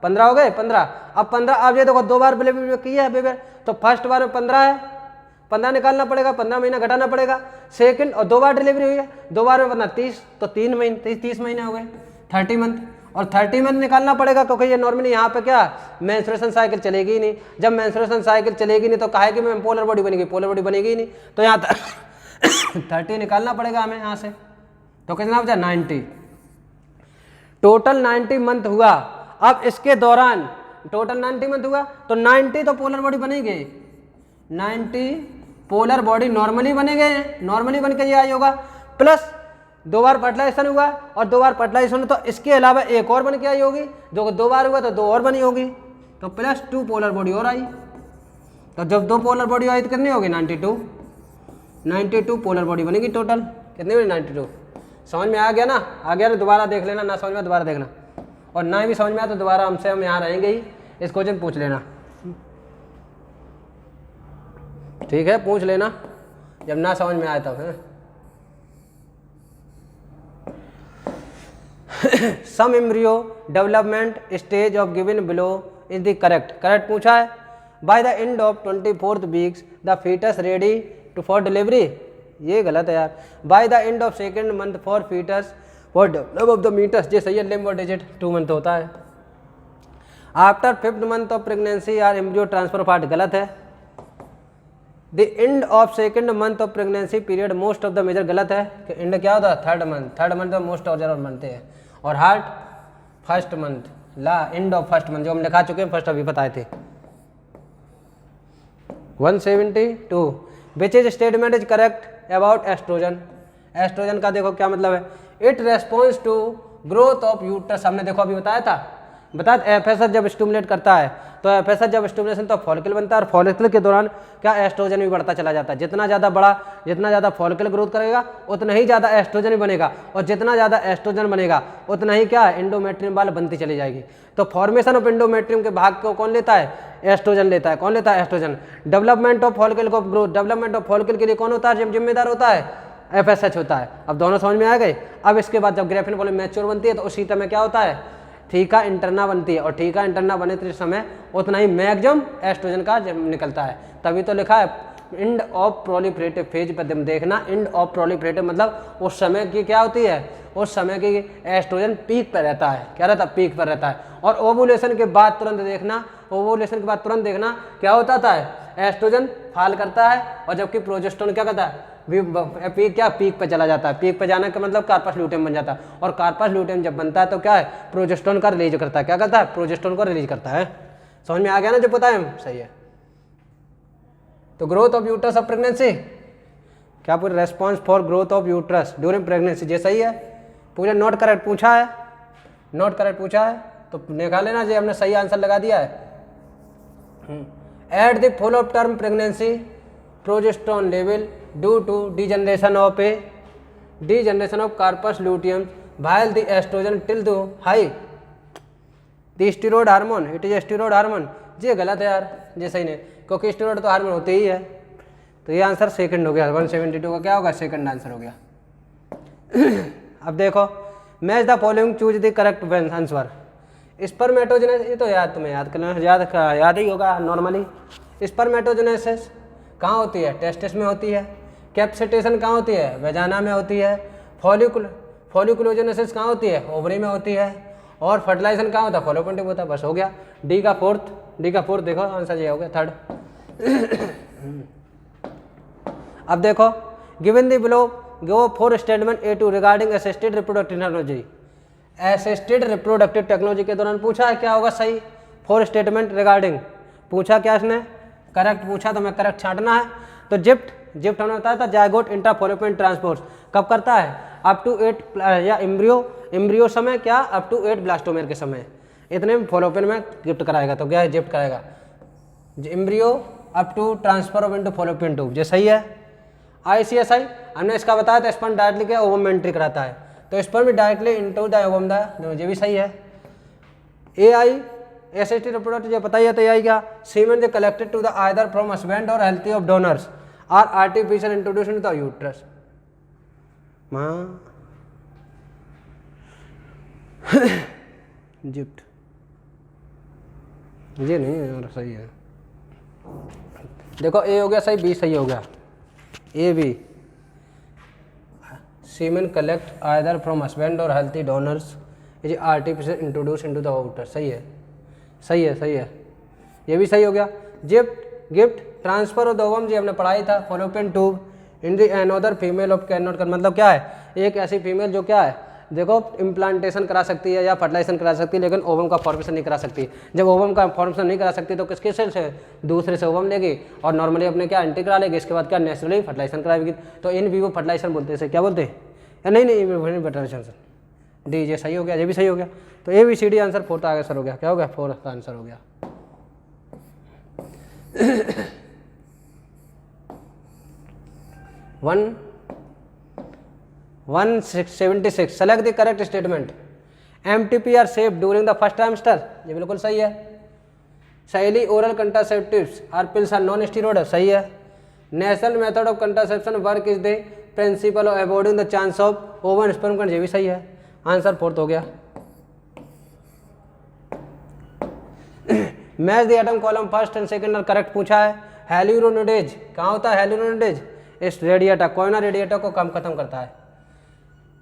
15 हो गए 15। अब 15, अब ये देखो 2 बार डिलीवरी की है बेबी, तो फर्स्ट बार में 15 है, 15 निकालना पड़ेगा, 15 महीना घटाना पड़ेगा। सेकंड और 2 बार डिलीवरी हुई है, 2 बार में 30, तो 3 महीने 30 महीने हो गए 30 मंथ, और 30 मंथ निकालना पड़ेगा क्योंकि ये नॉर्मली यहाँ पे क्या मेंस्ट्रुएशन साइकिल चलेगी ही नहीं। जब मेंस्ट्रुएशन साइकिल चलेगी नहीं तो काहे कि मैं पोलर बॉडी बनेगी, पोलर बॉडी बनेगी ही नहीं, तो यहाँ 30 निकालना पड़ेगा हमें यहाँ से। तो कितना बचा 90, टोटल 90 मंथ हुआ। अब इसके दौरान टोटल 90 मंथ हुआ तो 90 तो पोलर बॉडी बनेगी, 90 पोलर बॉडी नॉर्मली बनेंगे, नॉर्मली बन के ये आई होगा, प्लस 2 बार फर्टिलाइजेशन हुआ और 2 बार फर्टिलाइजेशन तो इसके अलावा एक और बन के आई होगी, जो 2 बार हुआ तो 2 और बनी होगी, तो प्लस 2 पोलर बॉडी और आई। तो जब 2 पोलर बॉडी आई तो कितनी होगी 92 पोलर बॉडी बनेगी टोटल। कितनी बनी 92। समझ में आ गया ना, आ गया ना, दोबारा देख लेना, ना समझ में दोबारा देखना, और ना भी समझ में आया तो दोबारा हमसे हम यहाँ रहेंगे ही, इस क्वेश्चन पूछ लेना, ठीक है, पूछ लेना जब ना समझ में आए तब है। Some embryo development stage of given below is the correct पूछा है। By the end of 24th weeks the foetus ready to for delivery, ये गलत है यार। By the end of 2nd month for foetus for develop of the meatus, ये सही है, limb और डिजिट 2 मंथ होता है। After 5th month of pregnancy are embryo transfer part, गलत है। The end of 2nd month of pregnancy period most of the major, गलत है कि एंड क्या होता है 3rd मंथ में मोस्ट ऑफ बनते हैं। और हार्ट 1st मंथ, ला एंड ऑफ 1st मंथ जो हम लिखा चुके हैं, फर्स्ट अभी बताए थे। 172 which is statement is correct about estrogen. Estrogen का देखो क्या मतलब है, it response to growth of uterus, हमने देखो अभी बताया था, एफएसएच जब स्टिमुलेट करता है तो एफएसएच जब स्टिमुलेशन तो फॉलिकल बनता है, और फॉलिकल के दौरान क्या एस्ट्रोजन भी बढ़ता चला जाता है। जितना ज़्यादा फॉलिकल ग्रोथ करेगा उतना ही ज़्यादा एस्ट्रोजन भी बनेगा, और जितना ज़्यादा एस्ट्रोजन बनेगा उतना ही क्या एंडोमेट्रियम बाल बनती चली जाएगी। तो फॉर्मेशन ऑफ एंडोमेट्रियम के भाग को कौन लेता है, एस्ट्रोजन लेता है। कौन लेता है, एस्ट्रोजन। डेवलपमेंट ऑफ फॉलिकल को ग्रोथ, डेवलपमेंट ऑफ फॉलिकल के लिए कौन होता है, जिम्मेदार होता है एफएसएच होता है। अब दोनों समझ में आ गए। अब इसके बाद जब ग्रेफिन पॉली मैच्योर बनती है तो उसी समय क्या होता है थीका इंटरना बनती है, और थीका इंटरना बने तो समय उतना ही मैक्सिमम एस्ट्रोजन का निकलता है। तभी तो लिखा है इंड ऑफ प्रोलिफरेटिव फेज पर देखना, इंड ऑफ प्रोलिफरेटिव मतलब उस समय की क्या होती है, उस समय की एस्ट्रोजन पीक पर रहता है, क्या रहता है, पीक पर रहता है। और ओवुलेशन के बाद तुरंत देखना, ओवुलेशन के बाद तुरंत देखना क्या होता था, एस्ट्रोजन फाल करता है, और जबकि प्रोजेस्टेरोन क्या करता है, पीक क्या पीक पे चला जाता है। पीक पे जाने का मतलब कार्पस ल्यूटेम बन जाता है, और कार्पस ल्यूटेम जब बनता है तो क्या है, प्रोजेस्टेरोन का रिलीज करता है, क्या करता है, प्रोजेस्टेरोन को रिलीज करता है। समझ में आ गया ना जो पता है, सही है। तो growth of uterus of pregnancy क्या पूरे response for growth of uterus during pregnancy, ये सही है, पूरे नॉट करेक्ट पूछा है, नॉट करेक्ट पूछा है तो निकाल लेना, जो हमने सही आंसर लगा दिया है। At the full of term pregnancy progesterone level due to degeneration of corpus luteum while the estrogen till the high the steroid hormone, it is steroid hormone। ये गलत है यार, ये सही नहीं, क्योंकि स्टेरॉइड तो हार्मोन होते ही है। तो ये आंसर सेकंड हो गया, 172 का क्या होगा, सेकंड आंसर हो गया। अब देखो, match the following, choose the correct answer. Spermatogenesis, ये तो याद तुम्हें याद करना, याद ही होगा नॉर्मली। स्पर्मेटोजेनेसिस कहाँ होती है, टेस्टिस में होती है। कैप्सिटेशन कहाँ होती है, वेजाना में होती है। फॉलिकुलोजेनेसिस कहाँ होती है, ओवरी में होती है। और फर्टिलाइजेशन कहाँ होता है, फॉलोपियन ट्यूब होता है। बस हो गया, डी का फोर्थ देखो आंसर ये हो गया, थर्ड। अब देखो, given the below go for statement A to regarding assisted reproductive technology. Assisted reproductive technology के दौरान पूछा है, क्या होगा सही, फॉर स्टेटमेंट रिगार्डिंग पूछा, क्या इसने करेक्ट पूछा, तो मैं करेक्ट छांटना है। तो जिफ्ट हमने बताया था जायगोट इंट्रा फॉलोपियन ट्रांसपोर्ट कब करता है, अप टू 8 या एम्ब्रियो समय, क्या अप टू 8 ब्लास्टोमेर के समय, इतने फॉलोपियन में गिफ्ट कराएगा। तो क्या है, जिफ्ट कराएगा। Embryo up to transfer of into fallopian tube, ये सही है। ICSI हमने इसका बताया था, स्पर्म डायरेक्टली क्या ओवम में एंट्री कराता है, तो sperm directly into the ovum the, ये भी सही है। AI एसिस्टेड रिप्रोडक्टिव, ये पता ही है। तो AI क्या, semen the collected to the either from husband और healthy of donors are artificial introduce into the uterus. GIFT ये नहीं है यार, सही है। देखो ए हो गया सही, बी सही हो गया, A B. Semen collect either from husband और healthy donors is artificial introduce into the water, सही है, सही है, सही है, ये भी सही हो गया। GIFT transfer of the ovum, जी हमने पढ़ाई था। Fallopian tube in the another female of can not कर, मतलब क्या है, एक ऐसी फीमेल जो क्या है, देखो इम्प्लांटेशन करा सकती है या फर्टिलाइजेशन करा सकती है, लेकिन ओवम का फॉर्मेशन नहीं करा सकती। जब ओवम का फॉर्मेशन नहीं करा सकती तो किसके से दूसरे से ओवम लेगी, और नॉर्मली अपने क्या एंटी करा लेगी, इसके बाद क्या नेचुरली फर्टिलाइजेशन कराएगी। तो इन विवो फर्टिलाइजेशन बोलते हैं, क्या बोलते हैं, या नहीं फर्टिलाइजेशन, डी ये सही हो गया, ये भी सही हो गया। तो ABCD आंसर फोर्थ आंसर हो गया, क्या हो गया, फोर्थ का आंसर हो गया। 176 select the correct statement. MTP are safe during the first trimester, ये बिल्कुल सही है। Saheli oral contraceptives are pills are non steroid, सही है। National method of contraception work is the principle of avoiding the chance of ovum sperm, ये भी सही है, आंसर फोर्थ हो गया। Match the item column first and second और correct पूछा है। हेल्यूरोनिडेज कहाँ होता है, हेल्यूरोनिडेज इस रेडिएटा, कोयना रेडिएटा को कम खत्म करता है।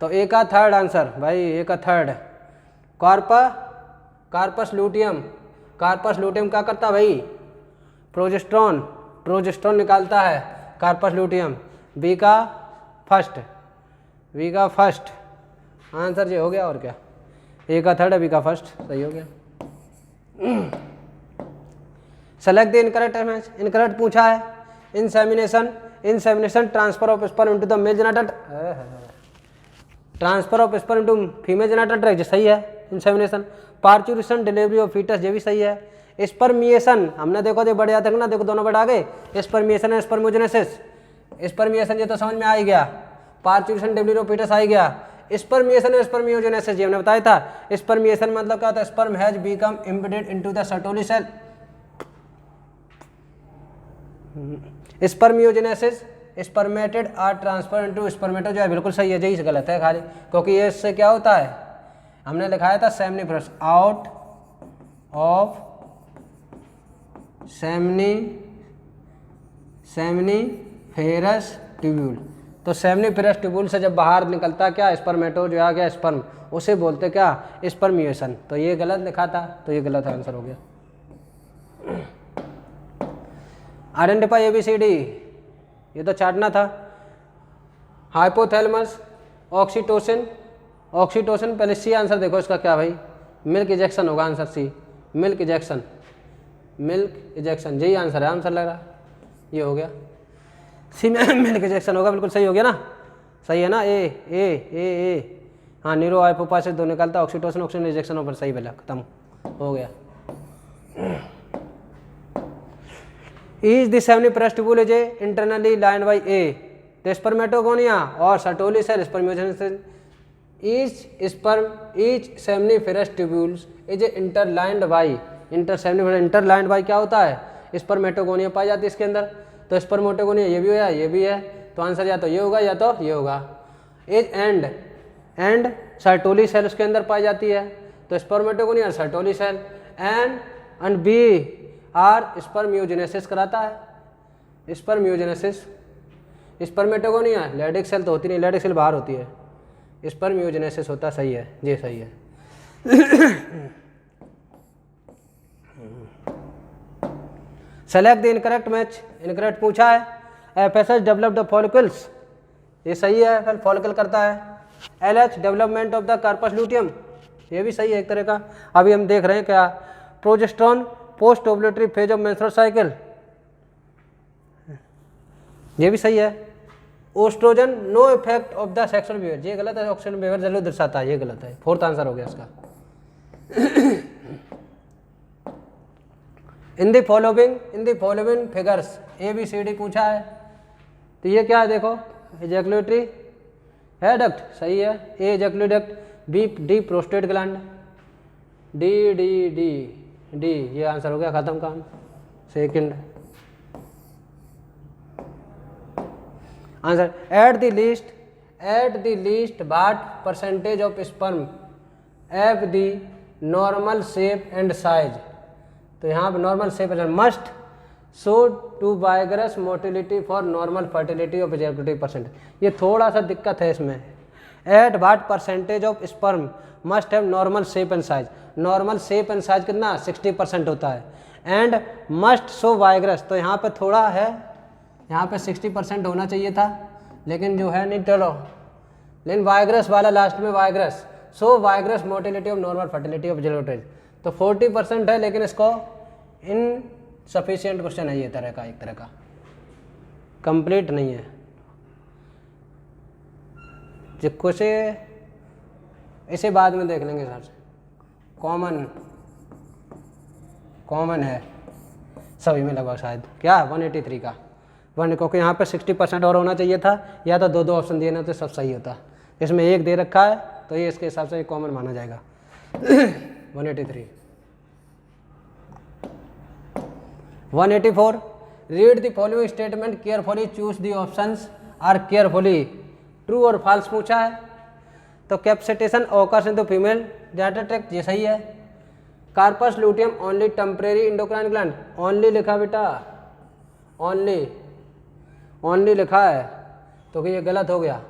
तो ए का थर्ड आंसर भाई, ए का थर्ड। कार्पस लूटियम क्या करता है भाई, प्रोजेस्टेरोन निकालता है कार्पस लूटियम। बी का फर्स्ट आंसर ये हो गया, और क्या, ए का थर्ड है, बी का फर्स्ट, सही हो गया। Select the incorrect match, incorrect पूछा है। Insemination transfer of sperm into the male genital, transfer of sperm into female genital tract, सही है। Insemination, parturition delivery of fetus, ये भी सही है। स्पर्मिएशन हमने देखो दे बढ़ जाते ना, देखो दोनों बढ़ आ गए। स्पर्मिएशन है, स्पर्मोजेनेसिस, स्पर्मिएशन ये तो समझ में आ ही गया। पार्चुरेशन डिलीवरी ऑफ फीटस आ ही गया। स्पर्मिएशन है, स्पर्मियोजेनेसिस, ये हमने बताया था। स्पर्मिएशन मतलब क्या होता है, sperm has become embedded into the Sertoli cell. Spermiogenesis, spermatids are transfer into spermatozoa, जो है बिल्कुल सही है, यही गलत है खाली, क्योंकि ये इससे क्या होता है, हमने लिखाया था seminiferous, out of seminiferous tubule. तो सेमनीफेरस ट्यूब्यूल से जब बाहर निकलता क्या स्पर्मेटो जो आ गया स्पर्म, उसे बोलते क्या स्पर्म्यूएशन। तो ये गलत लिखा था, तो ये गलत आंसर हो गया। आइडेंटिफाई ABCD, ये तो चाटना था। हाइपोथैलेमस, ऑक्सीटोसिन, ऑक्सीटोसिन पहले सी आंसर देखो इसका क्या भाई, मिल्क इजेक्शन होगा answer C, milk ejection, milk ejection यही आंसर है, आंसर लग रहा ये हो गया सी में मिल्क इजेक्शन होगा, बिल्कुल सही हो गया ना, सही है ना। ए हाँ न्यूरो हाइपोपाइसिस दो निकलता, ऑक्सीटोसिन ऑक्सीजन इजेक्शन ऊपर सही बेला खत्म हो गया। Is the seminiferous tubule is internally lined by A, the spermatogonia or Sertoli cell spermiogenesis. Each seminiferous tubule is interlined by interlined by क्या होता है, स्पर्मेटोगोनिया पाई जाती है इसके अंदर। तो स्पर्मेटोगोनिया ये भी है ये भी है, तो आंसर या तो ये होगा या तो ये होगा। एज एंड सर्टोली सेल उसके अंदर पाई जाती है, तो spermatogonia Sertoli cell. And B are spermiogenesis कराता है, स्पर्म्योजेनेसिस। स्पर्मेटोगोनिया लैडिक सेल तो होती नहीं, लैडिक सेल बाहर होती है, स्पर्म्योजेनेसिस होता, सही है ये सही है। Select the incorrect match, incorrect पूछा है। FSH डेवलप द फॉलिकल्स, ये सही है, फिर फॉलिकल करता है। LH development of the corpus luteum, ये भी सही है एक तरह का। अभी हम देख रहे हैं क्या, progesterone post ovulatory phase of menstrual cycle, ये भी सही है। Oestrogen no effect of the sexual behaviour, ये गलत है, सेक्सुअल बिहेवियर जरूर दर्शाता है, ये गलत है, फोर्थ आंसर हो गया इसका। In the following figures ABCD पूछा है, तो ये क्या है देखो, एजैकुलेटरी है डक्ट, सही है, A ejaculatory duct, D prostate gland, D ये आंसर हो गया, खत्म काम। Second answer, at the least what percentage of sperm of the normal shape and size. तो यहाँ पे normal shape must show to vigorous motility for normal fertility of ejaculatory percent, ये थोड़ा सा दिक्कत है इसमें। At what percentage of sperm must have normal shape and size, normal shape and size कितना 60% होता है। एंड मस्ट शो वाइग्रस, तो यहाँ पे थोड़ा है, यहाँ पे 60% होना चाहिए था, लेकिन जो है नहीं, चलो लेकिन वाइग्रस वाला लास्ट में vigorous, so vigorous motility of normal fertility of ejaculatory, तो 40% है, लेकिन इसको इनसफिशिएंट क्वेश्चन है ये तरह का, एक तरह का कंप्लीट नहीं है। जिसको से इसे बाद में देख लेंगे सर, कॉमन है सभी में लगभग शायद, क्या 183 का 1, क्योंकि यहाँ पे 60% और होना चाहिए था, या तो दो ऑप्शन दिए ना तो सब सही होता, इसमें एक दे रखा है, तो ये इसके हिसाब से कॉमन माना जाएगा। 183। 184, read the following statement carefully, choose the options are carefully, true और फॉल्स पूछा है। तो capacitation occurs in the female genital tract, ये सही है। Corpus luteum only temporary endocrine gland, only लिखा बेटा, ओनली लिखा है, तो कि ये गलत हो गया।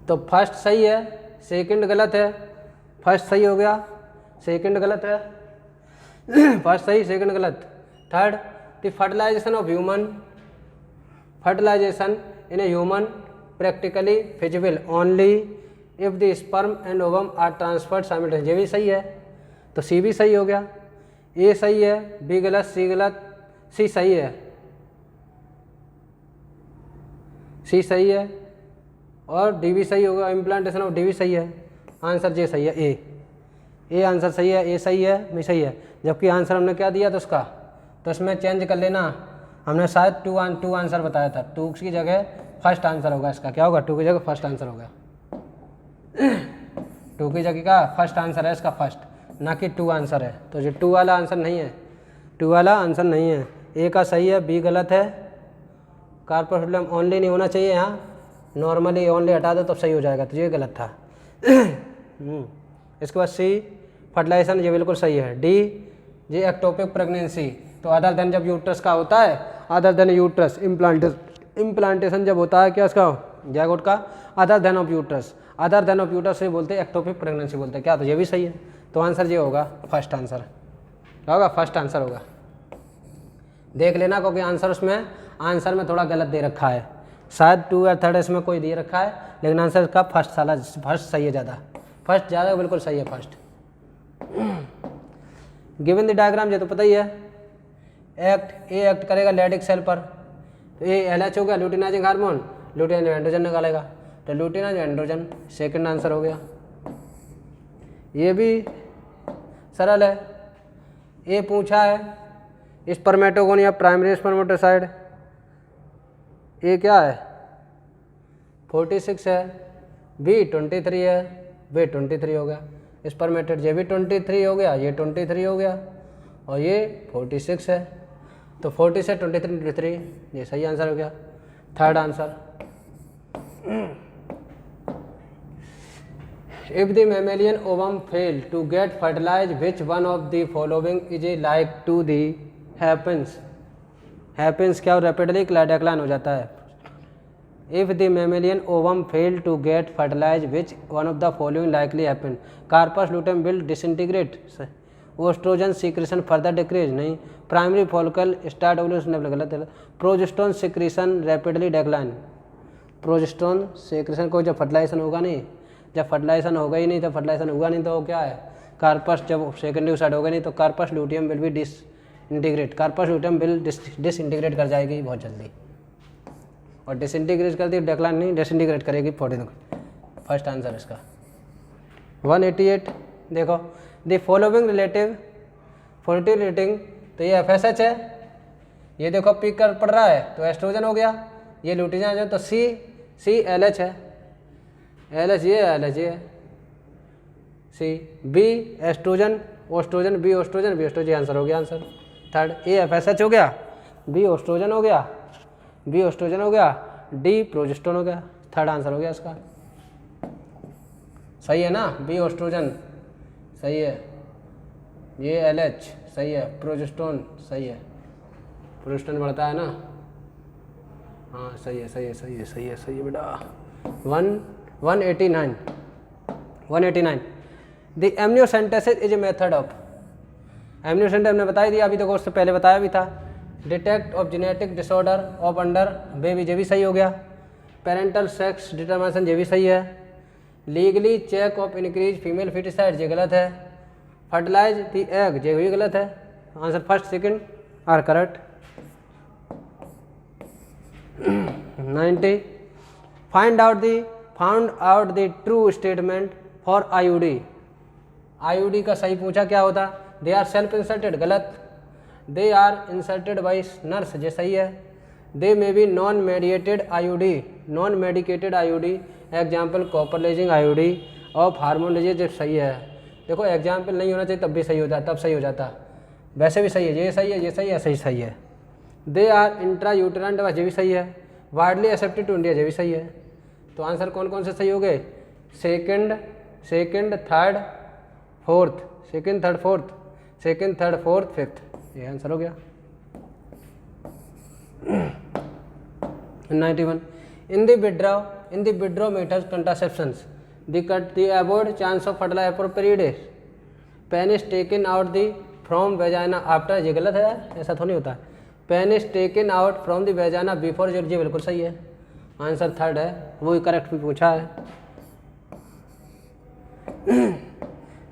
तो फर्स्ट सही है, सेकंड गलत है, फर्स्ट सही हो गया, सेकंड गलत है, फर्स्ट सही सेकंड गलत। Third, the fertilization of human, fertilization in a human practically feasible only if the sperm and ovum are transferred simultaneously, ये भी सही है, तो सी भी सही हो गया। ए सही है, बी गलत, सी गलत, सी सही है, सी सही है, और डी भी सही होगा, इम्प्लांटेशन ऑफ डी भी सही है, आंसर जे सही है, ए आंसर सही है, ए सही है, बी सही है। जबकि आंसर हमने क्या दिया था उसका, तो इसमें चेंज कर लेना, हमने शायद टू आंसर बताया था, टू की जगह फर्स्ट आंसर होगा इसका, क्या होगा, टू की जगह फर्स्ट आंसर होगा, टू की जगह का फर्स्ट आंसर है इसका, फर्स्ट, ना कि टू आंसर है। तो जो टू वाला आंसर नहीं है, टू वाला आंसर नहीं है, ए का सही है, बी गलत है, कार्पोस्टोलियम ओनली नहीं होना चाहिए यहाँ, नॉर्मली ओनली हटा दो तो सही हो जाएगा, तो ये गलत था। इसके बाद सी फर्टिलाइजेशन, ये बिल्कुल सही है। डी जी एक्टोपिक प्रेगनेंसी, तो अदर देन जब यूट्रस का होता है, अदर देन यूट्रस इम्प्लांटेशन जब होता है क्या उसका जैगोट का, other than of uterus, other than of uterus से बोलते हैं एक्टोपिक प्रेगनेंसी बोलते हैं क्या, तो ये भी सही है। तो आंसर ये होगा फर्स्ट आंसर, क्या होगा फर्स्ट आंसर होगा। देख लेना क्योंकि आंसर में थोड़ा गलत दे रखा है, शायद 2 या 3 इसमें कोई दे रखा है, लेकिन आंसर का फर्स्ट सही है, ज़्यादा फर्स्ट ज़्यादा बिल्कुल सही है फर्स्ट। गिवन द डायग्राम, ये तो पता ही है। ए एक्ट करेगा लैडिक सेल पर, तो ये LH हो गया ल्यूटिनाइजिंग हार्मोन, ल्यूटिनाइजिंग एंड्रोजन निकालेगा, तो ल्यूटिनाइजिंग एंड्रोजन सेकंड आंसर हो गया। ये भी सरल है। ये पूछा है स्पर्मेटोगोनिया प्राइमरी स्पर्मेटोसाइड, ये क्या है 46 है, बी 23 है, बी 23 हो गया। स्पर्मेटेड ये भी 23 हो गया, ये 23 हो गया, और ये 46 है, तो 40 से 23, ये सही आंसर हो गया, third answer. If the mammalian ovum fail to get fertilize which one of the following is a like to the happens क्या रैपिडली डिक्लाइन हो जाता है। If the mammalian ovum fail to get fertilize which one of the following likely happen, corpus luteum will disintegrate, oestrogen secretion further decrease, नहीं, primary follicle start ovulation गलत है, progesterone secretion rapidly decline, progesterone secretion को जब fertilisation होगा नहीं, जब fertilisation होगा ही नहीं, तो फर्टिलाइजेशन हुआ नहीं तो क्या है कार्पस, जब सेकेंडरी साइड होगा नहीं तो corpus luteum will be disintegrate, corpus luteum will disintegrate कर जाएगी बहुत जल्दी, और डिसइंटीग्रेट कर दी डिक्लाइन नहीं, डिसइंटीग्रेट करेगी 40। फर्स्ट आंसर इसका 188। देखो the following relative fertility rating, तो ये FSH है, ये देखो पीक कर पड़ रहा है तो एस्ट्रोजन हो गया, ये ल्यूटिनाइजिंग है तो सी LH है, LH ये LH ये है, C B estrogen oestrogen, B oestrogen, B oestrogen answer हो गया आंसर थर्ड। ए FSH हो गया, बी ओस्ट्रोजन हो गया, बी ओस्ट्रोजन हो गया, डी प्रोजेस्टेरोन हो गया, थर्ड आंसर हो गया इसका। सही है ना, बी ओस्ट्रोजन सही है, ये LH सही है, प्रोजेस्टेरोन सही है, प्रोजेस्टेरोन बढ़ता है ना, हाँ सही है सही है सही है सही है सही है बेटा। 189 the amniocentesis is a method of, amniocentesis हमने बता ही दिया अभी, तो उससे पहले बताया भी था। Detect of genetic disorder of under baby, ये भी सही हो गया। पेरेंटल सेक्स डिटर्मिनेशन, ये भी सही है। Legally check of increase female feticide, ये गलत है। फर्टिलाइज द एग, ये भी गलत है। Answer first second are correct. 90 found out the true statement for IUD, IUD का सही पूछा क्या होता, दे आर सेल्फ इंसर्टेड, गलत। They are inserted by nurse, ये सही है। They may be non mediated IUD, non medicated IUD, example copper releasing IUD of hormone लीजिए, जो सही है। देखो एग्जाम्पल नहीं होना चाहिए तब भी सही हो जाता, तब सही हो जाता, वैसे भी सही है, ये सही है, ये सही है, सही है। They are intra uterine device, ये भी सही है। वाइडली एक्सेप्टेड टू इंडिया, ये भी सही है। तो आंसर कौन कौन से सही हो गए, second third fourth, second third fourth fifth, ये आंसर हो गया। 91 in the withdraw method contraceptions the avoid chance of fertilize for period, penis is taken out the from vagina after, ये गलत है, ऐसा थोड़ी होता है। Penis is taken out from the vagina before, ये बिल्कुल सही है, आंसर थर्ड है, वही करेक्ट भी पूछा है।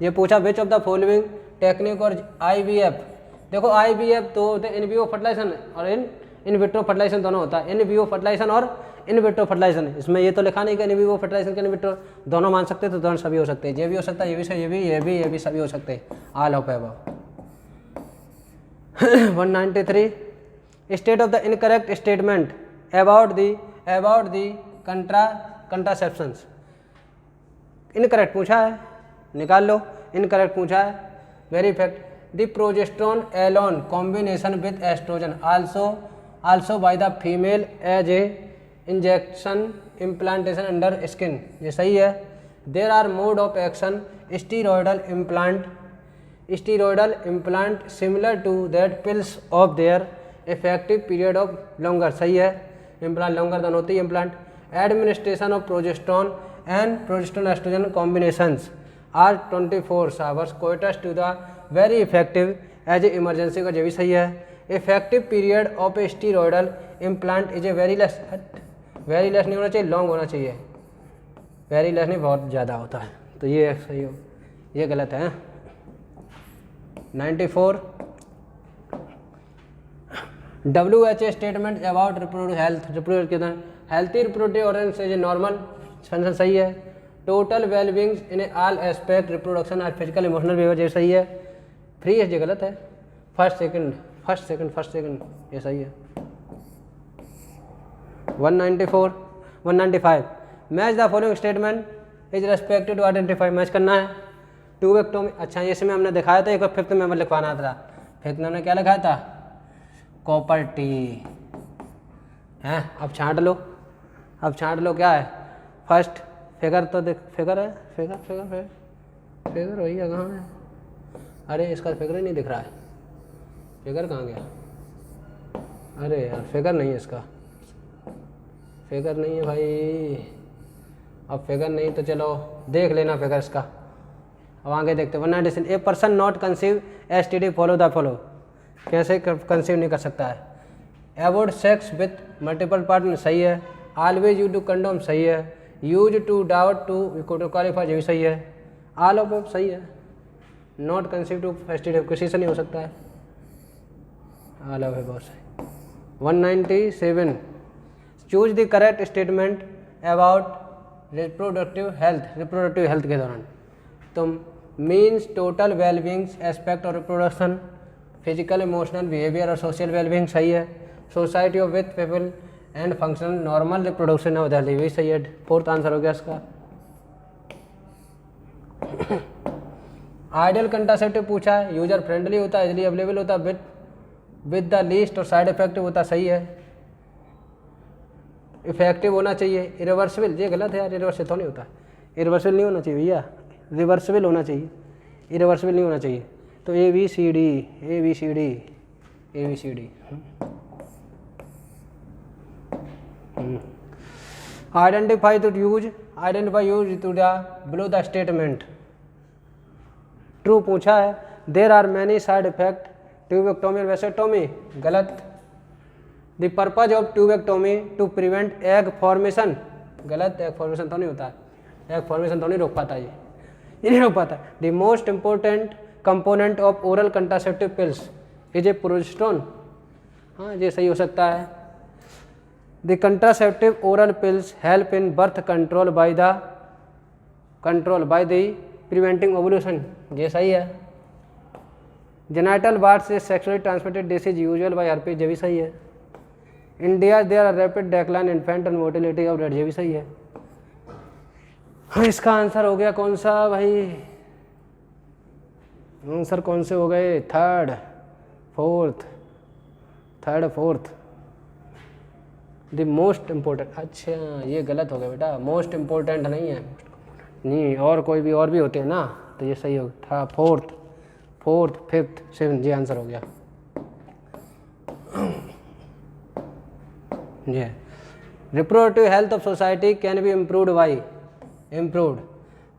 ये पूछा which of the following technique और IVF, देखो IVF तो होते हैं इन विवो फर्टिलाइजेशन और इन विट्रो फर्टिलाइजेशन दोनों होता है, इन विवो फर्टिलाइजेशन और इन विट्रो फर्टिलाइजेशन। इसमें ये तो लिखा नहीं कि इन विवो फर्टिलाइजेशन के इन विट्रो दोनों मान सकते हैं, तो दोनों सभी हो सकते हैं, ये भी हो सकता है, ये भी सभी हो सकते हैं, all of above. 193 state of the incorrect statement about the contraceptions, incorrect पूछा है, निकाल लो, इनकरेक्ट पूछा है। Very fact the progesterone alone combination with oestrogen also by the female as a injection implantation under skin, ये सही है। There are mode of action steroidal implant similar to that pills of their effective period of longer, सही है, implant longer than होती है implant. Administration of progesterone and progesterone estrogen combinations are 24 hours coitus to the very effective as a emergency का, जो भी सही है। Effective period of a steroidal implant is a very less नहीं होना चाहिए, लॉन्ग होना चाहिए, वेरी लेस नहीं, बहुत ज़्यादा होता है, तो ये सही हो, ये गलत है। 94 WHO statement about reproductive health, reproductive healthy reproductive organs is normal, सही है। Total wellbeings in all aspect reproduction और फिजिकल इमोशनल बिहेवियर, ये सही है। फ्री है, ये गलत है। फर्स्ट सेकंड ये सही है। 195 match the following statement is respected to identify, match करना है। ट्यूबेक्टोमी, अच्छा इसमें हमने दिखाया था, एक बार फिफ्थ में हमें लिखवाना था, फिफ्थ में हमने क्या लिखाया था, कॉपर टी है। अब छांट लो, क्या है फर्स्ट फिगर, तो देख फिगर है, फिगर वही है, कहाँ है, अरे इसका फिगर ही नहीं दिख रहा है, फिगर कहाँ गया, अरे यार फिगर नहीं है, इसका फिगर नहीं है भाई, अब फिगर नहीं तो चलो देख लेना फिगर इसका। अब आगे देखते हैं 196 a person not conceive STD follow the follow, कैसे कंसीव नहीं कर सकता है। Avoid sex with multiple partner, सही है। ऑलवेज यूज टू कंडोम, सही है। Use to doubt to qualify, ये भी सही है। ऑल ऑफ सही है। नॉट कंसीव टू STD किसी से नहीं हो सकता है, ऑल ऑफ बहुत सही। 197 choose the correct statement about reproductive health के दौरान तुम मीन्स टोटल वेलबींग्स एस्पेक्ट और रिप्रोडक्शन, फिजिकल इमोशनल बिहेवियर और सोशल वेलबींग, सही है। Society of with people and functional normal reproduction of the भी सही है। फोर्थ आंसर हो गया इसका। आइडियल कंट्रासेप्टिव पूछा है, यूजर फ्रेंडली होता है, इजली अवेलेबल होता है, विद द लीस्ट और साइड इफेक्टिव होता, सही है। इफेक्टिव होना चाहिए। इरिवर्सिबल, ये गलत है यार, इरिवर्सिबल तो नहीं होता, इरिवर्सिबल नहीं होना चाहिए भैया, रिवर्सिबल होना चाहिए, इरिवर्सिबल नहीं होना चाहिए। तो ABCD identify to use to the below the statement. True पूछा है। There are many side effect tubectomy और वेसेक्टोमी, गलत। The purpose of tubectomy to prevent egg formation, गलत। एग फॉर्मेशन तो नहीं होता है, एग फॉर्मेशन तो नहीं रोक पाता, ये नहीं रोक पाता। The most important component of oral contraceptive pills is a progesterone, हाँ ये सही हो सकता है। The contraceptive oral pills help in birth control by the preventing ovulation, ये सही है। जेनाइटल वार्ड से sexually transmitted disease usual by herpes, ये भी सही है। India there are rapid decline infant and mortality of dead, ये भी सही है। हाँ इसका आंसर हो गया कौन सा भाई, आंसर कौन से हो गए, third fourth. The most important, अच्छा ये गलत हो गया बेटा, मोस्ट इम्पोर्टेंट नहीं है, नहीं और कोई भी और भी होते हैं ना, तो ये सही हो था। फोर्थ, फिफ्थ, सेवन, ये आंसर हो गया। ये reproductive health of society can be improved by improved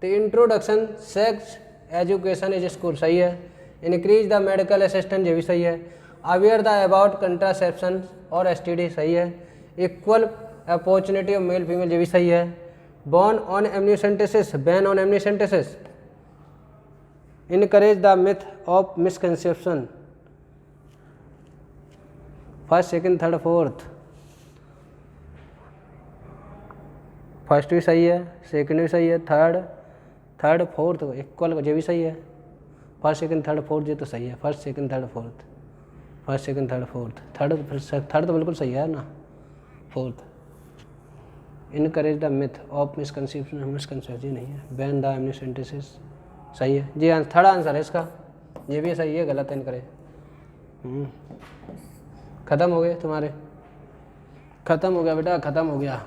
the introduction sex education is school, सही है। इंक्रीज द मेडिकल असिस्टेंट, ये भी सही है। अवेयर द अबाउट कंट्रासेप्शन और STD, सही है। Equal opportunity of male female, ये भी सही है। Ban on amniocentesis, encourage the myth of misconception, first second third fourth. First भी सही है, सेकंड भी सही है, थर्ड फोर्थ इक्वल, ये भी सही है। फर्स्ट सेकंड थर्ड फोर्थ ये तो सही है, first second third fourth, third तो बिल्कुल सही है ना, fourth. Encourage the myth of misconception नहीं है। बैन द एमनिसेंटेसिस, सही है जी, थर्ड आंसर है इसका, ये भी सही है, गलत है इनकरेज। खत्म हो गए तुम्हारे, खत्म हो गया बेटा, खत्म हो गया।